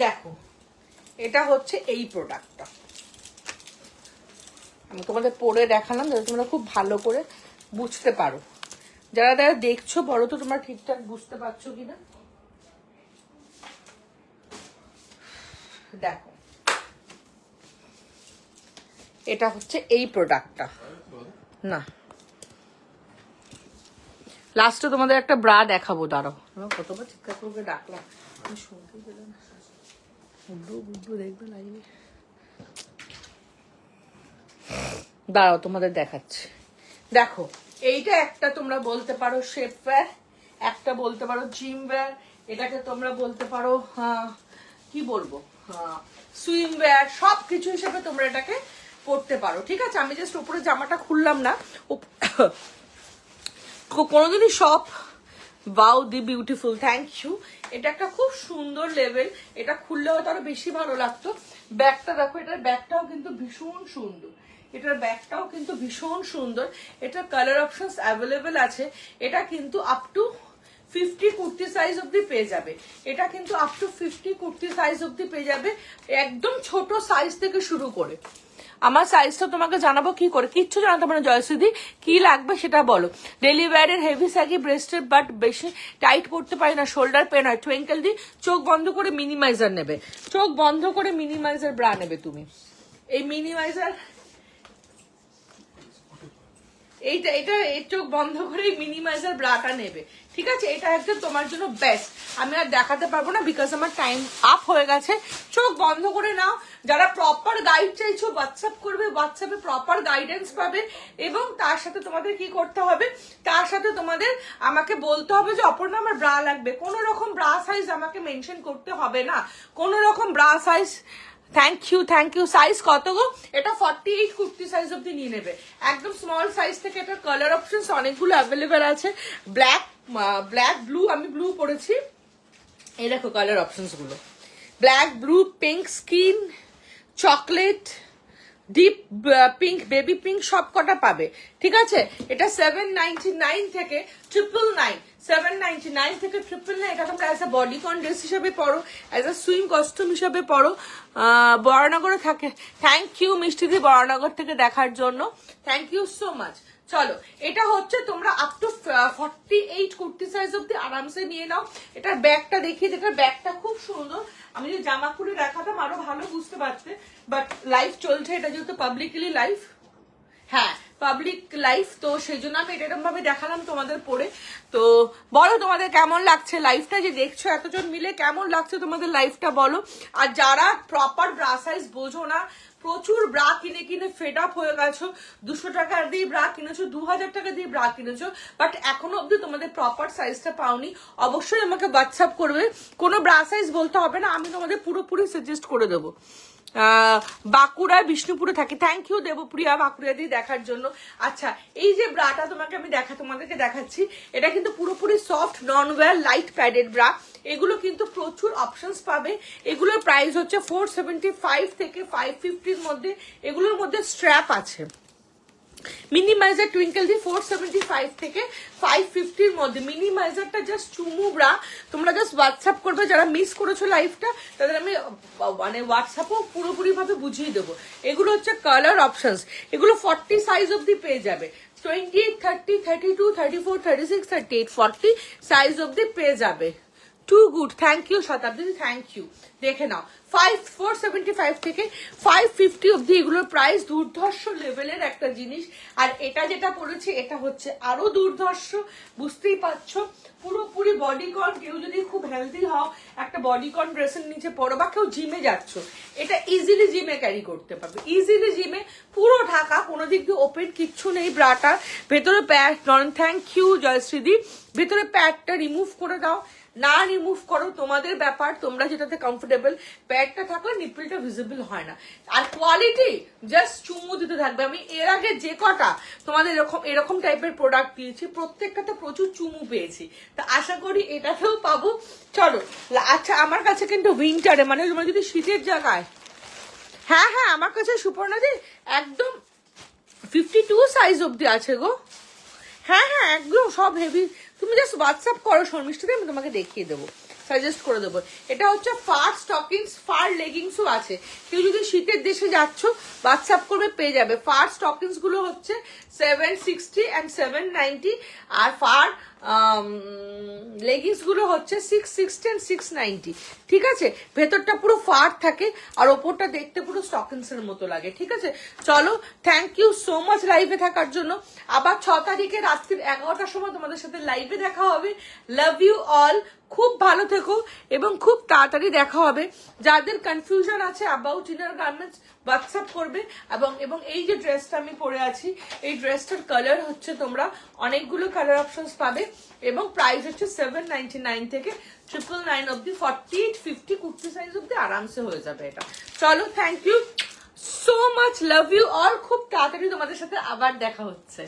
দেখো এটা হচ্ছে এই প্রোডাক্টটা, আমি তোমাদের পরে দেখালাম যাতে তোমরা খুব ভালো করে বুঝতে পারো। যারা যারা দেখছো বলো তো তোমরা ঠিকঠাক বুঝতে পারছো কিনা। দেখো এটা হচ্ছে এই প্রোডাক্টটা, না লাস্টে তোমাদের একটা ব্রা দেখাবো, দাঁড়াও কতবার চিৎকার করবে ডাকলাম, শুনতে পেলাম দেখবে লাইভে, দাঁড়াও তোমাদের দেখাচ্ছি। দেখো এইটা একটা তোমরা বলতে পারো শেপ ওয়্যার, একটা বলতে পারো জিম ওয়্যার, এটাকে তোমরা বলতে পারো কি বলবো সুইম ওয়্যার, সবকিছু হিসেবে তোমরা এটাকে পড়তে পারো। ঠিক আছে, আমি জাস্ট উপরে জামাটা খুললাম না, কোনোদিনই সব wow di beautiful, thank you. এটা একটা খুব সুন্দর লেভেল, এটা খুললে হয়তো আরো বেশি ভালো লাগতো। ব্যাগটা দেখো, এটার ব্যাগটাও কিন্তু ভীষণ সুন্দর, এটার ব্যাগটাও কিন্তু ভীষণ সুন্দর। এটার কালার অপশনস অ্যাভেলেবেল আছে, এটা কিন্তু আপ টু 50 কুর্তি সাইজ অব্দি পেয়ে যাবে, এটা কিন্তু আপ টু 50 কুর্তি সাইজ অব্দি পেয়ে যাবে, একদম ছোট সাইজ থেকে শুরু করে। আমার সাইজটা তোমাকে জানাবো কি করে, কিচ্ছু জানাতে পারো জয়শ্রীদি, কি লাগবে সেটা বলো। ডেলি ওয়্যারের হেভি স্যাগি ব্রেস্টের, বাট বেশি টাইট করতে পারি না, শোল্ডার পেন হয়। টুইঙ্কেল দি চোখ বন্ধ করে মিনিমাইজার নেবে, চোখ বন্ধ করে মিনিমাইজার ব্রা নেবে তুমি। এই মিনিমাইজার এইটা এটা চোখ বন্ধ করে মিনিমাইজার ব্রাটা নেবে, ঠিক আছে। এটা একদম তোমার জন্য বেস্ট। আমি আর দেখাতে পারবো না বিকজ আমার টাইম আপ হয়ে গেছে। চোখ বন্ধ করে নাও, যারা প্রপার গাইড চাইছো হোয়াটসঅ্যাপ করবে, হোয়াটসঅ্যাপে প্রপার গাইডেন্স পাবে, এবং তার সাথে তোমাদের কি করতে হবে, তার সাথে তোমাদের আমাকে বলতে হবে যে অপর্ণা আমার ব্রা লাগবে। কোনো রকম ব্রা সাইজ আমাকে মেনশন করতে হবে না, কোনো রকম bra size. Thank you, thank you. Size কত গো? এটা 48 কুর্তি সাইজ অব্দি নিয়ে নেবে, একদম স্মল সাইজ থেকে। এটার কালার অপশনস অনেকগুলো অ্যাভেলেবেল আছে, ব্ল্যাক, ব্ল্যাক, ব্লু, আমি ব্লু পরেছি। এই দেখো কালার অপশনস গুলো, black, blue, pink, skin, chocolate, deep pink, baby pink, সব কটা পাবে, ঠিক আছে। এটা 799 থেকে 999, 799 থেকে 999। এটা তোমরা অ্যাজ এ বডিকন ড্রেস হিসেবে পরো, অ্যাজ এ সুইম কস্টিউম হিসেবে পরো। বরানগরে থাকে। থ্যাংক ইউ মিষ্টিদি বরানগর থেকে দেখার জন্য, থ্যাংক ইউ সো মাচ। চলো, এটা হচ্ছে তোমরা আপ টু 48 কুর্তি সাইজ অব্দি আরামসে নিয়ে নাও। এটার ব্যাগটা দেখিয়ে, এটার ব্যাগটা খুব সুন্দর। আমি যদি জামা খুলে দেখাতাম আরো ভালো বুঝতে পারতে, বাট লাইভ চলছে, এটা যেহেতু পাবলিকলি লাইভ, হ্যাঁ পাবলিক লাইফ, তো সেই জন্য আমি এরকম ভাবে দেখালাম তোমাদের পরে। তো বলো তোমাদের কেমন লাগছে লাইফটা, যে দেখছো এতজন মিলে কেমন লাগছে তোমাদের লাইফটা বলো। আর যারা প্রপার ব্রা সাইজ বোঝো না, প্রচুর ব্রা কিনে কিনে ফেড আপ হয়ে গেছো, 200 টাকা দিয়ে ব্রা কিনেছো, 2000 টাকা দিয়ে ব্রা কিনেছো, বাট এখনো অব্দি তোমাদের প্রপার সাইজটা পাওনি, অবশ্যই আমাকে হোয়াটসঅ্যাপ করবে। কোনো ব্রা সাইজ বলতে হবে না, আমি তোমাদের পুরোপুরি সাজেস্ট করে দেবো। বাঁকুড়ায় বিষ্ণুপুরে থাকি। থ্যাংক ইউ দেবপ্রিয়া বাঁকুড়া দিয়ে দেখার জন্য। আচ্ছা, এই যে ব্রাটা তোমাদেরকে দেখাচ্ছি, এটা কিন্তু পুরোপুরি সফট নন ওয়্যার লাইট প্যাডেড ব্রা। এগুলো কিন্তু প্রচুর অপশনস পাবে। এগুলোর প্রাইস হচ্ছে 475 থেকে 550-র মধ্যে। এগুলোর মধ্যে স্ট্র্যাপ আছে। মিনিমাইজার টুইঙ্কেল দি 475 থেকে 550-র মধ্যে। মিনিমাইজারটা জাস্ট চুমু ব্রা, তোমরা জাস্ট হোয়াটসঅ্যাপ করবে। যারা মিস করেছো লাইফটা তাদের আমি মানে হোয়াটসঅ্যাপও পুরোপুরি ভাবে বুঝিয়ে দেবো। এগুলো হচ্ছে কালার অপশনস, এগুলো 40 সাইজ অব্দি পেয়ে যাবে। 28, 30, 32, 34, 36, 38, 40 সাইজ অব্দি পেয়ে যাবে। Two good, thank you Shatabdi, thank you. দেখে নাও 475 থেকে 550 অব্দি এগুলোর প্রাইস দুর্ধর্ষ লেভেলের একটা জিনিস। আর এটা যেটা পড়েছে এটা হচ্ছে আরো দুর্ধর্ষ, বুঝতেই পারছো। পুরোপুরি বডিকন, কেউ যদি খুব হেলদি হও একটা বডিকন ড্রেসের নিচে পরো, বা কেউ জিমে যাচ্ছ, এটা ইজিলি জিমে ক্যারি করতে পারবে, ইজিলি জিমে। পুরো ঢাকা, কোনো দিক দিয়ে ওপেন কিচ্ছু নেই ব্রাটার। ভেতরে প্যাড, থ্যাংক ইউ জয়শ্রীদি। ভেতরে প্যাডটা রিমুভ করে দাও, না রিমুভ করো তোমাদের ব্যাপার, তোমরা যেটাতে কমফোর্টেবল। প্যাডটা থাকলে নিপলটা ভিজিবল হয় না। আর কোয়ালিটি জাস্ট চুমু দিতে থাকবে। আমি এর আগে যে কটা তোমাদের এরকম টাইপের প্রোডাক্ট দিয়েছি প্রত্যেকটাতে প্রচুর চুমু পেয়েছি, তা আশা করি এটাতেও পাবো। চলো, আচ্ছা আমার কাছে কিন্তু উইন্টারে, মানে তোমরা যদি শীতের জায়গায়, হ্যাঁ হ্যাঁ আমার কাছে সুপর্ণাদি একদম 52 সাইজ অব্দি আছে গো। হ্যাঁ হ্যাঁ একদম সব হেভি। তুমি জাস্ট হোয়াটসঅ্যাপ করো শর্মিষ্ঠাতে, আমি তোমাকে দেখিয়ে দেবো, সাজেস্ট করে দেবো। এটা হচ্ছে ফার স্টকিংস, ফার লেগিংসও আছে। কেউ যদি শীতের দেশে যাচ্ছ হোয়াটসঅ্যাপ করবে, পেয়ে যাবে। ফার স্টকিংস গুলো হচ্ছে 760 and 790, আর ফার লেগিংস গুলো হচ্ছে 660 and 690। ঠিক আছে, ভেতরটা পুরো ফার থাকে আর ওপরটা দেখতে পুরো স্টকিংস এর মতো লাগে। ঠিক আছে, চলো, থ্যাংক ইউ সো মাচ লাইভে থাকার জন্য। আবার 6 তারিখে রাত্রির 11টার সময় তোমাদের সাথে লাইভে দেখা হবে। লাভ ইউ অল, খুব ভালো থেকো এবং খুব তাড়াতাড়ি দেখা হবে। যাদের কনফিউশন আছে অ্যাবাউট ইনার গার্মেন্টস হোয়াটসঅ্যাপ করবে। এবং এই যে ড্রেসটা আমি পরে আছি, এই ড্রেসটার কালার হচ্ছে, তোমরা অনেকগুলো কালার অপশনস পাবে এবং প্রাইস হচ্ছে 799 থেকে 999 অব্দি, 48, 50 কুর্তি সাইজ অব্দি আরামসে হয়ে যাবে এটা। চলো, thank you so much, love you all, খুব তাড়াতাড়ি তোমাদের সাথে আবার দেখা হচ্ছে।